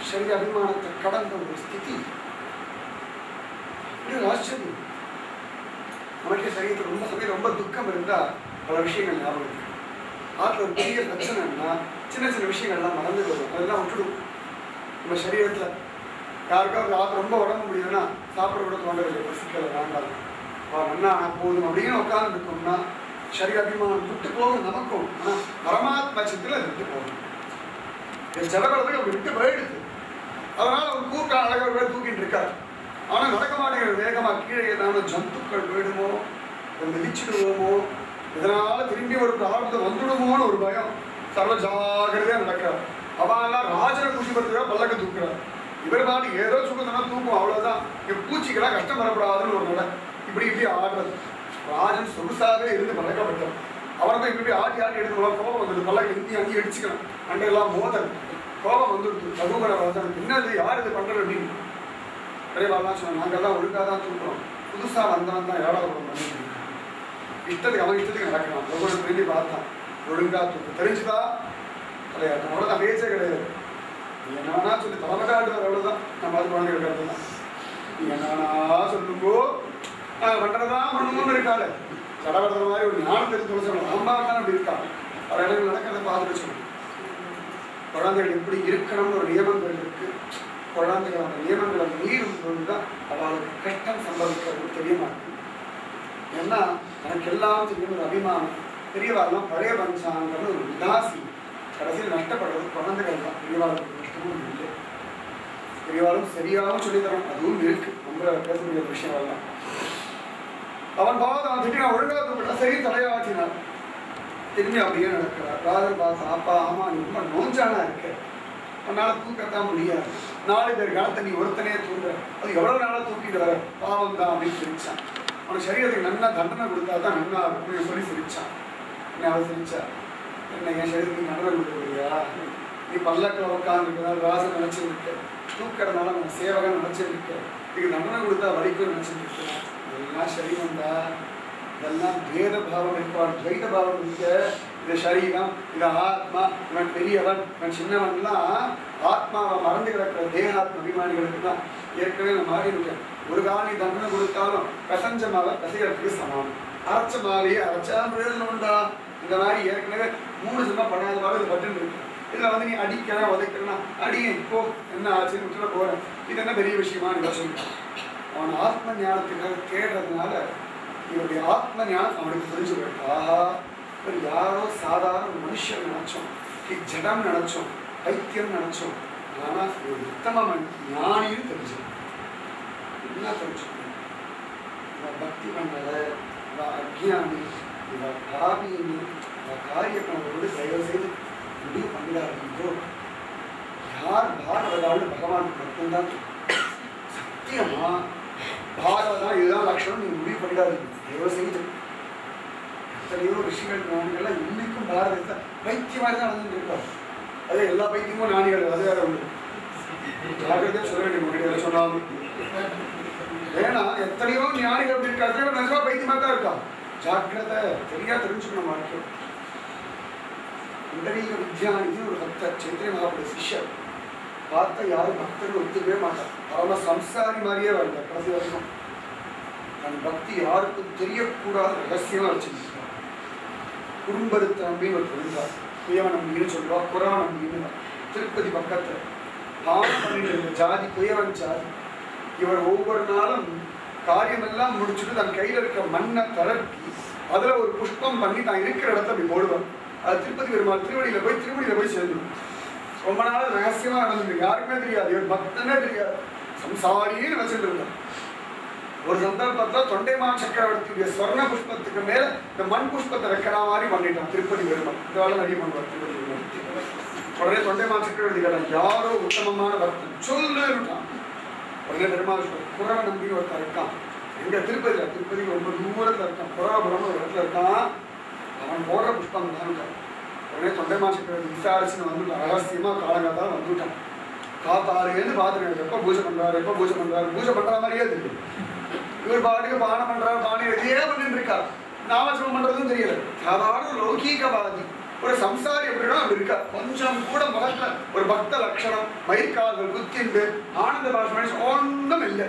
சரீர அபிமானத்தை கடந்த ஒரு ஸ்திதி. ஆச்சரியம். நமக்கே சரீரத்தில் ரொம்ப சமயம் ரொம்ப துக்கம் இருந்தா பல விஷயங்கள் ஞாபகம் இருக்கு. ஆற்றுல ஒரு பெரிய பிரச்சனைன்னா சின்ன சின்ன விஷயங்கள்லாம் மறந்து வரும். அதெல்லாம் விட்டுடும். நம்ம சரீரத்தில் யாருக்காவது ஆற்று ரொம்ப உடம்பு முடியுதுன்னா சாப்பிட கூட தோண்டவில்லை. பசிக்கலை வேண்டாம் நன்னா போதும் அப்படின்னு உட்கார்ந்து இருக்கோம்னா சரீர அபிமானம் விட்டு போகும் நமக்கும். ஆனால் பரமாத்மா சித்தில் அது விட்டு போகும். ஜலபலத்துக்கு அப்படி விட்டு போயிடுது. அதனால அவர் கூட்டம் அழகாக தூக்கிட்டு இருக்காரு. ஆனால் நடக்க மாட்டேங்கிற வேகமாக கீழே ஏதாவது ஜந்துக்கள் போயிடுமோ மிதிச்சிடுவோமோ இதனால திரும்பி ஒரு பிரார்த்தத்தை வந்துடுமோன்னு ஒரு பயம். சர்வ ஜாகிரதையா நடக்கிறார். அவெல்லாம் ராஜனை குஷிப்படுத்துறா பல்லக்க தூக்குறார். இவர் பாட்டு ஏதோ சுகந்தனா தூக்கும் அவ்வளவுதான். பூச்சிக்கெல்லாம் கஷ்டம் வரப்படாதுன்னு ஒரு நட இப்படி இப்படி ஆடுறது. ராஜன் சொகுசாவே இருந்து பழக்கப்பட்டார். அவரை போய் இப்படி ஆட்டி ஆட்டி எடுத்து கோபம் வந்துடுது. பல்லக்க இந்தி அங்கேயும் அடிச்சுக்கலாம். அங்கெல்லாம் மோதல் கோபம் வந்துடுது. ரகுபர வந்தது என்னது யார் இது பண்றது அப்படின்னு பெரியவாள்லாம் சொன்னாங்க. நாங்கள்லாம் ஒழுங்காக தான் தூக்குறோம். புதுசாக வந்தவன் தான் ஏழாவது பண்ணிட்டு இஷ்டத்துக்கு அவன் இஷ்டத்துக்கு நடக்கிறான். ஒவ்வொரு திரும்பி பார்த்தான். ஒழுங்காக தூக்கு தெரிஞ்சுதா கிடையாது. அவ்வளோதான் பேச்சே கிடையாது. நீ என்ன வேணா சொல்லி தலைமைக்காட்டுவார். அவ்வளோதான் நம்ம அது குழந்தை இருக்கிறது தான். நீ என்ன வேணா சொல்லுங்கோ நாங்கள் பண்ணுறதான் பண்ணணும்னு இருக்காள். கடவுடுற மாதிரி ஒரு ஞானம் தெரிஞ்சு சொல்லணும். அம்மா தான் அப்படி இருக்காங்க. அவர் இடங்கள் நடக்கிறத பார்த்துட்டு சொல்லணும். குழந்தைகள் எப்படி இருக்கணும்னு ஒரு நியமங்கள் இருக்கு. குழந்தைகள் அந்த நியமங்களை மீறும் பொழுதுதான் அவளுக்கு கஷ்டம் சம்பவிக்கிறது தெரிய மாட்டேங்குது. ஏன்னா எனக்கு எல்லாம் தெரியும் ஒரு அபிமானம். பெரியவாள்லாம் பழைய பஞ்சாங்கிறது ஒரு விதாசி. கடைசியில் நஷ்டப்படுறது குழந்தைகள் தான். பெரியவாளுக்கு நஷ்டமும் இல்லை. பெரியவாளும் சரியாகவும் சொல்லித்தரோம். அதுவும் இருக்கு. ரொம்ப பேசக்கூடிய விஷயம் எல்லாம். அவன் பார்த்து அவன் திட்டி நான் ஒழுங்காக தூக்கிட்டா சரி தலையாட்டினார். திரும்பி அப்படியே நடக்கிறார். ராஜன் பார்த்து அப்பா ஆமா நீ ரொம்ப நோஞ்சானா இருக்க. உன்னால் தூக்கத்தான் முடியாது. 4 பேர் காலத்தை நீ ஒருத்தனே தூங்குற. அது எவ்வளோ நாளாக தூக்கிட்டு வர பாவம் தான் அப்படின்னு சிரிச்சான். அவனுக்கு சரீரத்துக்கு நல்லா தண்டனை கொடுத்தா தான் நல்லா இருக்கும் சொல்லி சிரிச்சான். என்ன அவள் சிரிச்சா என்ன என் சரீரத்துக்கு தண்டனை கொடுக்கலையா? நீ பல்லக்கில் உட்காந்துருக்கனால ராசன் நினச்சிருக்க. தூக்கிறதுனால நான் சேவகன் நினச்சிருக்க. இதுக்கு தண்டனை கொடுத்தா வலிக்கும் நினச்சிருக்கேன். இதெல்லாம் சரீரம் தான். இதெல்லாம் பேத பாவம் இருப்பான். துவைத பாவம் இருக்க. இது சரீரம், இது ஆத்மா, இவன் பெரியவன், இவன் சின்னவன்லாம் ஆத்மாவை மறந்து கிடக்கிற தேகாத்ம அபிமானிகளுக்கு தான் ஏற்கனவே நான் மாறி இருக்கேன். ஒரு காலி தண்டனை கொடுத்தாலும் கசஞ்ச மாவை கசைகிறதுக்கு சமானம். அரைச்ச மாலையே அரைச்சா பிரயோஜனம் உண்டா? இந்த மாதிரி ஏற்கனவே 3 ஜென்மம் பண்ணாத மாதிரி இது பட்டு இருக்கு. இதில் வந்து நீ அடிக்கிறேன் உதைக்கிறேன்னா அடியே இப்போ என்ன ஆச்சுன்னு விட்டுல போகிறேன், இது என்ன பெரிய விஷயமா நீ சொல்லிட்டான். அவன் ஆத்ம ஞானத்துக்காக தேடுறதுனால இவருடைய ஆத்ம ஞானம் அவனுக்கு புரிஞ்சு போயிட்டு, ஆஹா ஒரு யாரோ சாதாரண மனுஷன் நினைச்சோம், ஜடம் நினைச்சோம், பைத்தியம் நினைச்சோம், ஆனால் ஒரு உத்தம ஞானியும் தெரிஞ்சுக்கணும். என்ன தெரிஞ்சுக்கணும்? இவன் பக்தி பண்ணல, இவன் அஜ்ஞானி, இவன் பாபினி, இவன் காரியக்கணவோடு தயவு செய்து முடிவு பண்ணிடாதீங்கோ. யார் பாகவதான்னு பகவான் மட்டும்தான் சத்தியமா பாகவதா இதுதான் லட்சணம் நீங்க முடிவு பண்ணிடாதீங்க தயவு செய்து. எத்தனையோ ரிஷிகள் ஞானிகள்லாம் இன்னைக்கும் பாரதத்தை பைத்தியமாக தான் நடந்துட்டு இருக்காங்க. அதே எல்லா பைத்தியமும் ஞானிகள், அது வேற ஒன்று ஜாகிரதையா சொல்ல வேண்டிய முன்னாடி சொன்னாலும். ஏன்னா எத்தனையோ ஞானிகள் அப்படி இருக்காங்க, நிஜமா பைத்தியமாக தான் இருக்கா. ஜாக்கிரதை தெரியா தெரிஞ்சுக்கணும். வாழ்க்கை புண்டரீக வித்யானிதி ஒரு பக்தர், சைத்திரிய மகாபுடைய சிஷ்யர். பார்த்தா யாரும் பக்தர்கள் ஒத்துக்கவே மாட்டார், பரம சம்சாரி மாதிரியே வாழ்ந்த கடைசி வரைக்கும். தன் பக்தி யாருக்கும் தெரியக்கூடாத ரகசியமா வச்சிருக்கார். குறும்பருத்த நம்பின்னு ஒரு இருந்தார், குயவ நம்பின்னு சொல்லுவா, புறா நம்பின்னு. திருப்பதி பக்கத்துல பாவம் பண்ணிட்டு இருந்த ஜாதி குயவன் ஜாதி. இவர் ஒவ்வொரு நாளும் காரியமெல்லாம் முடிச்சுட்டு தன் கையில் இருக்கிற மண்ணை திரட்டி அதுல ஒரு புஷ்பம் பண்ணி தான் இருக்கிற இடத்துல அப்படி போடுவார். அது திருப்பதி பெருமாள் திருவடியில போய் சேர்ந்துடும். ரொம்ப நாள் ரகசியமா நடந்தது, யாருக்குமே தெரியாது, இவர் பக்தனே தெரியாது, சம்சாரின்னு வச்சுட்டு இருந்தார். ஒரு சந்தர்ப்பத்தில் தொண்டைமான் சக்கரவர்த்தியுடைய ஸ்வர்ண புஷ்பத்துக்கு மேல இந்த மண் புஷ்பத்தை வைக்கிற மாதிரி பண்ணிட்டான் திருப்பதி பெருமாள். இந்த வேலை நிறைய பண்ணுவார் திருப்பதி பெருமாள். உடனே தொண்டைமான் சக்கரவர்த்தி கேட்டான், யாரோ உத்தமமான பக்தன் சொல்லுட்டான். உடனே பெருமாள் புறவ நம்பின்னு ஒருத்தர் இருக்கான், எங்க திருப்பதி ரொம்ப தூரத்துல இருக்கான், புறவபுரம் ஒரு இடத்துல இருக்கான், அவன் போடுற புஷ்பம் தான் இருக்கான். உடனே தொண்டைமான் சக்கரவர்த்தி விசாரிச்சுன்னு வந்துட்டான், ரகசியமா காலங்காத்தால் வந்துட்டான். காத்தாலேருந்து பார்த்துருக்காங்க எப்போ பூஜை பண்றாரு, பூஜை பண்ற மாதிரியே தெரியும். இவர் பாட்டுக்கு பானம் பண்றாரு, பானை எதையே பண்ணிட்டு இருக்கார், நாமஜபம் பண்றதும் தெரியல. சாதாரண லௌகீகவாதி ஒரு சம்சாரி எப்படின்னா அப்படி இருக்கா. கொஞ்சம் கூட முகத்துல ஒரு பக்த லட்சணம், மயிர்கால்கள் குத்திண்டு ஆனந்த பாஷம் ஒன்றும் இல்லை.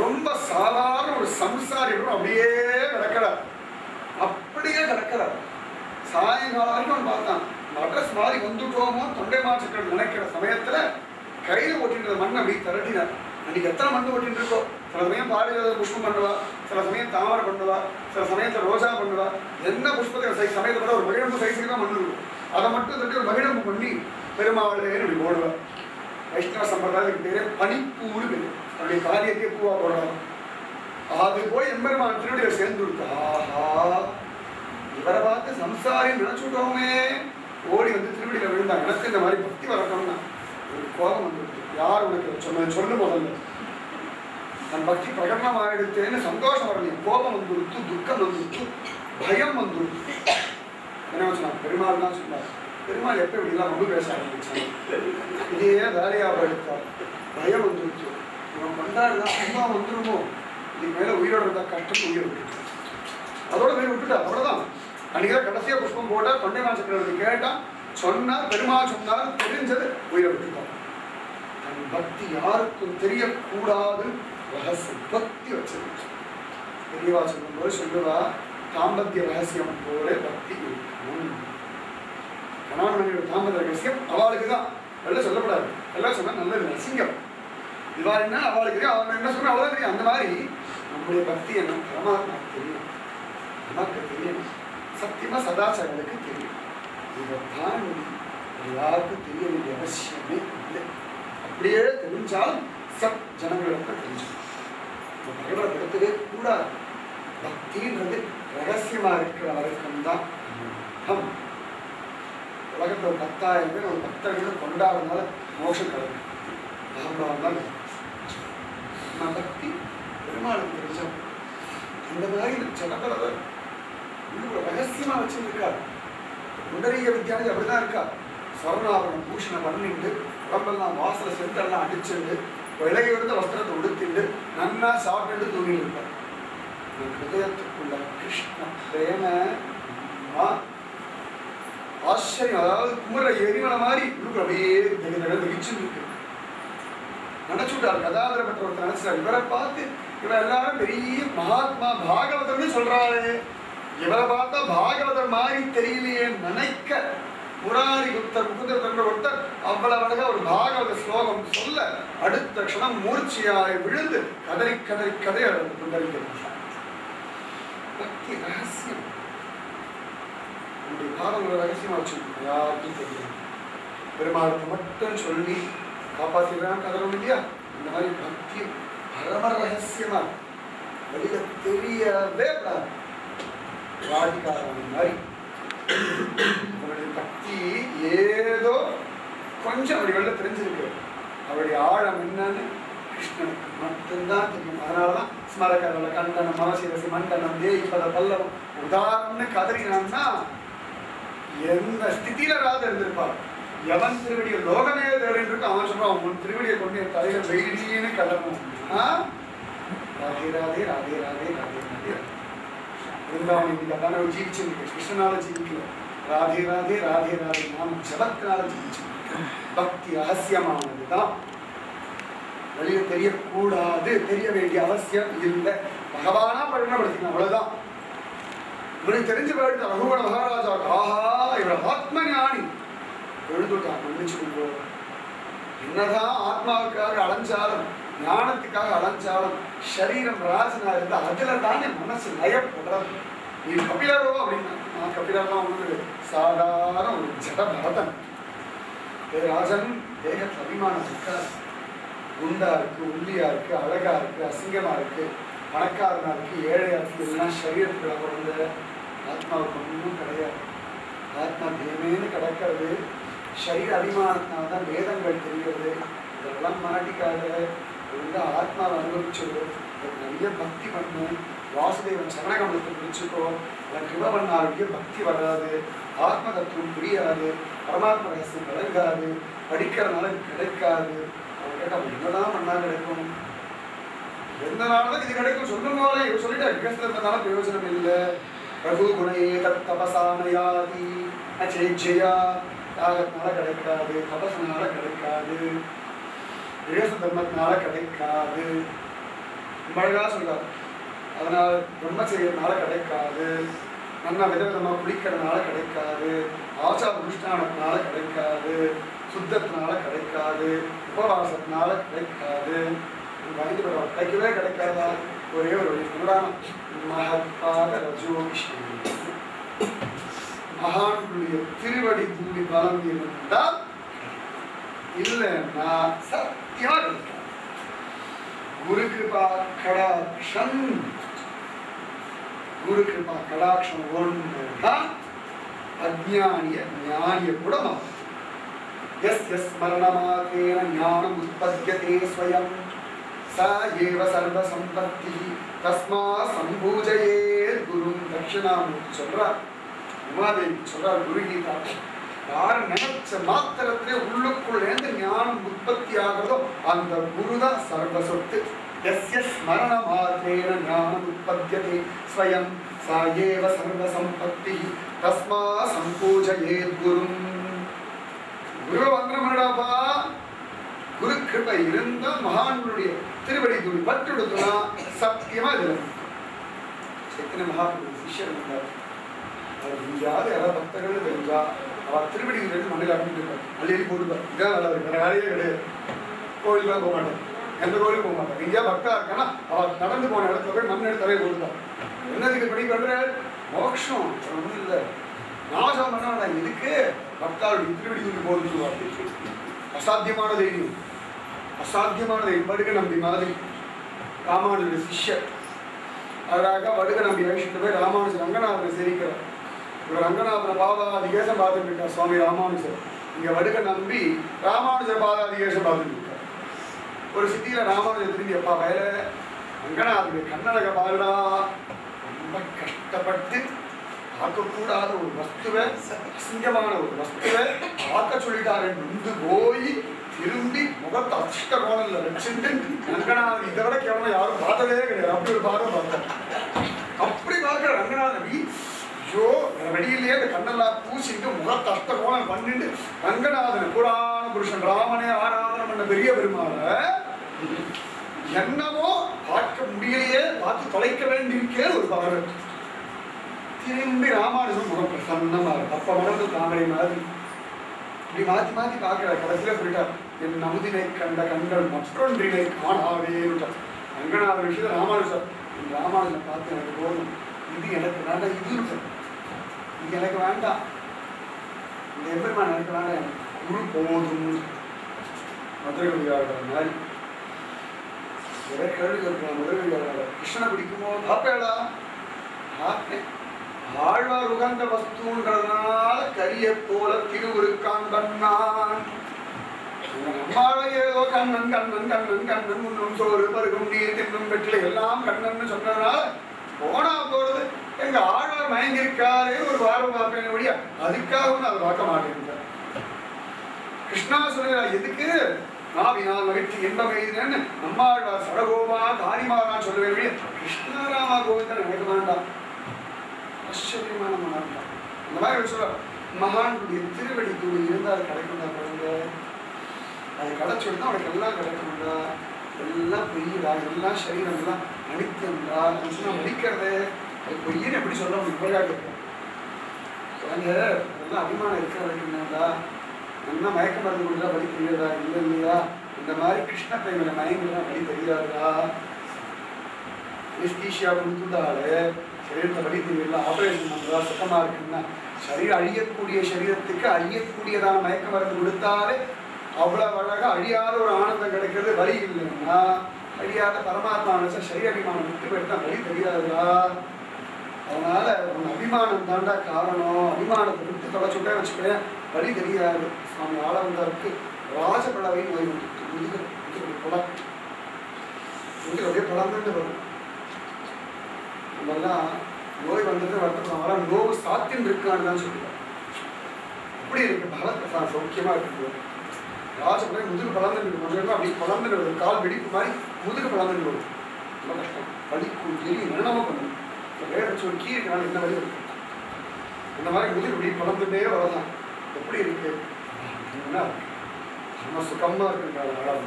ரொம்ப சாதாரண ஒரு சம்சாரி அப்படியே கிடக்கிறார், அப்படியே கிடக்கிறார். சாயங்காலம் வரைக்கும் பார்த்தான், அட்ரஸ் மாதிரி வந்துட்டோமோ தொண்டை மாற்றங்கள் நினைக்கிற சமயத்துல கையில் ஓட்டின்ற மண் அப்படி திரட்டினார். அன்னைக்கு எத்தனை மண் ஓட்டின்னு இருக்கோ, சில சமயம் பாரிஜாத புஷ்பம் பண்ணுவா, சில சமயம் தாமரை பண்ணுவா, சில சமயத்தில் ரோஜா பண்ணுவா. என்ன புஷ்பத்தை சமயத்தை கூட ஒரு மகிழம்பு சைஸுக்கு தான் மண் இருக்கும், அதை மட்டும் தட்டி ஒரு மகிழம்பு பண்ணி பெருமாளேன்னு இப்படி போடுவார். வைஷ்ணவ சம்பிரதாயத்துக்கு பேரே பனிப்பூன்னு பேரு, அவருடைய காரியத்தையே பூவா போடுறாங்க. அது போய் எம்பெருமான் திருவடியை சேர்ந்து கொடுத்தா, ஆஹா இவரை பார்த்து சம்சாரி நினைச்சுட்டோமே, ஓடி வந்து திருவடியில விழுந்தா. எனக்கு இந்த மாதிரி பக்தி வரட்டும்னா ஒரு கோபம் வந்துருக்கு. யார் உனக்கு சொன்னது சொல்லு முதல்ல. தன் பக்தி பிரகடனம் ஆயிடுத்தேன்னு சந்தோஷம் வரலையே, கோபம் வந்துருத்து, துக்கம் வந்துருத்து, பயம் வந்துருத்து. என்ன சொன்னான், பெருமாள் தான் சொன்னார். பெருமாள் எப்போ இப்படிலாம் ரொம்ப பேச ஆரம்பிச்சாங்க, இதே வேலையாக எடுத்தார். பயம் வந்துருச்சு, இவன் கொண்டாடுதான் சும்மா வந்துருமோ, இதுக்கு மேலே உயிரோட இருந்தால் கஷ்டம், உயிரை விட்டுட்டு அதோட போய் விட்டுட்டா. அவ்வளோதான். அன்றைக்கி கடைசியாக புஷ்பம் போட்டால் தொண்டைமான் சக்கரவர்த்தி கேட்டால் சொன்னார், பெருமாள் சொன்னார், தெரிஞ்சது, உயிரை விட்டுட்டார். தன் பக்தி யாருக்கும் தெரியக்கூடாது ரகசியம் பக்தி வச்சிருந்துச்சு. பெரியவா சொல்லும்போது சொல்லுவா, தாம்பத்திய ரகசியம் போல பக்தி இருக்கணும். கணவன் மனைவியோட தாம்பத்திய ரகசியம் அவளுக்கு தான், எல்லாம் சொல்லப்படாது. எல்லாம் சொன்னா நல்லது, அசிங்கம். இவா என்ன அவளுக்கு, அவன் என்ன சொன்னா அவ்வளோ தெரியும். அந்த மாதிரி நம்முடைய பக்தி என்ன பரமாத்மா தெரியும், நமக்கு தெரியணும். சத்தியமா சதாச்சாரங்களுக்கு தெரியும். இதை தாண்டி யாருக்கும் தெரிய வேண்டிய அவசியமே இல்லை. அப்படியே தெரிஞ்சாலும் சத் ஜனங்களுக்கு தெரிஞ்சு பகவத்கீதை கூடாது. பக்தின்றது ரகசியமா இருக்கிற வரைக்கும் தான். உலகத்தில் ஒரு 10,000 பேர் ஒரு பக்தர்கள் கொண்டாடுறதுனால மோஷம் கிடைக்கும். நான் பக்தி பெருமாளுக்கு தெரிஞ்சோம். அந்த மாதிரி ஜனபலவர் ரகசியமா வச்சிருக்காரு. புண்டரீக வித்யானி அப்படிதான் இருக்கா. ஸ்வர்ணாபரணம் பூஷணம் பண்ணிட்டு உடம்பெல்லாம் வாசல சென்றெல்லாம் அடிச்சுட்டு விலையுறந்த வஸ்திரத்தை உடுத்திட்டு நன்னா சாப்பிட்டு தூங்கிட்டு இருப்பார். ஹிருதயத்துக்குள்ள கிருஷ்ண பிரேம ஆச்சரியம், அதாவது குமர எரிமலை மாதிரி அப்படியே திகிச்சுன்னு இருக்கு. நினைச்சுட்டார், கதாதர பெற்ற ஒருத்தர் நினைச்சார், இவரை பார்த்து இவரை எல்லாரும் பெரிய மகாத்மா பாகவதர்னு சொல்றாரு, இவரை பார்த்தா பாகவதர் மாதிரி தெரியலையே நினைக்க முராரி குப்தர் முகுந்தர் என்ற ஒருத்தர் அவ்வளவு அழகா ஒரு பாகவத ஸ்லோகம் சொல்ல அடுத்த க்ஷணம் மூர்ச்சியாய் விழுந்து கதறி கதறி கதறி புண்டரிக்கிறார். பக்தி ரகசியம். உங்களுடைய பாடல்கள் ரகசியமா வச்சிருக்கோம், யாருக்கும் தெரியும். பெருமாளுக்கு மட்டும் சொல்லி காப்பாத்திடுறான் கதறும் இல்லையா? இந்த மாதிரி பக்தி பரம ரகசியமா வெளியில தெரியவே ராதிகாராணி மாதிரி அவருடைய பக்தி ஏதோ கொஞ்சம் அப்படி வெளில தெரிஞ்சிருக்கு. அவருடைய ஆழம் என்னன்னு கிருஷ்ணனுக்கு மட்டும்தான் தெரியும். அதனாலதான் ஸ்மரகரல கண்டனம் மனசிரசி மண்டனம் தேய்பத பல்லவம் உதாரணம்னு கதறினான்னா எந்த ஸ்திதியில ராத இருந்திருப்பார். எவன் திருவடியை லோகமே தேடின்னு இருக்கு அவன் சொல்றான் உன் திருவடியை கொண்டு என் தலையில வெயிலின்னு கலரும். ராதே ராதே ராதே ராதே ராதே ராதே. பிருந்தாவன் இன்னைக்கு அதான ஜீவிச்சிருக்கு, கிருஷ்ணனால ஜீவிக்கல. ராதே ராதே ராதே ராதே நாம ஜபத்தினால ஜீவிச்சிருக்கு. பக்தி ரகசியமானதுதான், வெளியே தெரியக்கூடாது, தெரிய வேண்டிய அவசியம் இல்லை. பகவானா பரிணப்படுத்தின அவ்வளவுதான். இவனுக்கு தெரிஞ்ச போயிட்டு ரகுவட மகாராஜா ஆஹா இவர ஆத்ம ஞானி எழுதுட்டான். மன்னிச்சுக்கோ, என்னதான் ஆத்மாவுக்காக அலைஞ்சாலும் ஞானத்துக்காக அலைஞ்சாலும் சரீரம் ராஜனா இருந்தா அதுல தானே மனசு லயப்படுறது. நீ கபிலரோ அப்படின்னா நான் கபிலர்லாம் ஒண்ணு சாதாரண ஒரு ஜட பரதன். ராஜன் தேகத்துல அபிமானம் இருக்காது. குண்டா இருக்கு, உள்ளியா இருக்கு, அழகா இருக்கு, அசிங்கமா இருக்கு, பணக்காரனா இருக்கு, ஏழையா இருக்கு, எல்லாம் சரீரத்துக்குள்ள குழந்த. ஆத்மாவுக்கு ஒன்றும் கிடையாது. ஆத்மா தேமேன்னு கிடக்கிறது. சரீர அபிமானத்தினால்தான் வேதங்கள் தெரிகிறது. இதெல்லாம் மாட்டிக்காத ஒழுங்கா ஆத்மாவை அனுபவிச்சுடு. நிறைய பக்தி பண்ணு. வாசுதேவன் சரணகமலத்தை பிடிச்சுக்கோ. அவன் கிருப பண்ணாருடைய பக்தி வராது, ஆத்ம தத்துவம் புரியாது, பரமாத்ம ரகசியம் விளங்காது, படிக்கிறதுனால கிடைக்காது. அவன் கேட்ட அவன் என்னதான் பண்ணா கிடைக்கும், எந்த நாள்தான் இது கிடைக்கும் சொல்லும் போல இவ சொல்லிட்டு விகசனத்தினால பிரயோஜனம் இல்லை. ரகு குணையே தபசானயாதி அச்சேஜயா. யாகத்தினால கிடைக்காது, தபசனால கிடைக்காது, விவேச தர்மத்தினால கிடைக்காது. அழகா சொல்றாரு. அதனால பிரம்மச்சரியத்தினால கிடைக்காது, நல்லா விதவிதமாக குளிக்கிறதுனால கிடைக்காது, ஆச்சார அனுஷ்டானத்தினால கிடைக்காது, சுத்தத்தினால கிடைக்காது, உபவாசத்தினால கிடைக்காது. கிடைக்கவே கிடைக்காதா? ஒரே ஒரு புராணம் மகத்பாத ரஜோகிஷ்ணி மகான்களுடைய திருவடி தூளி பலம் இருந்தால் இல்லைன்னா சத்தியமா கிடைக்காது. குரு கிருபா கடாட்சம், குரு கிருபா கடாட்சம் ஒன்றுதான் அஜ்ஞானிய ஞானிய கூட மாறும். எஸ் எஸ் மரணமாதேன ஞானம் உற்பத்தியதே ஸ்வயம் ச ஏவ சர்வ சம்பத்தி தஸ்மா சம்பூஜயே குரு. தட்சிணாமூர்த்தி சொல்றார், உமாதேவி சொல்றார் குரு கீதா. யார் நினைச்ச மாத்திரத்திலே உள்ளுக்குள்ளேந்து ஞானம் உற்பத்தி ஆகிறதோ அந்த குருதான் சர்வ சொத்து. எஸ் எஸ் மரணமாதேன ஞானம் உற்பத்தியதே ஸ்வயம் ச ஏவ சர்வ சம்பத்தி தஸ்மா சம்பூஜயே குரு. குரு வந்திரம் பண்ணடாப்பா. குரு கிருபை இருந்தா மகான்களுடைய திருவடி தூளி பட்டுடுத்துனா சத்தியமா இதுல சைத்தன்ய மகாபிரபு சிஷ்யர் இருந்தார். அவர் எங்கேயாவது யாராவது பக்தர்கள் தெரிஞ்சா அவர் திருவடி ரெண்டு மண்ணில் அப்படின்னு இருப்பார், அள்ளி போட்டுப்பார். இதான் நல்லா இருக்கு, வேற வேலையே கிடையாது. கோயிலுக்குலாம் போக மாட்டார், எந்த கோயிலுக்கும் போக மாட்டார். எங்கேயா பக்தா இருக்கான்னா அவர் நடந்து போன இடத்துல போய் மண் எடுத்து தலையை போட்டுப்பார். என்னதுக்கு படி பண்ற மோட்சம் ஒன்றும் இல்லை, நாசம் பண்ண வேண்டாம். இதுக்கு பக்தாவுடைய திருவடி தூக்கி போட்டு சொல்லுவார். அசாத்தியமான தைரியம், அசாத்தியமான தைரியம். வடுக நம்பி மாதிரி ராமானுஜருடைய சிஷ்யர். அதற்காக வடுக நம்பி அழைச்சிட்டு போய் ராமானுஜர் ரங்கநாதனை சேவிக்கிறார். இவர் ரங்கநாதனை பாதாதிகேசம் பார்த்துட்டு இருக்கார் சுவாமி ராமானுஜர். இங்க வடுக நம்பி ராமானுஜர் பாதாதிகேசம் பார்த்துட்டு இருக்கார். ஒரு சிட்டியில ராமானுஜர் திரும்பி எப்பா வேலை ரங்கநாதனுடைய கண்ணழக பாருடா, ரொம்ப கஷ்டப்பட்டு பார்க்கக்கூடாத ஒரு வஸ்துவை, அசிங்கமான ஒரு வஸ்துவை பார்க்க சொல்லிட்டாரு. நொந்து போய் திரும்பி முகத்தை அஷ்ட கோணல்ல வச்சுட்டு ரங்கநாதன் இதை விட கேவலம் யாரும் பார்த்ததே கிடையாது. அப்படி ஒரு பார்வை பார்த்தேன். அப்படி பார்க்கிற ரங்கநாதன் ஐயோ வெளியிலேயே அந்த கண்ணெல்லாம் பூசிட்டு முகத்தை அஷ்ட கோணம் பண்ணிட்டு ரங்கநாதன் புராண புருஷன் ராமனே ஆராதனம் பண்ண பெரிய பெருமாள என்னவோ பார்க்க முடியலையே, பார்த்து தொலைக்க வேண்டியிருக்கே ஒரு பார்வை. திரும்பி ராமானுஜன் முகம் பிரசன்னமா இருக்கு. அப்ப மனது தாமரை மாதிரி இப்படி மாற்றி மாற்றி பார்க்குறாரு. கடைசியில் சொல்லிட்டார், என் நமுதினை கண்ட கண்கள் மற்றொன்றினை காணாவேன்னுட்டார். ரங்கநாதர் விஷயத்தில் ராமானுஜர், என் ராமானுஜன் பார்த்து எனக்கு போதும், இது எனக்கு வேண்டாம், இது எனக்கு வேண்டாம், இந்த எம்பெருமான் எனக்கு வேண்டாம், எனக்கு குரு போதும். மதுரை கவியாளர் மாதிரி எதை கேள்வி கேட்கலாம். மதுரை கவியாளர் கிருஷ்ணனை பிடிக்குமோ பார்ப்பேடா, பார்ப்பேன். ஆழ்வார் உகந்த வஸ்துன்றதுனால கரிய போல திருவுருக்கான் கண்ணான். நம்மால ஏதோ கண்ணன் கண்ணன் கண்ணன் கண்ணன் முன்னும் சோறு பருகும் நீர் தின்னும் வெற்றிலை எல்லாம் கண்ணன் சொன்னதுனால போனா போறது. எங்க ஆழ்வார் மயங்கிருக்காரே ஒரு வாரம் பார்ப்பேன் வழியா, அதுக்காகவும் அதை பார்க்க மாட்டேன். கிருஷ்ணா சொல்லுறா எதுக்கு நாவினால் மகிழ்ச்சி இன்பம் எழுதினேன்னு நம்மாழ்வார் சடகோமா காரிமாரான்னு சொல்லுவேன் வழியா, கிருஷ்ணராமா கோவிந்தன் எனக்கு வேண்டாம். ஆச்சரியமான மகான் தான். இந்த மாதிரி சொல்ற மகானுடைய திருவடி தூள் இருந்தால் கிடைக்கும்டா குழந்தை. அது கிடைச்சோன்னா அவனுக்கு எல்லாம் கிடைக்கும்டா. எல்லாம் பொய்யடா, எல்லாம் சரீரம் எல்லாம் அனித்தியம்டா. சொன்னா மதிக்கிறதே அது பொய்யன்னு எப்படி சொல்ல உங்களுக்கு விளையாட்டு இருக்கும் குழந்தை. அதெல்லாம் அபிமானம் இருக்கிற வரைக்கும்டா. நல்லா மயக்க மருந்து கொடுத்தா வழி தெரியாதா? இல்லை இல்லையா? இந்த மாதிரி கிருஷ்ண பிரேமில மயங்கலாம் வழி தெரியாதா? அனஸ்தீசியா கொடுத்துட்டாலே சரீரத்தை வழி தெரியல, ஆபரேஷன் பண்ணுறா சுத்தமாக இருக்குன்னா சரீரம் அழியக்கூடிய சரீரத்துக்கு அழியக்கூடியதான மயக்க மருந்து கொடுத்தாலே அவ்வளவு அழகாக அழியாத ஒரு ஆனந்தம் கிடைக்கிறது. வழி இல்லைன்னா அழியாத பரமாத்மா நினைச்சா சரீர அபிமானம் விட்டு போயிட்டா வழி தெரியாதுடா. அதனால உன் அபிமானம் தாண்டா காரணம். அபிமானத்தை விட்டு தொலைச்சுட்டே வச்சுக்கிறேன், வழி தெரியாது. சுவாமி ஆளவந்தாருக்கு ராஜபலவை நோய் வந்துட்டு முதுகு அப்படியே பலந்துட்டு வரும். நம்மெல்லாம் நோய் வந்தது வருத்தம் நோவு சாத்தியம் இருக்கான்னு தான் சொல்லுவாங்க. அப்படி இருக்கு பலத்தை சௌக்கியமா இருக்கு. ராஜபலை முதுகு பலந்துட்டு கொஞ்சம் அப்படி பலந்துட்டு வரும். கால் வெடிப்பு மாதிரி முதுகு பலந்துட்டு வரும். ரொம்ப கஷ்டம். வலிக்கும் எரி என்னென்னமோ பண்ணும். வேற ஒரு கீ இருக்கிறாங்க என்ன வழி இருக்கு. இந்த மாதிரி முதுகு இப்படி பலந்துட்டே வரதான். எப்படி இருக்கு நம்ம சுகமா இருக்குன்றாங்க.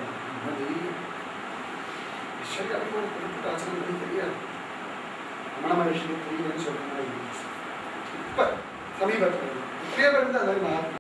சரி அபிமானம் குறிப்பிட்ட ஆச்சரியம் பண்ணி தெரியாது. ரமண மகர்ஷி தெரியலன்னு சொல்ற மாதிரி இப்ப சமீபத்தில் இப்பயே இருந்து அதாவது